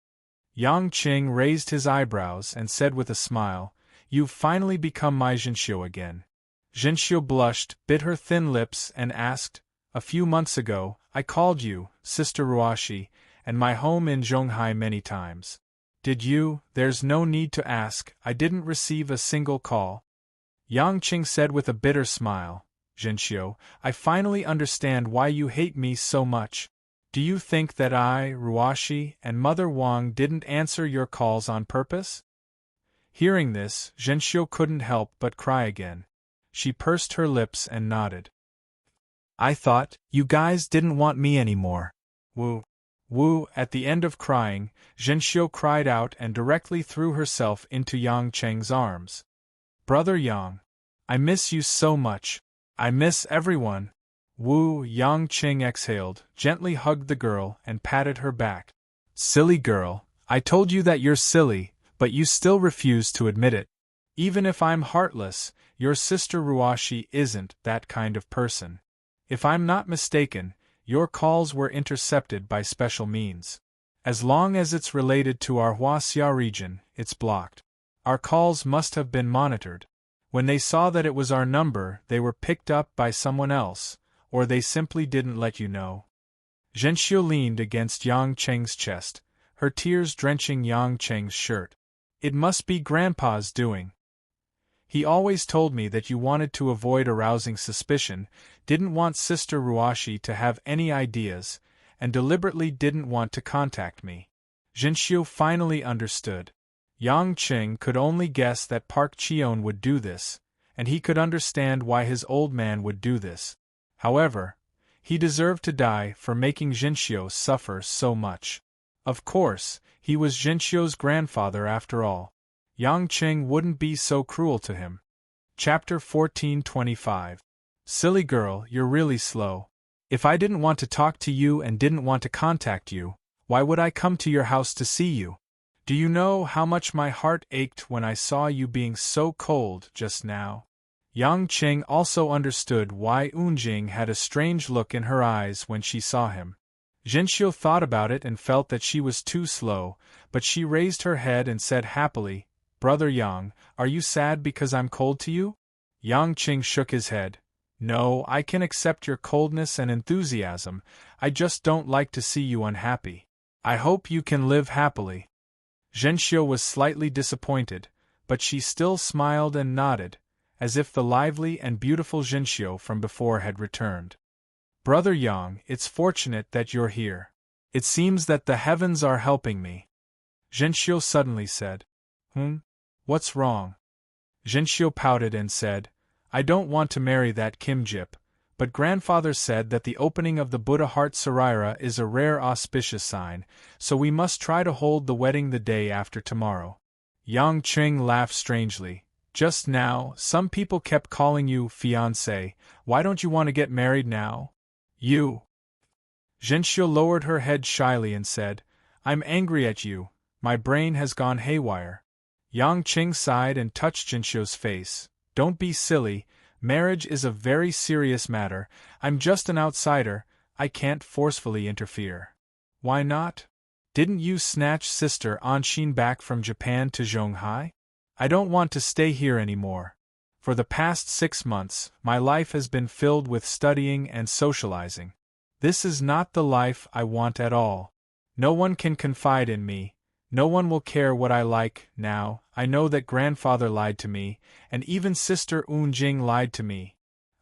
Yang Qing raised his eyebrows and said with a smile, You've finally become my Zhenxiu again. Zhenxiu blushed, bit her thin lips, and asked, A few months ago, I called you, Sister Ruoshi, and my home in Zhonghai many times. Did you? There's no need to ask, I didn't receive a single call. Yang Qing said with a bitter smile, Zhenxiu, I finally understand why you hate me so much. Do you think that I, Ruoshi, and Mother Wang didn't answer your calls on purpose? Hearing this, Zhenxiu couldn't help but cry again. She pursed her lips and nodded. I thought, you guys didn't want me anymore. Woo. Woo. At the end of crying, Zhenxiu cried out and directly threw herself into Yang Cheng's arms. Brother Yang, I miss you so much. I miss everyone. Woo. Yang Qing exhaled, gently hugged the girl, and patted her back. Silly girl, I told you that you're silly, but you still refuse to admit it. Even if I'm heartless, your sister Ruoshi isn't that kind of person. If I'm not mistaken, your calls were intercepted by special means. As long as it's related to our Huaxia region, it's blocked. Our calls must have been monitored. When they saw that it was our number, they were picked up by someone else, or they simply didn't let you know. Zhenxiu leaned against Yang Cheng's chest, her tears drenching Yang Cheng's shirt. It must be Grandpa's doing. He always told me that you wanted to avoid arousing suspicion, didn't want Sister Ruoshi to have any ideas, and deliberately didn't want to contact me. Zhenxiu finally understood. Yang Qing could only guess that Park Chion would do this, and he could understand why his old man would do this. However, he deserved to die for making Zhenxiu suffer so much. Of course, he was Zhenxiu's grandfather after all. Yang Qing wouldn't be so cruel to him. Chapter 1425. Silly girl, you're really slow. If I didn't want to talk to you and didn't want to contact you, why would I come to your house to see you? Do you know how much my heart ached when I saw you being so cold just now? Yang Qing also understood why Unjing had a strange look in her eyes when she saw him. Zhenxiu thought about it and felt that she was too slow, but she raised her head and said happily, Brother Yang, are you sad because I'm cold to you? Yang Qing shook his head. No, I can accept your coldness and enthusiasm, I just don't like to see you unhappy. I hope you can live happily. Zhenxiu was slightly disappointed, but she still smiled and nodded, as if the lively and beautiful Zhenxiu from before had returned. Brother Yang, it's fortunate that you're here. It seems that the heavens are helping me. Zhenxiu suddenly said. What's wrong? Zhenxiu pouted and said, I don't want to marry that Kim Jip, but grandfather said that the opening of the Buddha Heart Sarira is a rare auspicious sign, so we must try to hold the wedding the day after tomorrow. Yang Qing laughed strangely. Just now, some people kept calling you fiancé. Why don't you want to get married now? You. Zhenxiu lowered her head shyly and said, I'm angry at you, my brain has gone haywire. Yang Qing sighed and touched Zhenxiu's face. Don't be silly, marriage is a very serious matter, I'm just an outsider, I can't forcefully interfere. Why not? Didn't you snatch Sister Anshin back from Japan to Zhonghai? I don't want to stay here anymore. For the past 6 months, my life has been filled with studying and socializing. This is not the life I want at all. No one can confide in me. No one will care what I like now. I know that grandfather lied to me, and even Sister Unjing lied to me.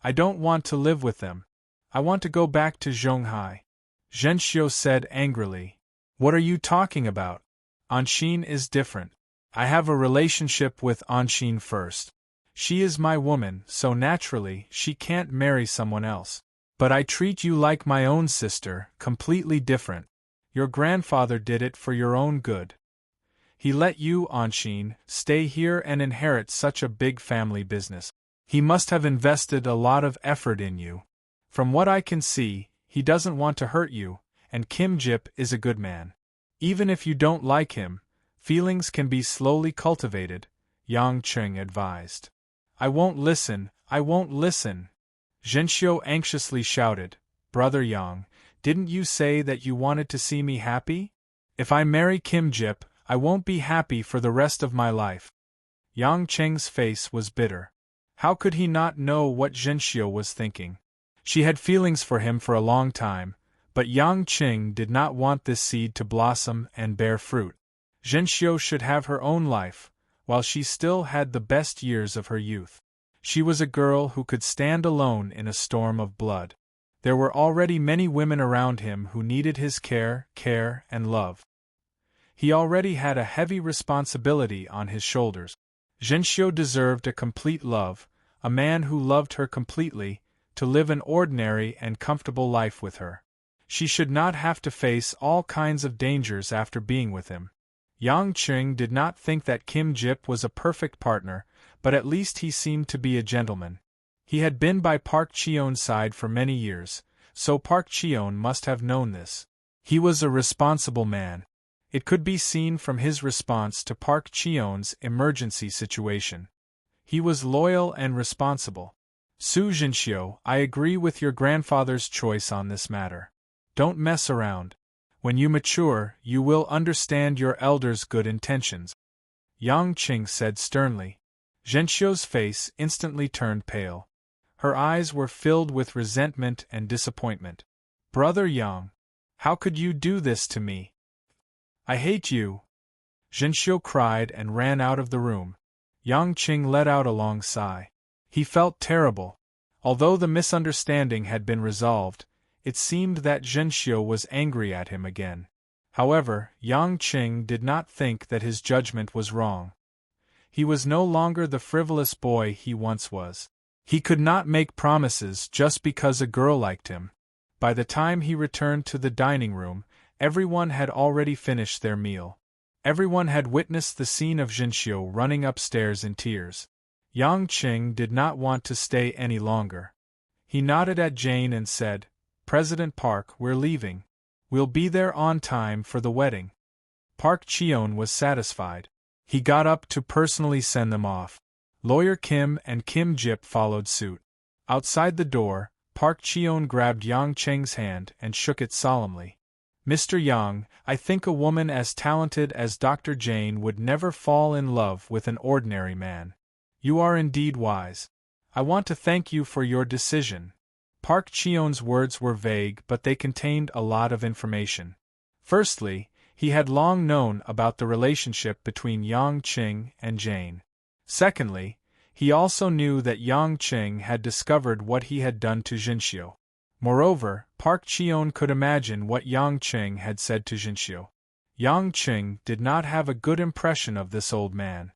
I don't want to live with them. I want to go back to Zhonghai. Zhenxiu said angrily. What are you talking about? Anshin is different. I have a relationship with Anshin first. She is my woman, so naturally she can't marry someone else. But I treat you like my own sister, completely different. Your grandfather did it for your own good. He let you, Anshin, stay here and inherit such a big family business. He must have invested a lot of effort in you. From what I can see, he doesn't want to hurt you, and Kim Jip is a good man. Even if you don't like him, feelings can be slowly cultivated, Yang Cheng advised. I won't listen, I won't listen. Zhenxiu anxiously shouted, Brother Yang, didn't you say that you wanted to see me happy? If I marry Kim Jip, I won't be happy for the rest of my life. Yang Cheng's face was bitter. How could he not know what Zhenxiu was thinking? She had feelings for him for a long time, but Yang Cheng did not want this seed to blossom and bear fruit. Zhenxiu should have her own life, while she still had the best years of her youth. She was a girl who could stand alone in a storm of blood. There were already many women around him who needed his care, and love. He already had a heavy responsibility on his shoulders. Zhenxiu deserved a complete love, a man who loved her completely, to live an ordinary and comfortable life with her. She should not have to face all kinds of dangers after being with him. Yang Cheng did not think that Kim Jip was a perfect partner, but at least he seemed to be a gentleman. He had been by Park Cheon's side for many years, so Park Cheon must have known this. He was a responsible man. It could be seen from his response to Park Cheon's emergency situation. He was loyal and responsible. Su Zhenxiu, I agree with your grandfather's choice on this matter. Don't mess around. When you mature, you will understand your elders' good intentions. Yang Cheng said sternly. Zhenxiu's face instantly turned pale. Her eyes were filled with resentment and disappointment. Brother Yang, how could you do this to me? I hate you! Zhenxiu cried and ran out of the room. Yang Cheng let out a long sigh. He felt terrible. Although the misunderstanding had been resolved, it seemed that Zhenxiu was angry at him again. However, Yang Cheng did not think that his judgment was wrong. He was no longer the frivolous boy he once was. He could not make promises just because a girl liked him. By the time he returned to the dining room, everyone had already finished their meal. Everyone had witnessed the scene of Zhenxiu running upstairs in tears. Yang Cheng did not want to stay any longer. He nodded at Jane and said, President Park, we're leaving. We'll be there on time for the wedding. Park Cheon was satisfied. He got up to personally send them off. Lawyer Kim and Kim Jip followed suit. Outside the door, Park Cheon grabbed Yang Cheng's hand and shook it solemnly. Mr. Yang, I think a woman as talented as Dr. Jane would never fall in love with an ordinary man. You are indeed wise. I want to thank you for your decision. Park Cheon's words were vague, but they contained a lot of information. Firstly, he had long known about the relationship between Yang Cheng and Jane. Secondly, he also knew that Yang Cheng had discovered what he had done to Zhenxiu. Moreover, Park Cheon could imagine what Yang Cheng had said to Zhenxiu. Yang Cheng did not have a good impression of this old man.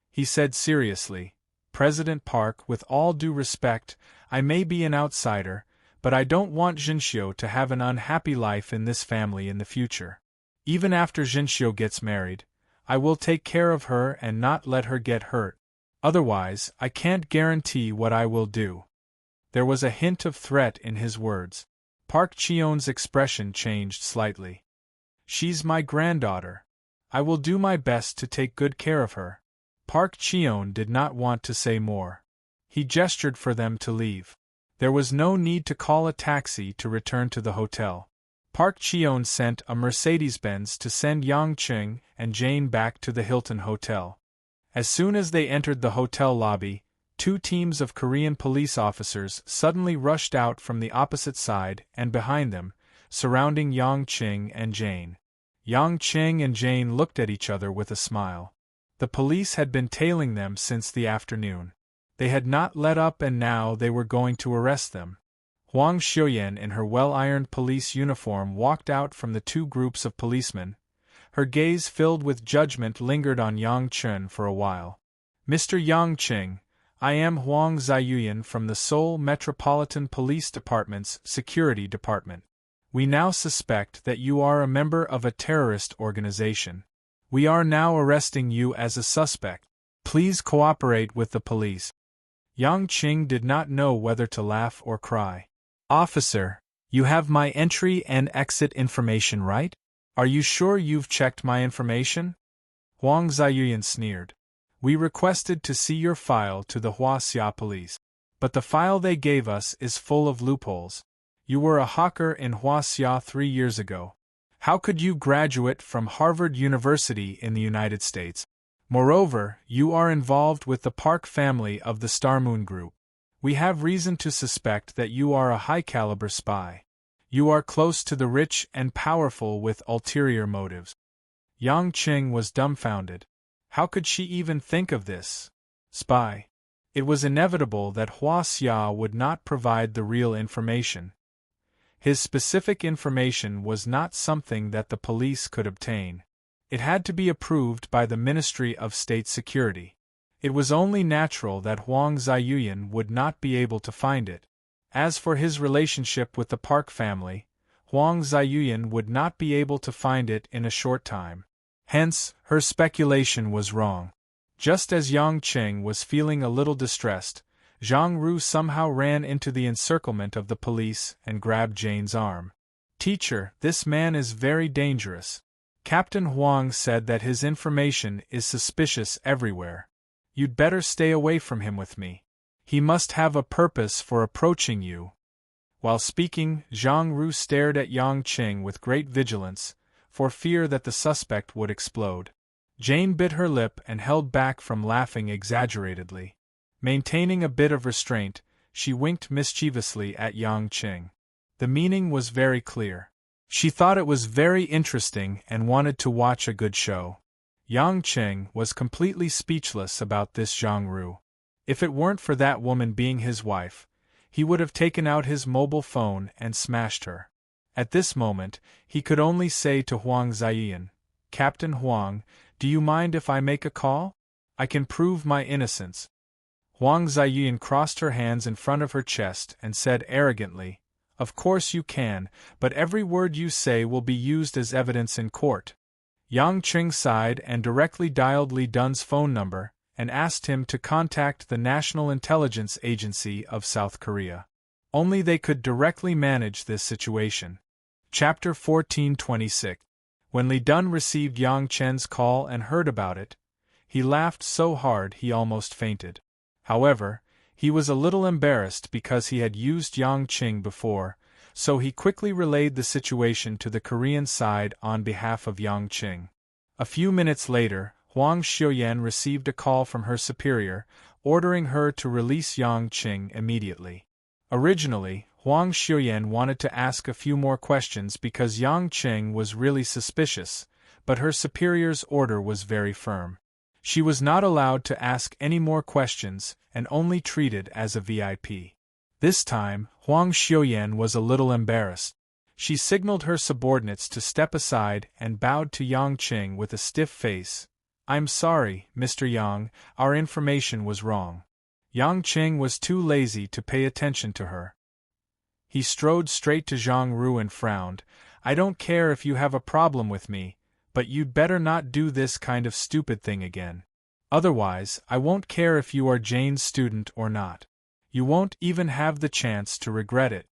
He said seriously, President Park, with all due respect, I may be an outsider, but I don't want Zhenxiu to have an unhappy life in this family in the future. Even after Zhenxiu gets married, I will take care of her and not let her get hurt. Otherwise, I can't guarantee what I will do. There was a hint of threat in his words. Park Cheon's expression changed slightly. She's my granddaughter. I will do my best to take good care of her. Park Cheon did not want to say more. He gestured for them to leave. There was no need to call a taxi to return to the hotel. Park Cheon sent a Mercedes-Benz to send Yang Cheng and Jane back to the Hilton Hotel. As soon as they entered the hotel lobby, 2 teams of Korean police officers suddenly rushed out from the opposite side and behind them, surrounding Yang Cheng and Jane. Yang Cheng and Jane looked at each other with a smile. The police had been tailing them since the afternoon. They had not let up and now they were going to arrest them. Huang Xiuyan in her well-ironed police uniform walked out from the 2 groups of policemen. Her gaze filled with judgment lingered on Yang Cheng for a while. Mr. Yang Cheng, I am Huang Ziyuyan from the Seoul Metropolitan Police Department's Security Department. We now suspect that you are a member of a terrorist organization. We are now arresting you as a suspect. Please cooperate with the police. Yang Qing did not know whether to laugh or cry. Officer, you have my entry and exit information, right? Are you sure you've checked my information? Huang Ziyuan sneered. We requested to see your file to the Huaxia police. But the file they gave us is full of loopholes. You were a hawker in Huaxia 3 years ago. How could you graduate from Harvard University in the United States? Moreover, you are involved with the Park family of the Star Moon Group. We have reason to suspect that you are a high-caliber spy. You are close to the rich and powerful with ulterior motives. Yang Qing was dumbfounded. How could she even think of this? Spy. It was inevitable that Huaxia would not provide the real information. His specific information was not something that the police could obtain. It had to be approved by the Ministry of State Security. It was only natural that Huang Ziyuan would not be able to find it. As for his relationship with the Park family, Huang Ziyuan would not be able to find it in a short time. Hence, her speculation was wrong. Just as Yang Qing was feeling a little distressed, Zhang Ru somehow ran into the encirclement of the police and grabbed Jane's arm. Teacher, this man is very dangerous. Captain Huang said that his information is suspicious everywhere. You'd better stay away from him with me. He must have a purpose for approaching you. While speaking, Zhang Ru stared at Yang Qing with great vigilance, for fear that the suspect would explode. Jane bit her lip and held back from laughing exaggeratedly. Maintaining a bit of restraint, she winked mischievously at Yang Qing. The meaning was very clear. She thought it was very interesting and wanted to watch a good show. Yang Qing was completely speechless about this Zhang Ru. If it weren't for that woman being his wife, he would have taken out his mobile phone and smashed her. At this moment, he could only say to Huang Ziyuan, Captain Huang, do you mind if I make a call? I can prove my innocence. Huang Ziyuan crossed her hands in front of her chest and said arrogantly, Of course you can, but every word you say will be used as evidence in court. Yang Qing sighed and directly dialed Li Dun's phone number and asked him to contact the National Intelligence Agency of South Korea. Only they could directly manage this situation. Chapter 1426. When Li Dun received Yang Chen's call and heard about it, he laughed so hard he almost fainted. However, he was a little embarrassed because he had used Yang Qing before, so he quickly relayed the situation to the Korean side on behalf of Yang Qing. A few minutes later, Huang Xiuyan received a call from her superior, ordering her to release Yang Qing immediately. Originally, Huang Xiuyan wanted to ask a few more questions because Yang Qing was really suspicious, but her superior's order was very firm. She was not allowed to ask any more questions and only treated as a VIP. This time, Huang Xiuyan was a little embarrassed. She signaled her subordinates to step aside and bowed to Yang Qing with a stiff face. I'm sorry, Mr. Yang, our information was wrong. Yang Qing was too lazy to pay attention to her. He strode straight to Zhang Ru and frowned. I don't care if you have a problem with me, but you'd better not do this kind of stupid thing again. Otherwise, I won't care if you are Jane's student or not. You won't even have the chance to regret it.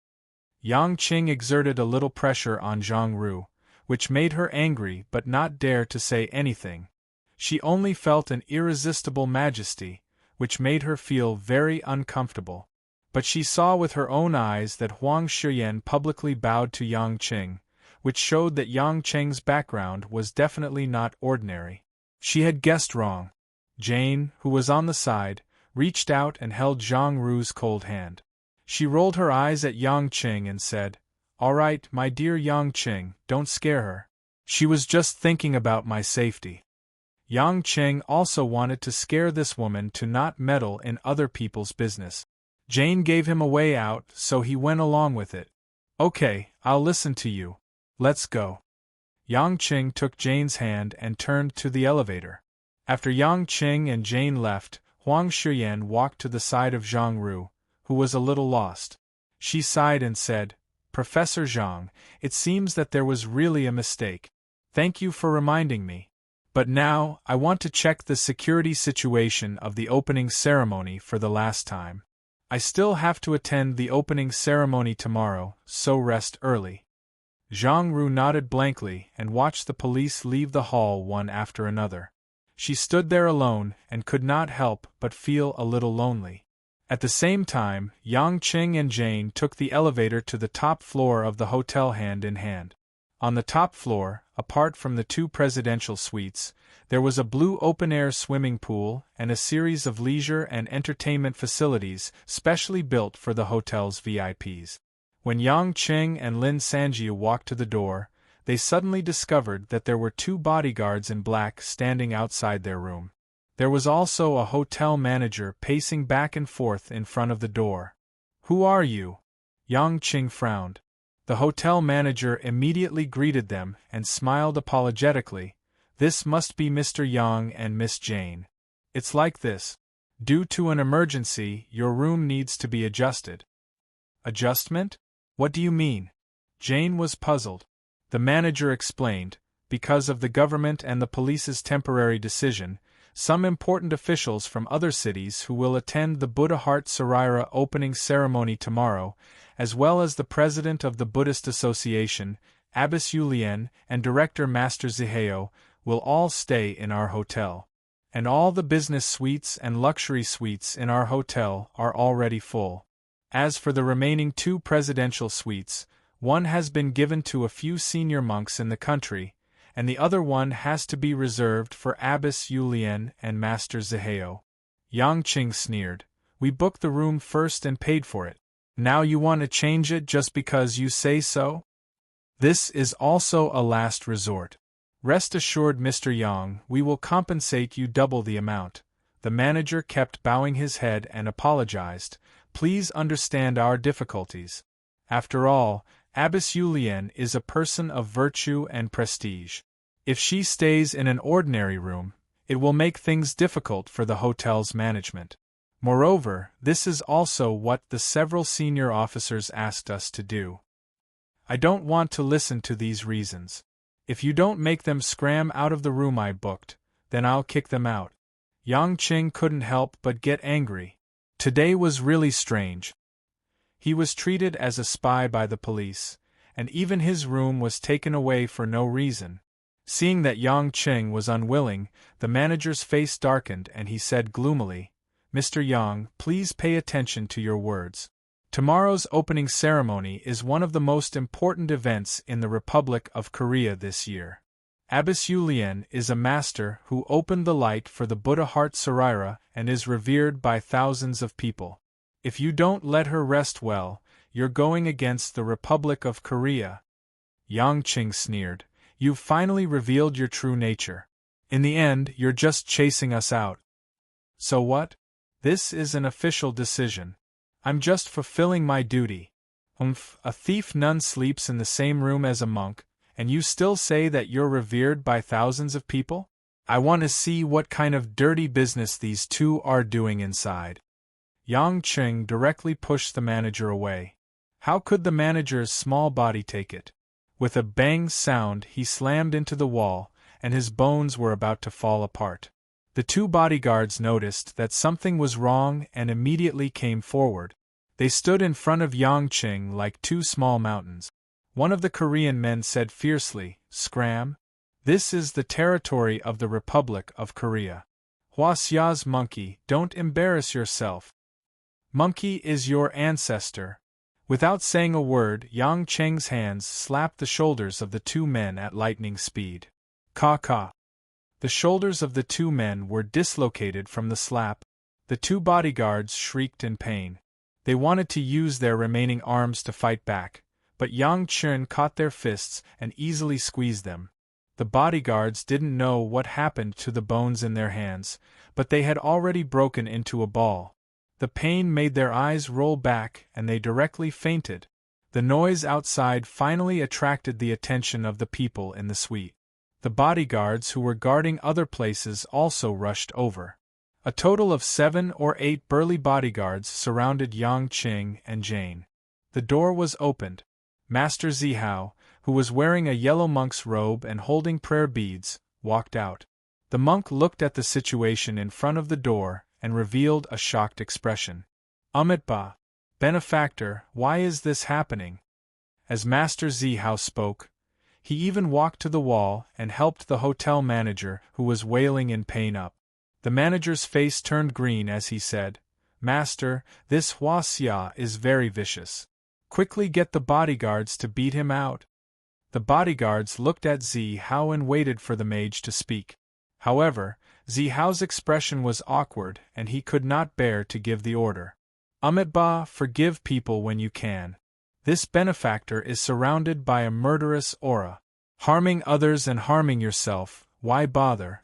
Yang Qing exerted a little pressure on Zhang Ru, which made her angry but not dare to say anything. She only felt an irresistible majesty, which made her feel very uncomfortable. But she saw with her own eyes that Huang Xiuyan publicly bowed to Yang Qing, which showed that Yang Qing's background was definitely not ordinary. She had guessed wrong. Jane, who was on the side, reached out and held Zhang Ru's cold hand. She rolled her eyes at Yang Qing and said, All right, my dear Yang Qing, don't scare her. She was just thinking about my safety. Yang Qing also wanted to scare this woman to not meddle in other people's business. Jane gave him a way out, so he went along with it. Okay, I'll listen to you. Let's go. Yang Qing took Jane's hand and turned to the elevator. After Yang Qing and Jane left, Huang Xiuyan walked to the side of Zhang Ru, who was a little lost. She sighed and said, Professor Zhang, it seems that there was really a mistake. Thank you for reminding me. But now, I want to check the security situation of the opening ceremony for the last time. I still have to attend the opening ceremony tomorrow, so rest early. Zhang Ru nodded blankly and watched the police leave the hall one after another. She stood there alone and could not help but feel a little lonely. At the same time, Yang Qing and Jane took the elevator to the top floor of the hotel hand in hand. On the top floor, apart from the 2 presidential suites, there was a blue open-air swimming pool and a series of leisure and entertainment facilities specially built for the hotel's VIPs. When Yang Qing and Lin Sanjiu walked to the door, they suddenly discovered that there were 2 bodyguards in black standing outside their room. There was also a hotel manager pacing back and forth in front of the door. "Who are you?" Yang Qing frowned. The hotel manager immediately greeted them and smiled apologetically. "This must be Mr. Yang and Miss Jane. It's like this. Due to an emergency, your room needs to be adjusted." "Adjustment? What do you mean?" Jane was puzzled. The manager explained, because of the government and the police's temporary decision, some important officials from other cities who will attend the Buddha Heart Sarira opening ceremony tomorrow, as well as the president of the Buddhist Association, Abbess Yulian, and director Master Zihao, will all stay in our hotel. And all the business suites and luxury suites in our hotel are already full. As for the remaining 2 presidential suites, one has been given to a few senior monks in the country, and the other one has to be reserved for Abbess Yulian and Master Zihao. Yang Qing sneered. "We booked the room first and paid for it. Now you want to change it just because you say so? This is also a last resort. Rest assured, Mr. Yang, we will compensate you double the amount." The manager kept bowing his head and apologized. "Please understand our difficulties. After all, Abbess Yulian is a person of virtue and prestige. If she stays in an ordinary room, it will make things difficult for the hotel's management. Moreover, this is also what the several senior officers asked us to do. I don't want to listen to these reasons. If you don't make them scram out of the room I booked, then I'll kick them out." Yang Qing couldn't help but get angry. Today was really strange. He was treated as a spy by the police, and even his room was taken away for no reason. Seeing that Yang Qing was unwilling, the manager's face darkened and he said gloomily, "Mr. Yang, please pay attention to your words. Tomorrow's opening ceremony is one of the most important events in the Republic of Korea this year. Abbess Yulian is a master who opened the light for the Buddha Heart Sarira and is revered by thousands of people. If you don't let her rest well, you're going against the Republic of Korea." Yang Qing sneered. "You've finally revealed your true nature. In the end, you're just chasing us out. So what? This is an official decision. I'm just fulfilling my duty. A thief nun sleeps in the same room as a monk, and you still say that you're revered by thousands of people? I want to see what kind of dirty business these 2 are doing inside." Yang Qing directly pushed the manager away. How could the manager's small body take it? With a bang sound he slammed into the wall, and his bones were about to fall apart. The 2 bodyguards noticed that something was wrong and immediately came forward. They stood in front of Yang Qing like 2 small mountains. One of the Korean men said fiercely, "Scram? This is the territory of the Republic of Korea. Hua Xia's monkey, don't embarrass yourself. Monkey is your ancestor." Without saying a word, Yang Qing's hands slapped the shoulders of the 2 men at lightning speed. Ka. The shoulders of the 2 men were dislocated from the slap. The 2 bodyguards shrieked in pain. They wanted to use their remaining arms to fight back, but Yang Qing caught their fists and easily squeezed them. The bodyguards didn't know what happened to the bones in their hands, but they had already broken into a ball. The pain made their eyes roll back and they directly fainted. The noise outside finally attracted the attention of the people in the suite. The bodyguards who were guarding other places also rushed over. A total of 7 or 8 burly bodyguards surrounded Yang Qing and Jane. The door was opened. Master Zihao, who was wearing a yellow monk's robe and holding prayer beads, walked out. The monk looked at the situation in front of the door and revealed a shocked expression. Ba, benefactor, why is this happening? As Master Zihao spoke, he even walked to the wall and helped the hotel manager, who was wailing in pain, up. The manager's face turned green as he said, Master, this Hua Xia is very vicious. Quickly get the bodyguards to beat him out. The bodyguards looked at Zihao and waited for the mage to speak. However, Zihao's expression was awkward and he could not bear to give the order. Ba, forgive people when you can. This benefactor is surrounded by a murderous aura. Harming others and harming yourself, why bother?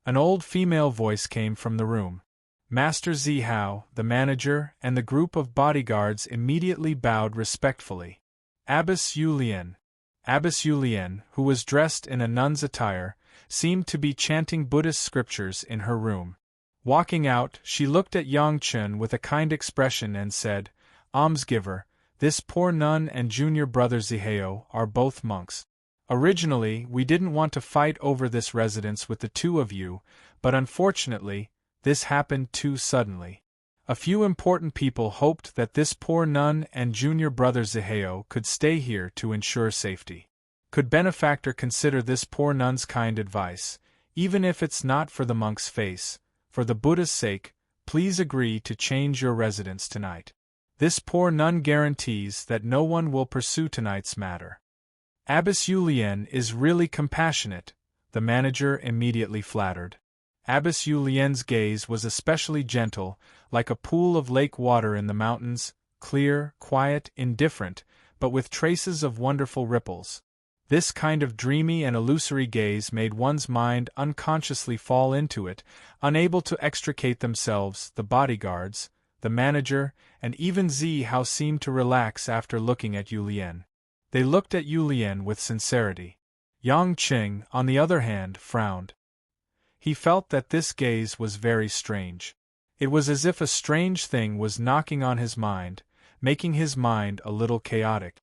An old female voice came from the room. Master Zihao, the manager, and the group of bodyguards immediately bowed respectfully. Abbess Yulian. Abbess Yulian, who was dressed in a nun's attire, seemed to be chanting Buddhist scriptures in her room. Walking out, she looked at Yangchen with a kind expression and said, Almsgiver, this poor nun and junior brother Zihao are both monks. Originally, we didn't want to fight over this residence with the two of you, but unfortunately, this happened too suddenly. A few important people hoped that this poor nun and junior brother Zihao could stay here to ensure safety. Could benefactor consider this poor nun's kind advice, even if it's not for the monk's face? For the Buddha's sake, please agree to change your residence tonight. This poor nun guarantees that no one will pursue tonight's matter. Abbess Yulian is really compassionate, the manager immediately flattered. Abbess Yulian's gaze was especially gentle, like a pool of lake water in the mountains, clear, quiet, indifferent, but with traces of wonderful ripples. This kind of dreamy and illusory gaze made one's mind unconsciously fall into it, unable to extricate themselves. The bodyguards, the manager, and even Zihao seemed to relax after looking at Yulian. They looked at Yulian with sincerity. Yang Qing, on the other hand, frowned. He felt that this gaze was very strange. It was as if a strange thing was knocking on his mind, making his mind a little chaotic.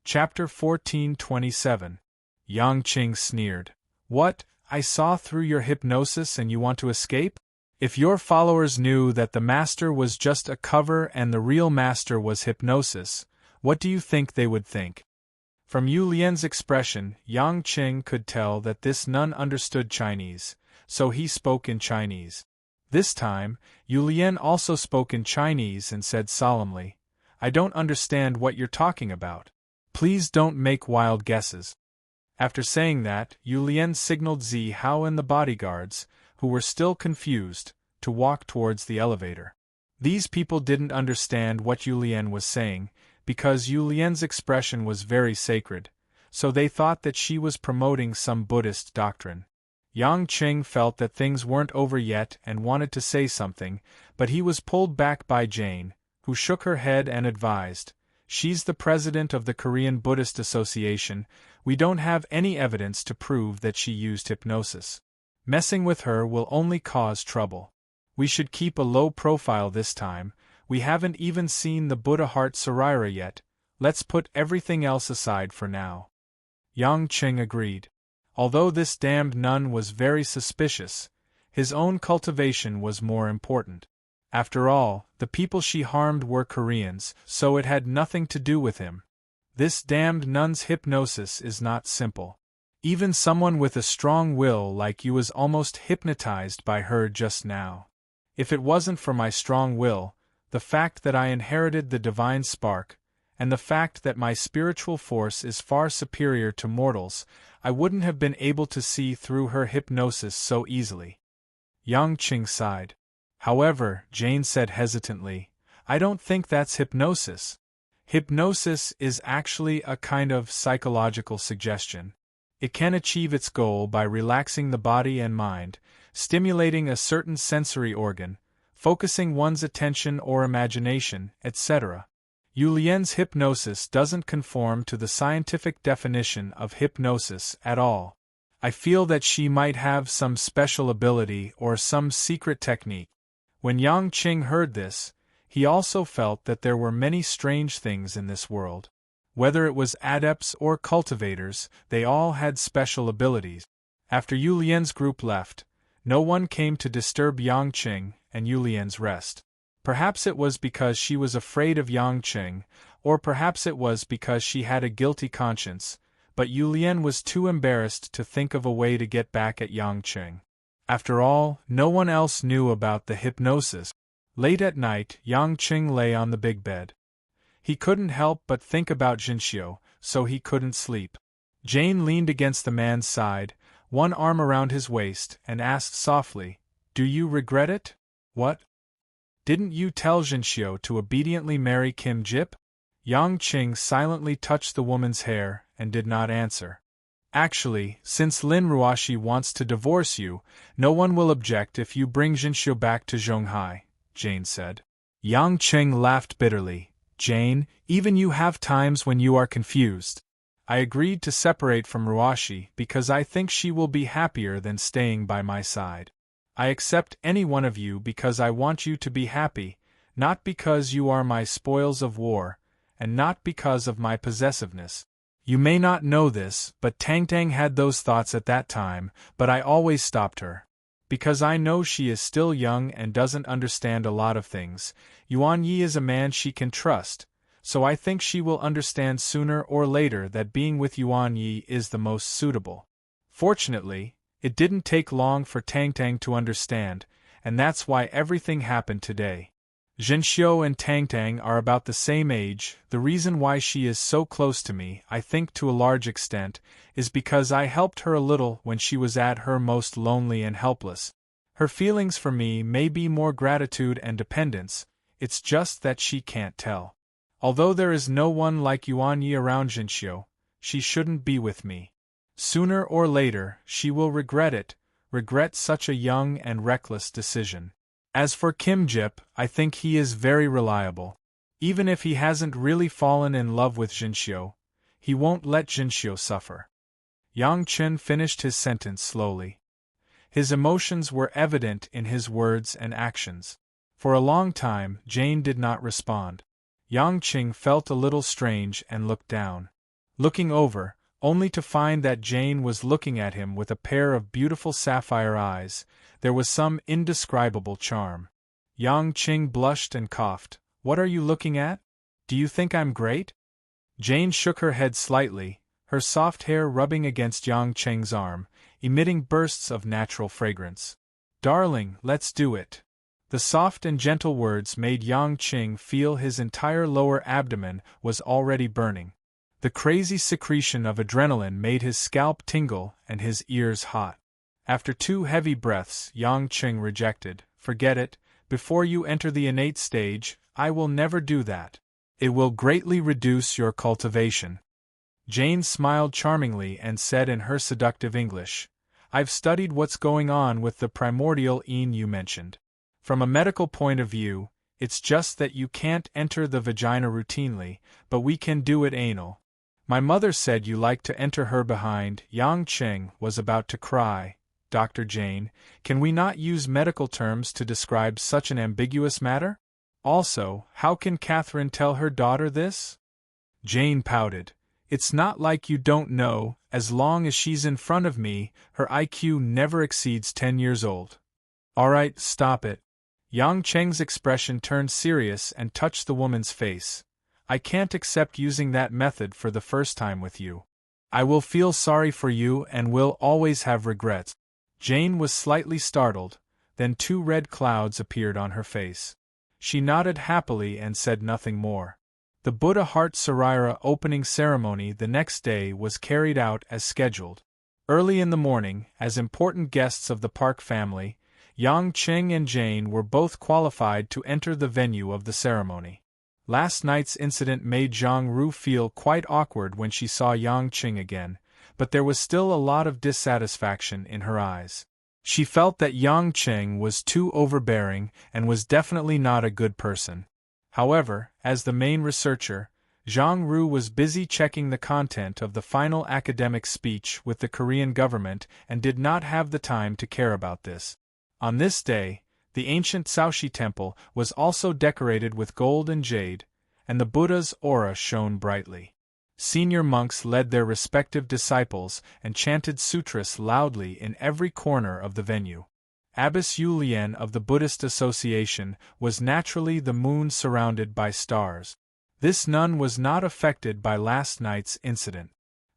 Chapter 14:27. Yang Qing sneered. What, I saw through your hypnosis and you want to escape? If your followers knew that the master was just a cover and the real master was hypnosis, what do you think they would think? From Yu Lian's expression, Yang Qing could tell that this nun understood Chinese, so he spoke in Chinese. This time, Yu Lian also spoke in Chinese and said solemnly, I don't understand what you're talking about. Please don't make wild guesses. After saying that, Yu Lian signaled Zihao and the bodyguards, who were still confused, to walk towards the elevator. These people didn't understand what Yu Lian was saying, because Yu Lian's expression was very sacred, so they thought that she was promoting some Buddhist doctrine. Yang Qing felt that things weren't over yet and wanted to say something, but he was pulled back by Jane, who shook her head and advised, She's the president of the Korean Buddhist Association, we don't have any evidence to prove that she used hypnosis. Messing with her will only cause trouble. We should keep a low profile this time, we haven't even seen the Buddha Heart Sarira yet, let's put everything else aside for now. Yang Qing agreed. Although this damned nun was very suspicious, his own cultivation was more important. After all, the people she harmed were Koreans, so it had nothing to do with him. This damned nun's hypnosis is not simple. Even someone with a strong will like you is almost hypnotized by her just now. If it wasn't for my strong will, the fact that I inherited the divine spark, and the fact that my spiritual force is far superior to mortals, I wouldn't have been able to see through her hypnosis so easily. Yang Qing sighed. However, Jane said hesitantly, I don't think that's hypnosis. Hypnosis is actually a kind of psychological suggestion. It can achieve its goal by relaxing the body and mind, stimulating a certain sensory organ, focusing one's attention or imagination, etc. Yu Lian's hypnosis doesn't conform to the scientific definition of hypnosis at all. I feel that she might have some special ability or some secret technique. When Yang Qing heard this, he also felt that there were many strange things in this world. Whether it was adepts or cultivators, they all had special abilities. After Yu Lian's group left, no one came to disturb Yang Qing and Yu Lian's rest. Perhaps it was because she was afraid of Yang Qing, or perhaps it was because she had a guilty conscience, but Yu Lian was too embarrassed to think of a way to get back at Yang Qing. After all, no one else knew about the hypnosis. Late at night, Yang Qing lay on the big bed. He couldn't help but think about Jinxiu, so he couldn't sleep. Jane leaned against the man's side, one arm around his waist, and asked softly, "Do you regret it?" "What? Didn't you tell Jinxiu to obediently marry Kim Jip?" Yang Qing silently touched the woman's hair and did not answer. "Actually, since Lin Ruoxi wants to divorce you, no one will object if you bring Jinxiu back to Zhonghai," Jane said. Yang Qing laughed bitterly. "Jane, even you have times when you are confused. I agreed to separate from Ruoxi because I think she will be happier than staying by my side. I accept any one of you because I want you to be happy, not because you are my spoils of war, and not because of my possessiveness. You may not know this, but Tang Tang had those thoughts at that time, but I always stopped her. Because I know she is still young and doesn't understand a lot of things. Yuan Yi is a man she can trust, so I think she will understand sooner or later that being with Yuan Yi is the most suitable." Fortunately, it didn't take long for Tang Tang to understand, and that's why everything happened today. Jinxiu and Tang Tang are about the same age. The reason why she is so close to me, I think to a large extent, is because I helped her a little when she was at her most lonely and helpless. Her feelings for me may be more gratitude and dependence, it's just that she can't tell. Although there is no one like Yuan Yi around Jinxiu, she shouldn't be with me. Sooner or later, she will regret it, regret such a young and reckless decision. As for Kim Jip, I think he is very reliable. Even if he hasn't really fallen in love with Jinxiu, he won't let Jinxiu suffer. Yang Qin finished his sentence slowly. His emotions were evident in his words and actions. For a long time, Jane did not respond. Yang Qing felt a little strange and looked down. Looking over, only to find that Jane was looking at him with a pair of beautiful sapphire eyes, there was some indescribable charm. Yang Qing blushed and coughed. "What are you looking at? Do you think I'm great?" Jane shook her head slightly, her soft hair rubbing against Yang Qing's arm, emitting bursts of natural fragrance. "Darling, let's do it." The soft and gentle words made Yang Qing feel his entire lower abdomen was already burning. The crazy secretion of adrenaline made his scalp tingle and his ears hot. After 2 heavy breaths, Yang Qing rejected. "Forget it, before you enter the innate stage, I will never do that. It will greatly reduce your cultivation." Jane smiled charmingly and said in her seductive English, "I've studied what's going on with the primordial yin you mentioned. From a medical point of view, it's just that you can't enter the vagina routinely, but we can do it anal. My mother said you like to enter her behind." Yang Qing was about to cry. "Dr. Jane, can we not use medical terms to describe such an ambiguous matter? Also, how can Catherine tell her daughter this?" Jane pouted. "It's not like you don't know, as long as she's in front of me, her IQ never exceeds 10 years old." "Alright, stop it." Yang Qing's expression turned serious and touched the woman's face. "I can't accept using that method for the first time with you. I will feel sorry for you and will always have regrets." Jane was slightly startled, then 2 red clouds appeared on her face. She nodded happily and said nothing more. The Buddha Heart Sarira opening ceremony the next day was carried out as scheduled. Early in the morning, as important guests of the Park family, Yang Qing and Jane were both qualified to enter the venue of the ceremony. Last night's incident made Zhang Ru feel quite awkward when she saw Yang Qing again, but there was still a lot of dissatisfaction in her eyes. She felt that Yang Qing was too overbearing and was definitely not a good person. However, as the main researcher, Zhang Ru was busy checking the content of the final academic speech with the Korean government and did not have the time to care about this. On this day, the ancient Shaoxi temple was also decorated with gold and jade, and the Buddha's aura shone brightly. Senior monks led their respective disciples and chanted sutras loudly in every corner of the venue. Abbess Yulian of the Buddhist Association was naturally the moon surrounded by stars. This nun was not affected by last night's incident.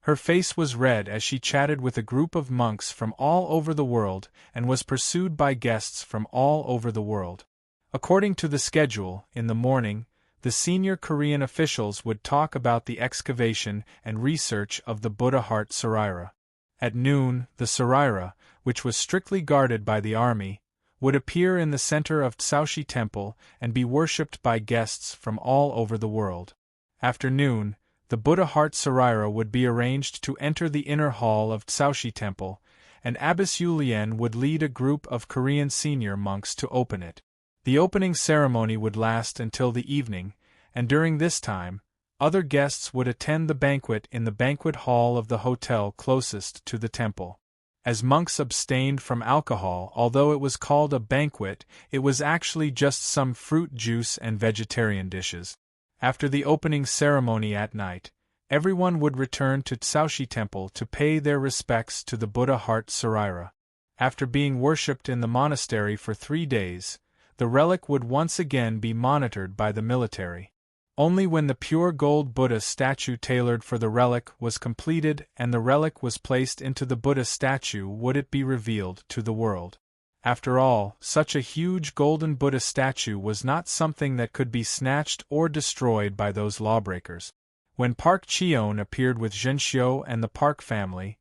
Her face was red as she chatted with a group of monks from all over the world and was pursued by guests from all over the world. According to the schedule, in the morning, the senior Korean officials would talk about the excavation and research of the Buddha Heart Sarira. At noon, the Sarira, which was strictly guarded by the army, would appear in the center of Tsaoshi Temple and be worshipped by guests from all over the world. After noon, the Buddha Heart Sarira would be arranged to enter the inner hall of Tsaoshi Temple, and Abbess Yulian would lead a group of Korean senior monks to open it. The opening ceremony would last until the evening, and during this time, other guests would attend the banquet in the banquet hall of the hotel closest to the temple. As monks abstained from alcohol, although it was called a banquet, it was actually just some fruit juice and vegetarian dishes. After the opening ceremony at night, everyone would return to Tsaoshi Temple to pay their respects to the Buddha Heart Sarira. After being worshipped in the monastery for 3 days, the relic would once again be monitored by the military. Only when the pure gold Buddha statue tailored for the relic was completed and the relic was placed into the Buddha statue would it be revealed to the world. After all, such a huge golden Buddha statue was not something that could be snatched or destroyed by those lawbreakers. When Park Cheon appeared with Zhenxiu and the Park family,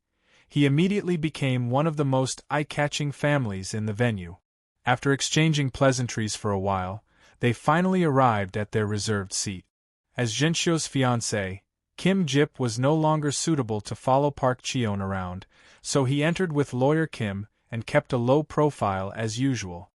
he immediately became one of the most eye-catching families in the venue. After exchanging pleasantries for a while, they finally arrived at their reserved seat. As Zhenxiu's fiancé, Kim Jip was no longer suitable to follow Park Cheon around, so he entered with lawyer Kim and kept a low profile as usual.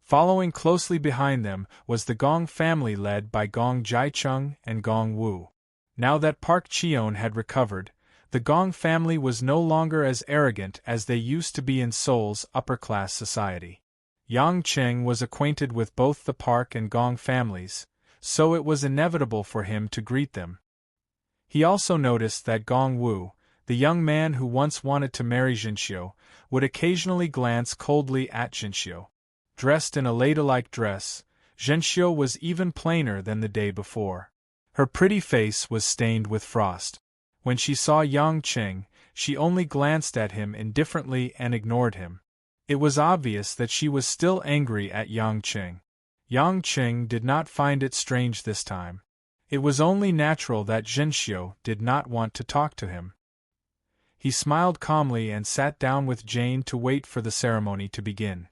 Following closely behind them was the Gong family led by Gong Jicheng and Gong Wu. Now that Park Cheon had recovered, the Gong family was no longer as arrogant as they used to be in Seoul's upper-class society. Yang Cheng was acquainted with both the Park and Gong families, so it was inevitable for him to greet them. He also noticed that Gong Wu, the young man who once wanted to marry Zhenxiu, would occasionally glance coldly at Zhenxiu. Dressed in a ladylike dress, Zhenxiu was even plainer than the day before. Her pretty face was stained with frost. When she saw Yang Cheng, she only glanced at him indifferently and ignored him. It was obvious that she was still angry at Yang Cheng. Yang Cheng did not find it strange this time. It was only natural that Zhenxiu did not want to talk to him. He smiled calmly and sat down with Jane to wait for the ceremony to begin.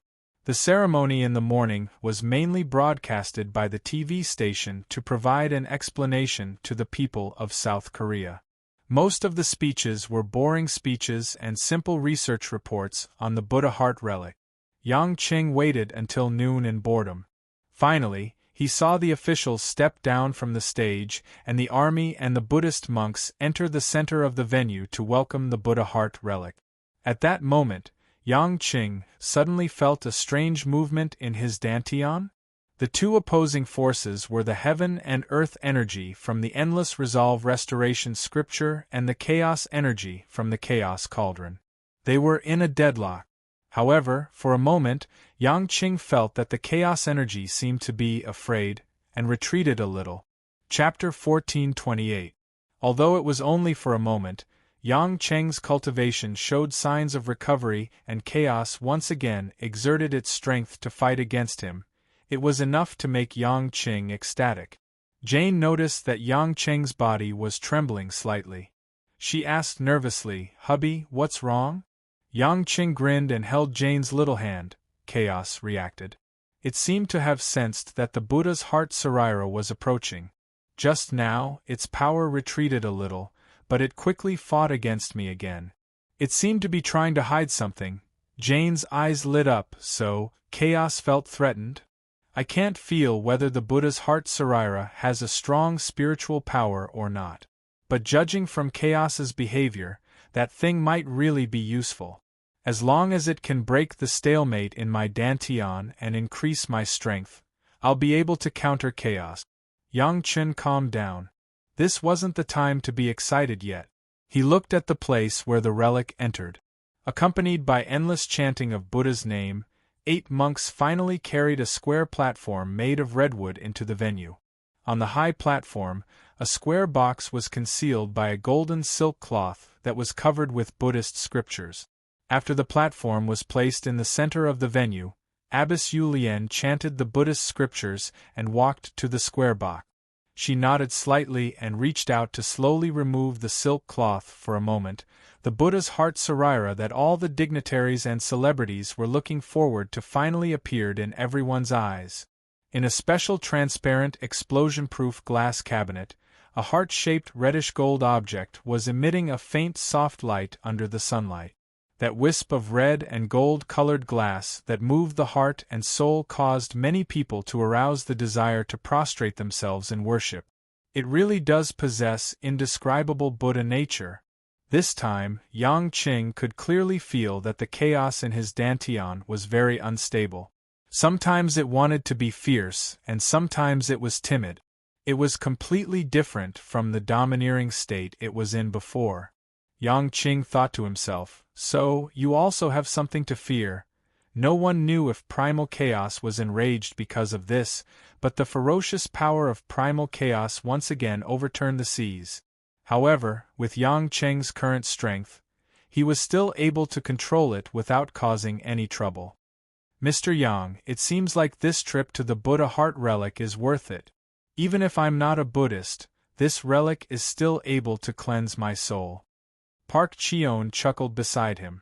The ceremony in the morning was mainly broadcasted by the TV station to provide an explanation to the people of South Korea. Most of the speeches were boring speeches and simple research reports on the Buddha Heart relic. Yang Cheng waited until noon in boredom. Finally, he saw the officials step down from the stage and the army and the Buddhist monks enter the center of the venue to welcome the Buddha Heart relic. At that moment, Yang Cheng suddenly felt a strange movement in his dantian. The two opposing forces were the heaven and earth energy from the Endless Resolve Restoration Scripture and the chaos energy from the Chaos Cauldron. They were in a deadlock. However, for a moment, Yang Cheng felt that the chaos energy seemed to be afraid, and retreated a little. Chapter 1428. Although it was only for a moment, Yang Cheng's cultivation showed signs of recovery and chaos once again exerted its strength to fight against him. It was enough to make Yang Cheng ecstatic. Jane noticed that Yang Cheng's body was trembling slightly. She asked nervously, "Hubby, what's wrong?" Yang Cheng grinned and held Jane's little hand. Chaos reacted. It seemed to have sensed that the Buddha's Heart Sarira was approaching. Just now, its power retreated a little, but it quickly fought against me again. It seemed to be trying to hide something. Jane's eyes lit up, so, Chaos felt threatened? I can't feel whether the Buddha's Heart Sarira has a strong spiritual power or not. But judging from Chaos's behavior, that thing might really be useful. As long as it can break the stalemate in my dantian and increase my strength, I'll be able to counter Chaos. Yang Chen calmed down. This wasn't the time to be excited yet. He looked at the place where the relic entered. Accompanied by endless chanting of Buddha's name, 8 monks finally carried a square platform made of redwood into the venue. On the high platform, a square box was concealed by a golden silk cloth that was covered with Buddhist scriptures. After the platform was placed in the center of the venue, Abbess Yu Lian chanted the Buddhist scriptures and walked to the square box. She nodded slightly and reached out to slowly remove the silk cloth for a moment, the Buddha's heart Sarira that all the dignitaries and celebrities were looking forward to finally appeared in everyone's eyes. In a special transparent explosion-proof glass cabinet, a heart-shaped reddish-gold object was emitting a faint soft light under the sunlight. That wisp of red and gold-colored glass that moved the heart and soul caused many people to arouse the desire to prostrate themselves in worship. It really does possess indescribable Buddha nature. This time, Yang Qing could clearly feel that the chaos in his dantian was very unstable. Sometimes it wanted to be fierce, and sometimes it was timid. It was completely different from the domineering state it was in before. Yang Qing thought to himself, so, you also have something to fear. No one knew if primal chaos was enraged because of this, but the ferocious power of primal chaos once again overturned the seas. However, with Yang Qing's current strength, he was still able to control it without causing any trouble. Mr. Yang, it seems like this trip to the Buddha heart relic is worth it. Even if I'm not a Buddhist, this relic is still able to cleanse my soul. Park Cheon chuckled beside him.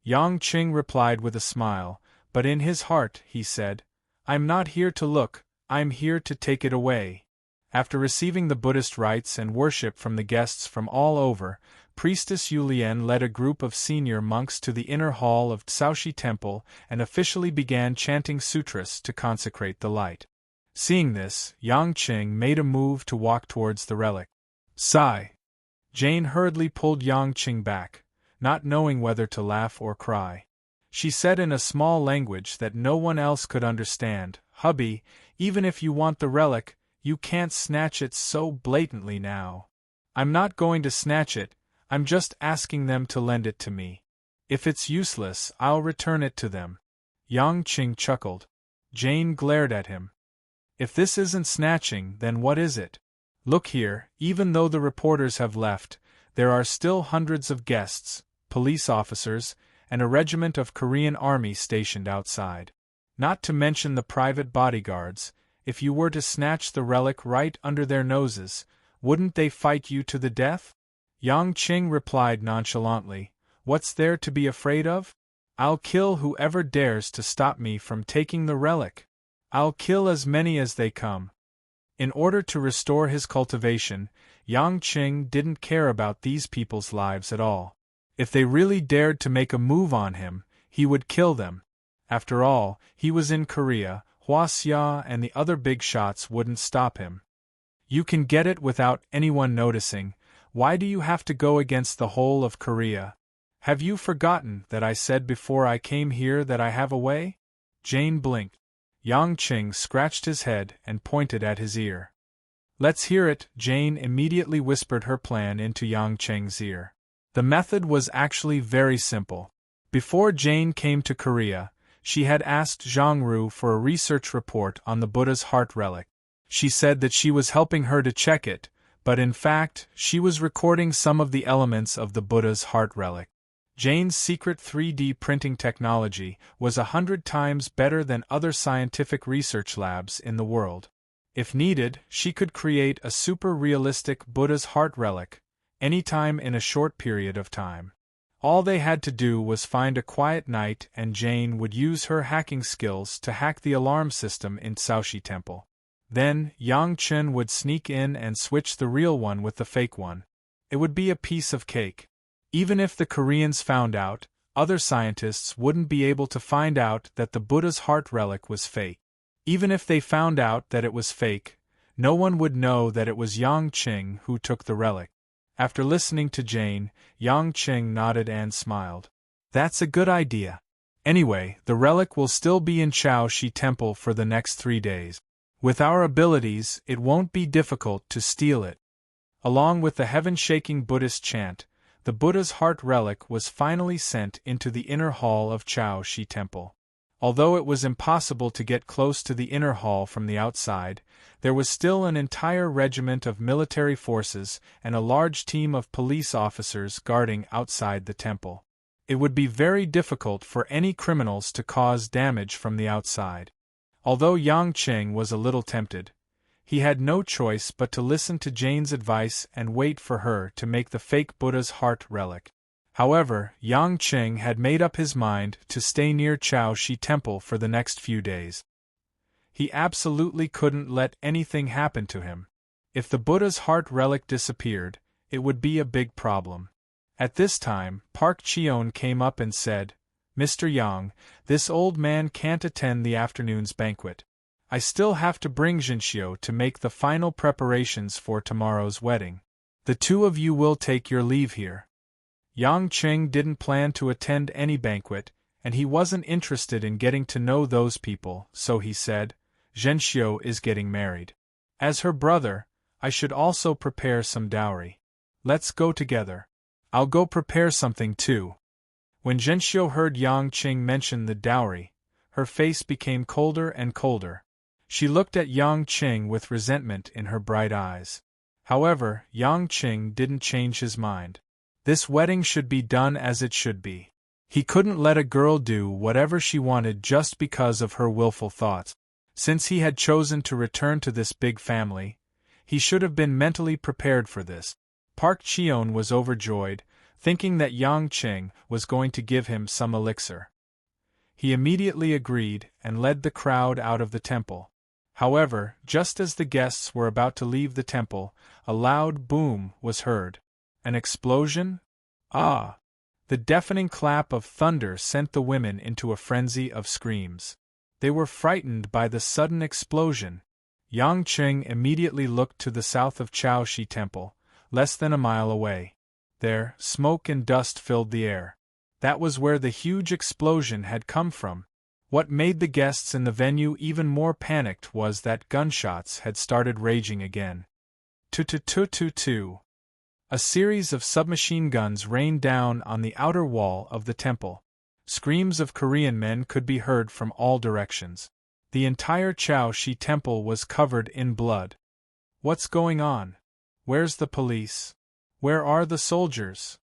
Yang Qing replied with a smile, but in his heart, he said, I'm not here to look, I'm here to take it away. After receiving the Buddhist rites and worship from the guests from all over, Priestess Yu Lian led a group of senior monks to the inner hall of Shaoxi Temple and officially began chanting sutras to consecrate the light. Seeing this, Yang Qing made a move to walk towards the relic. Sigh. Jane hurriedly pulled Yang Qing back, not knowing whether to laugh or cry. She said in a small language that no one else could understand, Hubby, even if you want the relic, you can't snatch it so blatantly now. I'm not going to snatch it, I'm just asking them to lend it to me. If it's useless, I'll return it to them. Yang Qing chuckled. Jane glared at him. If this isn't snatching, then what is it? Look here, even though the reporters have left, there are still hundreds of guests, police officers, and a regiment of Korean army stationed outside. Not to mention the private bodyguards. If you were to snatch the relic right under their noses, wouldn't they fight you to the death? Yang Qing replied nonchalantly, What's there to be afraid of? I'll kill whoever dares to stop me from taking the relic. I'll kill as many as they come. In order to restore his cultivation, Yang Qing didn't care about these people's lives at all. If they really dared to make a move on him, he would kill them. After all, he was in Korea, Hua Xia and the other big shots wouldn't stop him. You can get it without anyone noticing. Why do you have to go against the whole of Korea? Have you forgotten that I said before I came here that I have a way? Jane blinked. Yang Qing scratched his head and pointed at his ear. Let's hear it, Jane immediately whispered her plan into Yang Qing's ear. The method was actually very simple. Before Jane came to Korea, she had asked Zhang Ru for a research report on the Buddha's heart relic. She said that she was helping her to check it, but in fact, she was recording some of the elements of the Buddha's heart relic. Jane's secret 3D printing technology was 100 times better than other scientific research labs in the world. If needed, she could create a super-realistic Buddha's heart relic, anytime in a short period of time. All they had to do was find a quiet night and Jane would use her hacking skills to hack the alarm system in Shaoxi Temple. Then, Yang Qing would sneak in and switch the real one with the fake one. It would be a piece of cake. Even if the Koreans found out, other scientists wouldn't be able to find out that the Buddha's heart relic was fake. Even if they found out that it was fake, no one would know that it was Yang Qing who took the relic. After listening to Jane, Yang Qing nodded and smiled. That's a good idea. Anyway, the relic will still be in Shaoxi Temple for the next 3 days. With our abilities, it won't be difficult to steal it. Along with the heaven-shaking Buddhist chant, the Buddha's heart relic was finally sent into the inner hall of Chao Shi Temple. Although it was impossible to get close to the inner hall from the outside, there was still an entire regiment of military forces and a large team of police officers guarding outside the temple. It would be very difficult for any criminals to cause damage from the outside. Although Yang Qing was a little tempted, he had no choice but to listen to Jane's advice and wait for her to make the fake Buddha's heart relic. However, Yang Qing had made up his mind to stay near Chao Shi Temple for the next few days. He absolutely couldn't let anything happen to him. If the Buddha's heart relic disappeared, it would be a big problem. At this time, Park Cheon came up and said, "Mr. Yang, this old man can't attend the afternoon's banquet. I still have to bring Jinxiu to make the final preparations for tomorrow's wedding. The two of you will take your leave here." Yang Qing didn't plan to attend any banquet, and he wasn't interested in getting to know those people, so he said, "Jinxiu is getting married. As her brother, I should also prepare some dowry. Let's go together. I'll go prepare something too." When Jinxiu heard Yang Qing mention the dowry, her face became colder and colder. She looked at Yang Qing with resentment in her bright eyes. However, Yang Qing didn't change his mind. This wedding should be done as it should be. He couldn't let a girl do whatever she wanted just because of her willful thoughts. Since he had chosen to return to this big family, he should have been mentally prepared for this. Park Cheon was overjoyed, thinking that Yang Qing was going to give him some elixir. He immediately agreed and led the crowd out of the temple. However, just as the guests were about to leave the temple, a loud boom was heard. An explosion? Ah! The deafening clap of thunder sent the women into a frenzy of screams. They were frightened by the sudden explosion. Yang Qing immediately looked to the south of Chao Shi Temple, less than a mile away. There, smoke and dust filled the air. That was where the huge explosion had come from. What made the guests in the venue even more panicked was that gunshots had started raging again. Tu-tu-tu-tu-tu. A series of submachine guns rained down on the outer wall of the temple. Screams of Korean men could be heard from all directions. The entire Chao Shi Temple was covered in blood. What's going on? Where's the police? Where are the soldiers?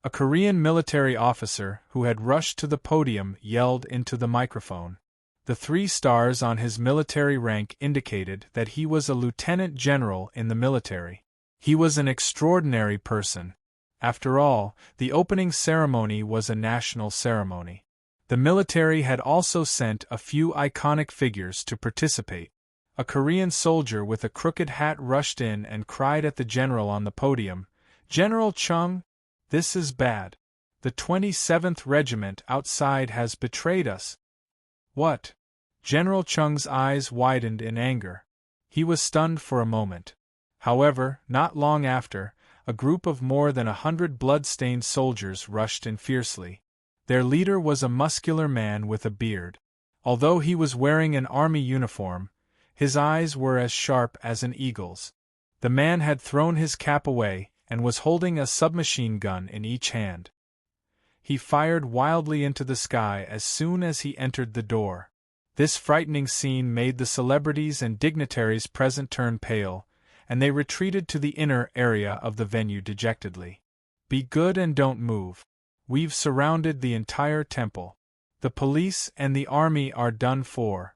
A Korean military officer who had rushed to the podium yelled into the microphone. The 3 stars on his military rank indicated that he was a lieutenant general in the military. He was an extraordinary person. After all, the opening ceremony was a national ceremony. The military had also sent a few iconic figures to participate. A Korean soldier with a crooked hat rushed in and cried at the general on the podium, "General Chung, this is bad. The 27th Regiment outside has betrayed us." "What?" General Chung's eyes widened in anger. He was stunned for a moment. However, not long after, a group of more than 100 blood-stained soldiers rushed in fiercely. Their leader was a muscular man with a beard. Although he was wearing an army uniform, his eyes were as sharp as an eagle's. The man had thrown his cap away and was holding a submachine gun in each hand. He fired wildly into the sky as soon as he entered the door. This frightening scene made the celebrities and dignitaries present turn pale, and they retreated to the inner area of the venue dejectedly. "Be good and don't move. We've surrounded the entire temple. The police and the army are done for,"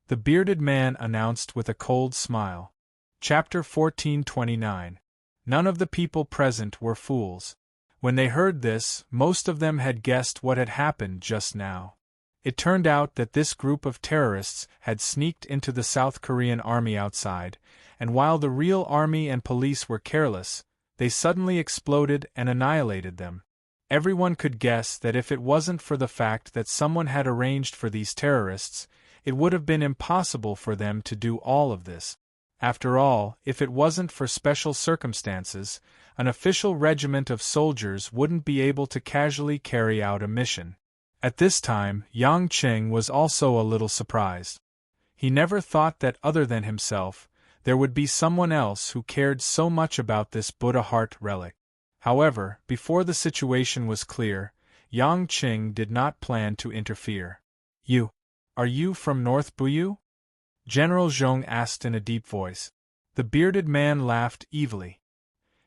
the bearded man announced with a cold smile. Chapter 1429. None of the people present were fools. When they heard this, most of them had guessed what had happened just now. It turned out that this group of terrorists had sneaked into the South Korean army outside, and while the real army and police were careless, they suddenly exploded and annihilated them. Everyone could guess that if it wasn't for the fact that someone had arranged for these terrorists, it would have been impossible for them to do all of this. After all, if it wasn't for special circumstances, an official regiment of soldiers wouldn't be able to casually carry out a mission. At this time, Yang Qing was also a little surprised. He never thought that other than himself, there would be someone else who cared so much about this Buddha heart relic. However, before the situation was clear, Yang Qing did not plan to interfere. Are you from North Buyu? General Zhong asked in a deep voice. The bearded man laughed evilly.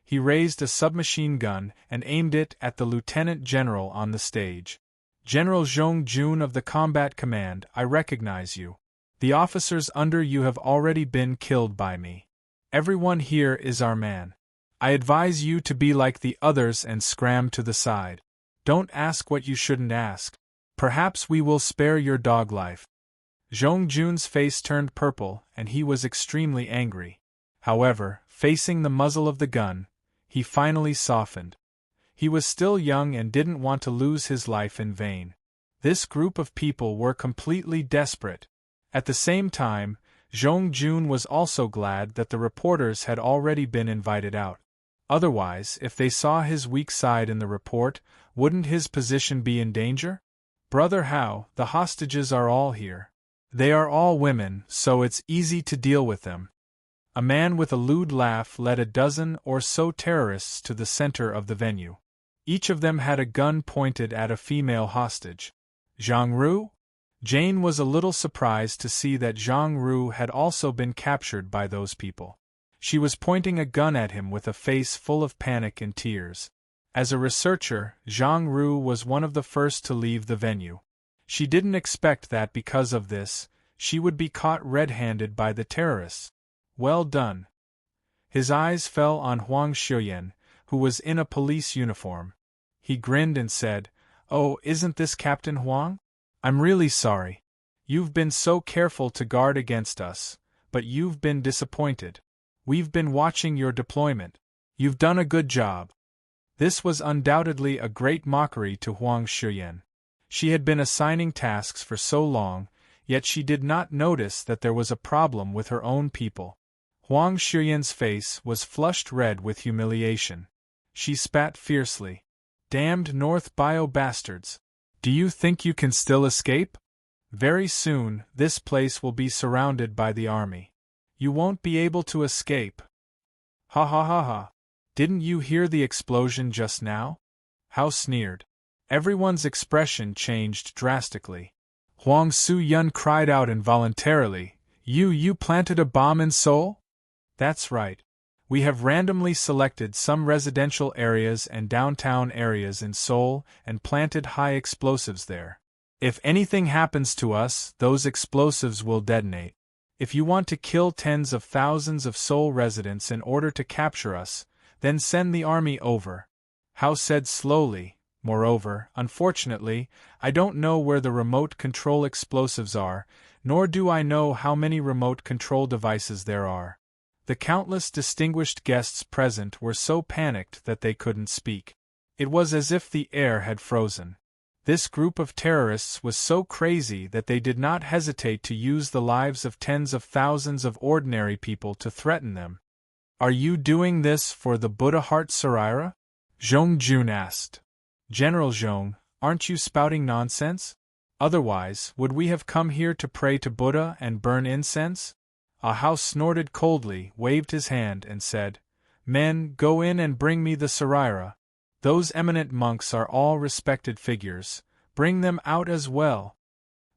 He raised a submachine gun and aimed it at the lieutenant general on the stage. General Zhong Jun of the Combat Command, I recognize you. The officers under you have already been killed by me. Everyone here is our man. I advise you to be like the others and scram to the side. Don't ask what you shouldn't ask. Perhaps we will spare your dog life. Zhong Jun's face turned purple and he was extremely angry. However, facing the muzzle of the gun, he finally softened. He was still young and didn't want to lose his life in vain. This group of people were completely desperate. At the same time, Zhong Jun was also glad that the reporters had already been invited out. Otherwise, if they saw his weak side in the report, wouldn't his position be in danger? Brother Hao, the hostages are all here. They are all women, so it's easy to deal with them. A man with a lewd laugh led a dozen or so terrorists to the center of the venue. Each of them had a gun pointed at a female hostage. Zhang Ru? Jane was a little surprised to see that Zhang Ru had also been captured by those people. She was pointing a gun at him with a face full of panic and tears. As a researcher, Zhang Ru was one of the first to leave the venue. She didn't expect that because of this, she would be caught red-handed by the terrorists. Well done. His eyes fell on Huang Xiuyan, who was in a police uniform. He grinned and said, "Oh, isn't this Captain Huang? I'm really sorry. You've been so careful to guard against us, but you've been disappointed. We've been watching your deployment. You've done a good job." This was undoubtedly a great mockery to Huang Xiuyan. She had been assigning tasks for so long, yet she did not notice that there was a problem with her own people. Huang Xiuyan's face was flushed red with humiliation. She spat fiercely. Damned North Bio bastards! Do you think you can still escape? Very soon, this place will be surrounded by the army. You won't be able to escape. Ha ha ha ha. Didn't you hear the explosion just now? Hao sneered. Everyone's expression changed drastically. Huang Su-yun cried out involuntarily, You planted a bomb in Seoul? That's right. We have randomly selected some residential areas and downtown areas in Seoul and planted high explosives there. If anything happens to us, those explosives will detonate. If you want to kill tens of thousands of Seoul residents in order to capture us, then send the army over. Hao said slowly. Moreover, unfortunately, I don't know where the remote control explosives are, nor do I know how many remote control devices there are. The countless distinguished guests present were so panicked that they couldn't speak. It was as if the air had frozen. This group of terrorists was so crazy that they did not hesitate to use the lives of tens of thousands of ordinary people to threaten them. Are you doing this for the Buddha Heart Sarira? Zhong Jun asked. General Zhong, aren't you spouting nonsense? Otherwise, would we have come here to pray to Buddha and burn incense? Hao snorted coldly, waved his hand, and said, Men, go in and bring me the Sarira. Those eminent monks are all respected figures. Bring them out as well.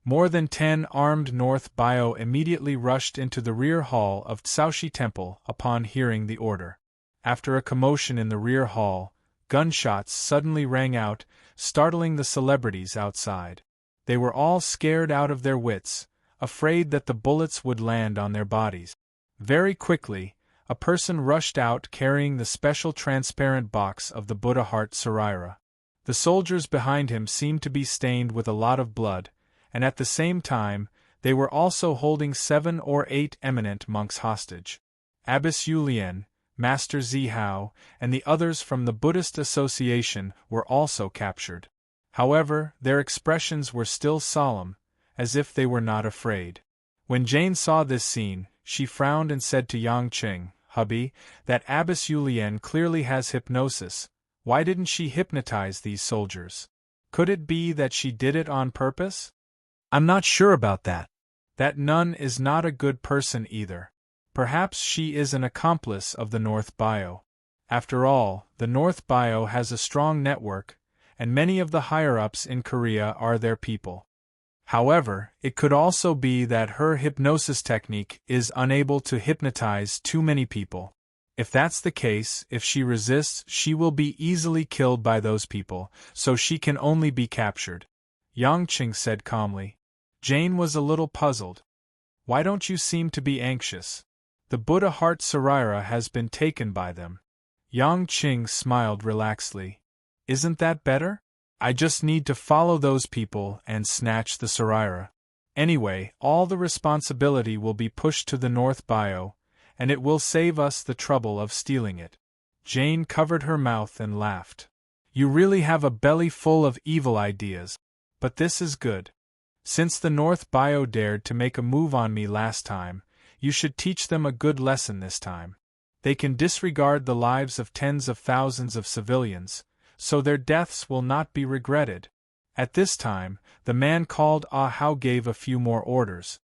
More than 10 armed North Bio immediately rushed into the rear hall of Tsaoxi Temple upon hearing the order. After a commotion in the rear hall, gunshots suddenly rang out, startling the celebrities outside. They were all scared out of their wits, afraid that the bullets would land on their bodies. Very quickly, a person rushed out carrying the special transparent box of the Buddha Heart Sarira. The soldiers behind him seemed to be stained with a lot of blood, and at the same time, they were also holding 7 or 8 eminent monks hostage. Abbess Yulian, Master Zihao, and the others from the Buddhist Association were also captured. However, their expressions were still solemn, as if they were not afraid. When Jane saw this scene, she frowned and said to Yang Qing, Hubby, that Abbess Yulian clearly has hypnosis. Why didn't she hypnotize these soldiers? Could it be that she did it on purpose? I'm not sure about that. That nun is not a good person either. Perhaps she is an accomplice of the North Bio. After all, the North Bio has a strong network, and many of the higher-ups in Korea are their people. However, it could also be that her hypnosis technique is unable to hypnotize too many people. If that's the case, if she resists, she will be easily killed by those people, so she can only be captured. Yang Qing said calmly. Jane was a little puzzled. Why don't you seem to be anxious? The Buddha Heart Sarira has been taken by them. Yang Qing smiled relaxedly. Isn't that better? I just need to follow those people and snatch the Sarira. Anyway, all the responsibility will be pushed to the North Bio, and it will save us the trouble of stealing it. Jane covered her mouth and laughed. You really have a belly full of evil ideas. But this is good. Since the North Bio dared to make a move on me last time, you should teach them a good lesson this time. They can disregard the lives of tens of thousands of civilians, so their deaths will not be regretted. At this time, the man called Ah Hao gave a few more orders.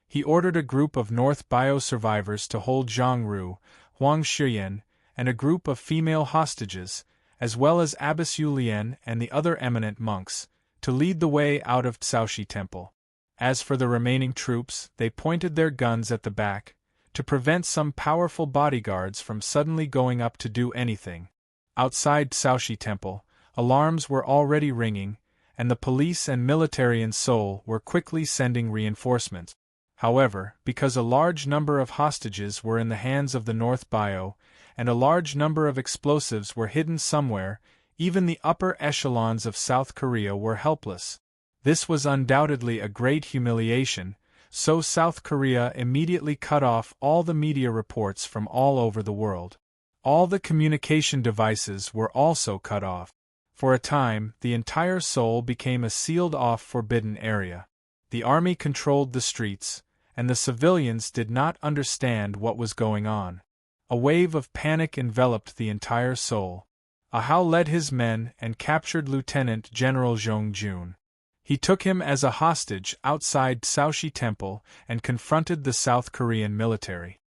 He ordered a group of North Bio survivors to hold Zhang Ru, Huang Shiyan, and a group of female hostages, as well as Abbess Yu Lian and the other eminent monks, to lead the way out of Shaoxi Temple. As for the remaining troops, they pointed their guns at the back, to prevent some powerful bodyguards from suddenly going up to do anything. Outside Shaoxi Temple, alarms were already ringing, and the police and military in Seoul were quickly sending reinforcements. However, because a large number of hostages were in the hands of the North Bio, and a large number of explosives were hidden somewhere, even the upper echelons of South Korea were helpless. This was undoubtedly a great humiliation, so South Korea immediately cut off all the media reports from all over the world. All the communication devices were also cut off. For a time, the entire Seoul became a sealed-off forbidden area. The army controlled the streets, and the civilians did not understand what was going on. A wave of panic enveloped the entire Seoul. Ah Hao led his men and captured Lieutenant General Zhong Jun. He took him as a hostage outside Shaoxi Temple and confronted the South Korean military.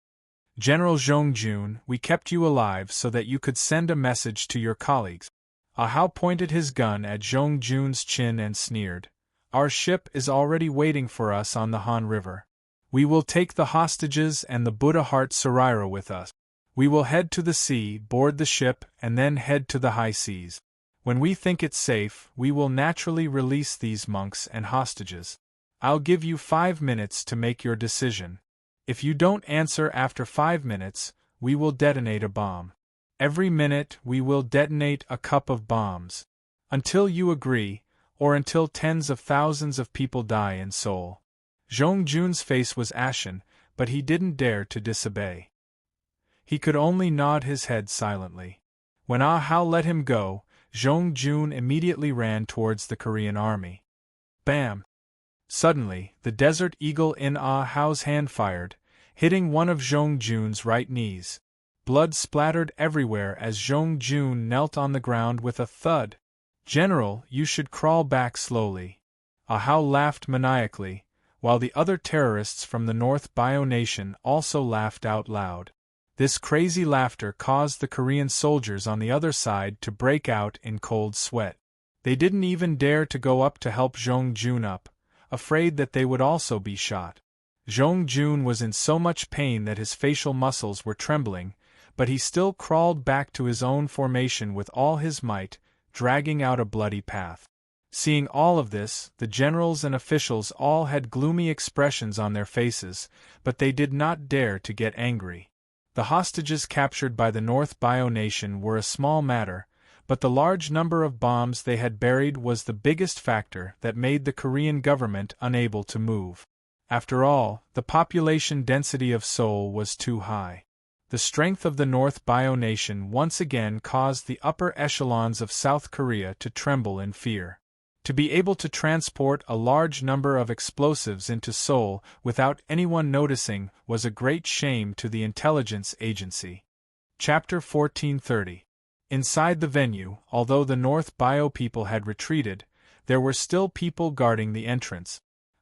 General Zhong Jun, we kept you alive so that you could send a message to your colleagues. Ah Hao pointed his gun at Zhong Jun's chin and sneered. Our ship is already waiting for us on the Han River. We will take the hostages and the Buddha Heart Sarira with us. We will head to the sea, board the ship, and then head to the high seas. When we think it's safe, we will naturally release these monks and hostages. I'll give you 5 minutes to make your decision. If you don't answer after 5 minutes, we will detonate a bomb. Every minute we will detonate a cup of bombs. Until you agree, or until tens of thousands of people die in Seoul. Zhong Jun's face was ashen, but he didn't dare to disobey. He could only nod his head silently. When Ah Hao let him go, Zhong Jun immediately ran towards the Korean army. Bam! Suddenly, the Desert Eagle in Ah Hao's hand fired, hitting one of Zhong Jun's right knees. Blood splattered everywhere as Zhong Jun knelt on the ground with a thud. General, you should crawl back slowly. Ah Hao laughed maniacally, while the other terrorists from the North Bio Nation also laughed out loud. This crazy laughter caused the Korean soldiers on the other side to break out in cold sweat. They didn't even dare to go up to help Zhong Jun up, afraid that they would also be shot. Zhong Jun was in so much pain that his facial muscles were trembling, but he still crawled back to his own formation with all his might, dragging out a bloody path. Seeing all of this, the generals and officials all had gloomy expressions on their faces, but they did not dare to get angry. The hostages captured by the North Bio Nation were a small matter, but the large number of bombs they had buried was the biggest factor that made the Korean government unable to move. After all, the population density of Seoul was too high. The strength of the North Bio Nation once again caused the upper echelons of South Korea to tremble in fear. To be able to transport a large number of explosives into Seoul without anyone noticing was a great shame to the intelligence agency. Chapter 1430. Inside the venue, although the North Bio people had retreated, there were still people guarding the entrance.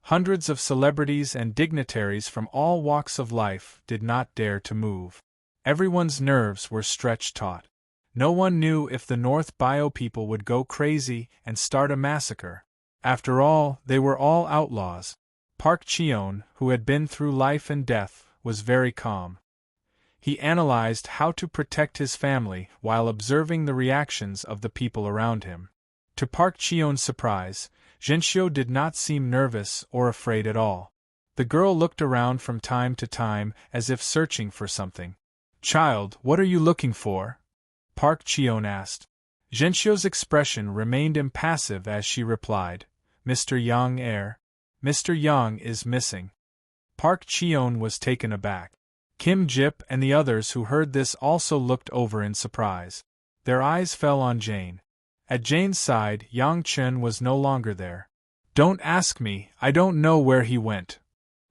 Hundreds of celebrities and dignitaries from all walks of life did not dare to move. Everyone's nerves were stretched taut. No one knew if the North Bio people would go crazy and start a massacre. After all, they were all outlaws. Park Cheon, who had been through life and death, was very calm. He analyzed how to protect his family while observing the reactions of the people around him. To Park Cheon's surprise, Zhenxiu did not seem nervous or afraid at all. The girl looked around from time to time as if searching for something. "Child, what are you looking for?" Park Cheon asked. Zhenxiu's expression remained impassive as she replied, "Mr. Yang heir. Mr. Yang is missing." Park Cheon was taken aback. Kim Jip and the others who heard this also looked over in surprise. Their eyes fell on Jane. At Jane's side, Yang Chen was no longer there. "Don't ask me, I don't know where he went."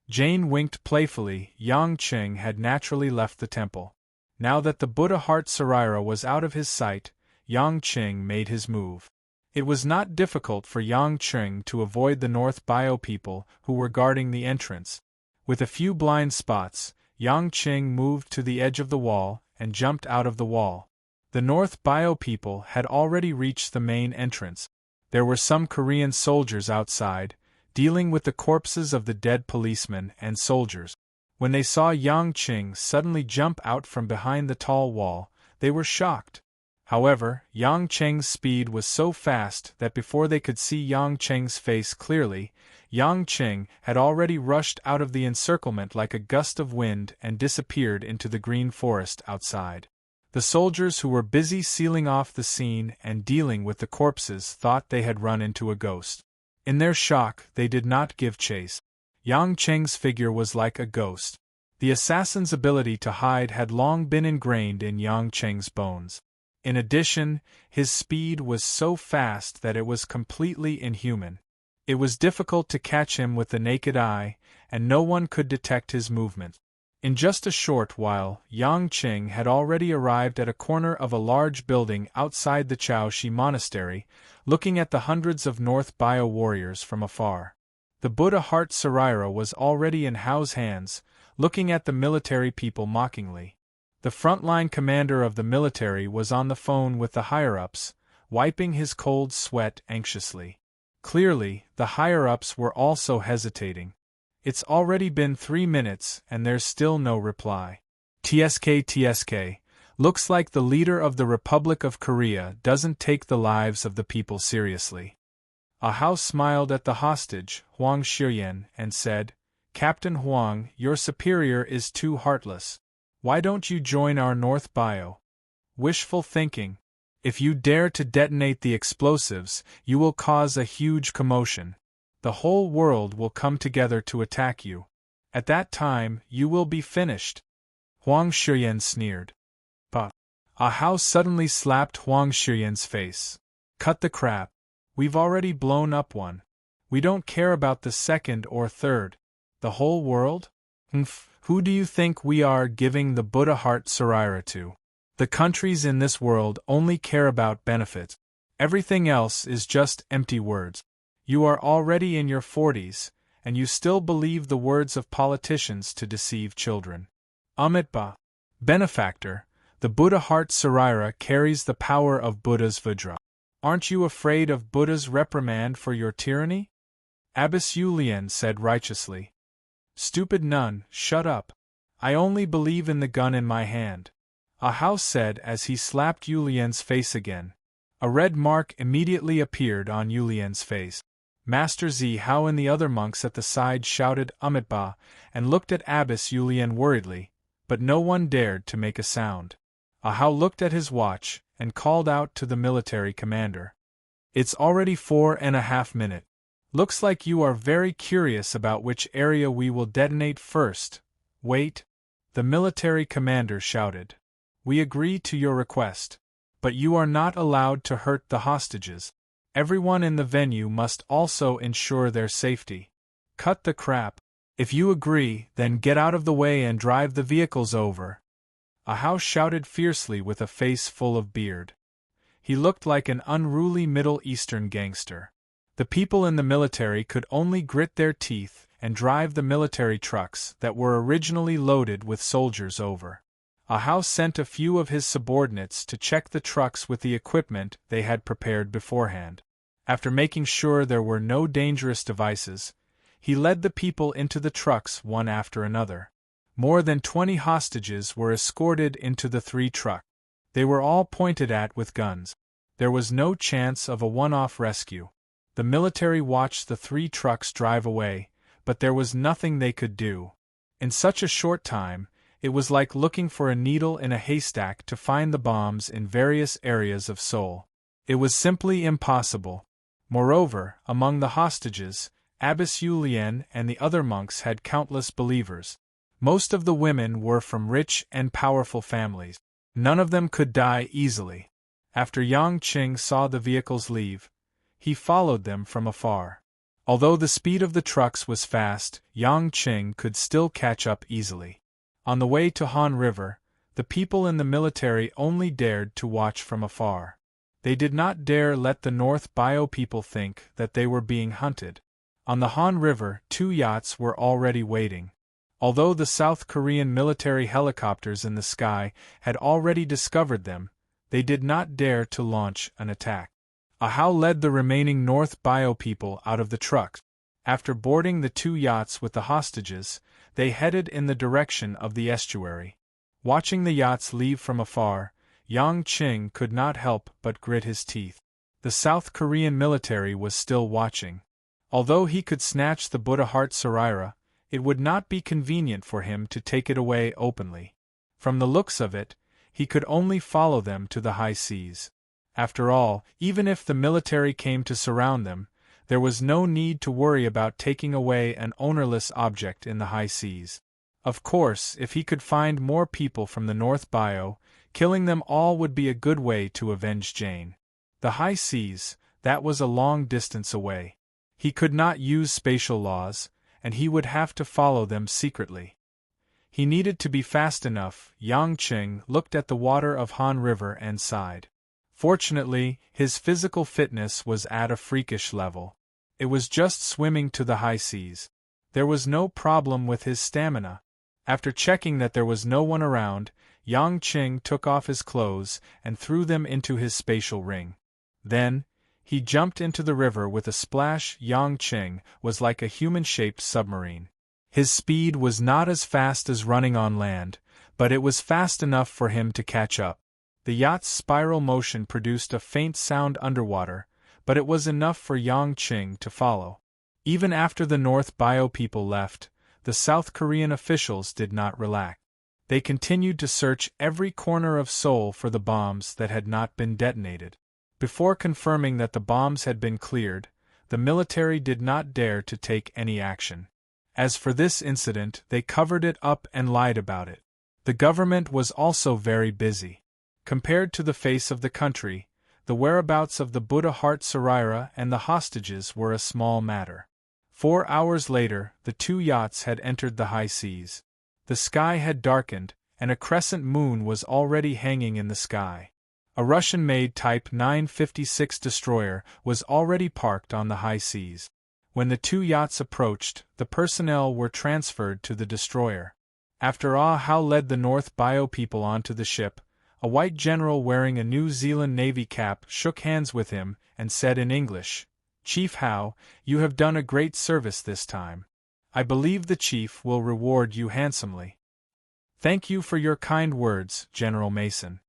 Jane winked playfully. Yang Chen had naturally left the temple. Now that the Buddha Heart Saraira was out of his sight, Yang Chen made his move. It was not difficult for Yang Chen to avoid the North Bio people who were guarding the entrance. With a few blind spots, Yang Chen moved to the edge of the wall and jumped out of the wall. The North Bio people had already reached the main entrance. There were some Korean soldiers outside, dealing with the corpses of the dead policemen and soldiers. When they saw Yang Chen suddenly jump out from behind the tall wall, they were shocked. However, Yang Chen's speed was so fast that before they could see Yang Chen's face clearly, Yang Chen had already rushed out of the encirclement like a gust of wind and disappeared into the green forest outside. The soldiers who were busy sealing off the scene and dealing with the corpses thought they had run into a ghost. In their shock, they did not give chase. Yang Chen's figure was like a ghost. The assassin's ability to hide had long been ingrained in Yang Chen's bones. In addition, his speed was so fast that it was completely inhuman. It was difficult to catch him with the naked eye, and no one could detect his movement. In just a short while, Yang Chen had already arrived at a corner of a large building outside the Chaoshi Monastery, looking at the hundreds of North Bio warriors from afar. The Buddha Heart Saraira was already in Hao's hands, looking at the military people mockingly. The frontline commander of the military was on the phone with the higher-ups, wiping his cold sweat anxiously. Clearly, the higher-ups were also hesitating. It's already been 3 minutes and there's still no reply. TSK, looks like the leader of the Republic of Korea doesn't take the lives of the people seriously. Ahau smiled at the hostage, Huang Shiyan, and said, "Captain Huang, your superior is too heartless. Why don't you join our North Bio?" "Wishful thinking. If you dare to detonate the explosives, you will cause a huge commotion. The whole world will come together to attack you. At that time, you will be finished." Huang Shiyan sneered. "Bah!" Ahau suddenly slapped Huang Shiyan's face. "Cut the crap. We've already blown up one. We don't care about the second or third. The whole world? Who do you think we are giving the Buddha Heart Saraira to? The countries in this world only care about benefits. Everything else is just empty words. You are already in your 40s, and you still believe the words of politicians to deceive children. Amitba, benefactor, the Buddha Heart Saraira carries the power of Buddha's Vajra. Aren't you afraid of Buddha's reprimand for your tyranny?" Abbess Yulian said righteously. "Stupid nun, shut up. I only believe in the gun in my hand," Ahau said as he slapped Yulian's face again. A red mark immediately appeared on Yulian's face. Master Zi Hao and the other monks at the side shouted Amitba and looked at Abbess Yulian worriedly, but no one dared to make a sound. Ahau looked at his watch and called out to the military commander. "It's already 4.5 minutes. Looks like you are very curious about which area we will detonate first. Wait." The military commander shouted. "We agree to your request. But you are not allowed to hurt the hostages. Everyone in the venue must also ensure their safety. Cut the crap. If you agree, then get out of the way and drive the vehicles over." Ahau shouted fiercely with a face full of beard. He looked like an unruly Middle Eastern gangster. The people in the military could only grit their teeth and drive the military trucks that were originally loaded with soldiers over. Ahau sent a few of his subordinates to check the trucks with the equipment they had prepared beforehand. After making sure there were no dangerous devices, he led the people into the trucks one after another. More than 20 hostages were escorted into the 3 trucks. They were all pointed at with guns. There was no chance of a one-off rescue. The military watched the 3 trucks drive away, but there was nothing they could do. In such a short time, it was like looking for a needle in a haystack to find the bombs in various areas of Seoul. It was simply impossible. Moreover, among the hostages, Abbess Yulien and the other monks had countless believers. Most of the women were from rich and powerful families. None of them could die easily. After Yang Qing saw the vehicles leave, he followed them from afar. Although the speed of the trucks was fast, Yang Qing could still catch up easily. On the way to Han River, the people in the military only dared to watch from afar. They did not dare let the North Bio people think that they were being hunted. On the Han River, 2 yachts were already waiting. Although the South Korean military helicopters in the sky had already discovered them, they did not dare to launch an attack. Ahau led the remaining North Bio people out of the trucks. After boarding the 2 yachts with the hostages, they headed in the direction of the estuary. Watching the yachts leave from afar, Yang Qing could not help but grit his teeth. The South Korean military was still watching. Although he could snatch the Buddha Heart Saraira, it would not be convenient for him to take it away openly. From the looks of it, he could only follow them to the high seas. After all, even if the military came to surround them, there was no need to worry about taking away an ownerless object in the high seas. Of course, if he could find more people from the North Bio, killing them all would be a good way to avenge Jane. The high seas, that was a long distance away. He could not use spatial laws, and he would have to follow them secretly. He needed to be fast enough. Yang Qing looked at the water of Han River and sighed. Fortunately, his physical fitness was at a freakish level. It was just swimming to the high seas. There was no problem with his stamina. After checking that there was no one around, Yang Qing took off his clothes and threw them into his spatial ring. Then, he jumped into the river with a splash. Yang Qing was like a human-shaped submarine. His speed was not as fast as running on land, but it was fast enough for him to catch up. The yacht's spiral motion produced a faint sound underwater, but it was enough for Yang Qing to follow. Even after the North Bio people left, the South Korean officials did not relax. They continued to search every corner of Seoul for the bombs that had not been detonated. Before confirming that the bombs had been cleared, the military did not dare to take any action. As for this incident, they covered it up and lied about it. The government was also very busy. Compared to the face of the country, the whereabouts of the Buddha Heart Saraira and the hostages were a small matter. 4 hours later, the 2 yachts had entered the high seas. The sky had darkened, and a crescent moon was already hanging in the sky. A Russian-made Type 956 destroyer was already parked on the high seas. When the 2 yachts approached, the personnel were transferred to the destroyer. After Ahau led the North Bio people onto the ship, a white general wearing a New Zealand Navy cap shook hands with him and said in English, "Chief Hao, you have done a great service this time. I believe the chief will reward you handsomely." "Thank you for your kind words, General Mason.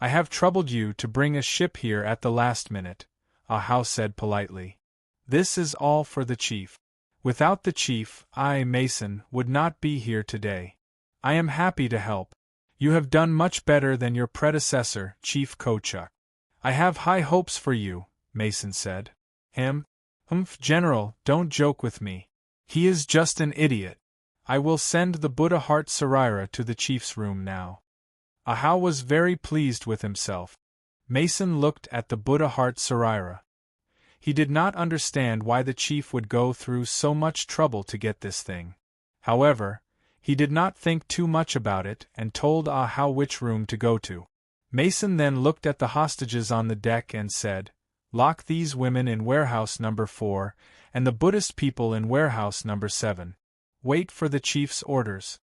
I have troubled you to bring a ship here at the last minute," Ahau said politely. "This is all for the chief. Without the chief, I, Mason, would not be here today. I am happy to help. You have done much better than your predecessor, Chief Kochuk. I have high hopes for you," Mason said. General, don't joke with me. He is just an idiot. I will send the Buddha Heart Saraira to the chief's room now." Ahau was very pleased with himself. Mason looked at the Buddha Heart Saraira. He did not understand why the chief would go through so much trouble to get this thing. However, he did not think too much about it and told Ahau which room to go to. Mason then looked at the hostages on the deck and said, Lock these women in warehouse number 4, and the Buddhist people in warehouse number 7. Wait for the chief's orders.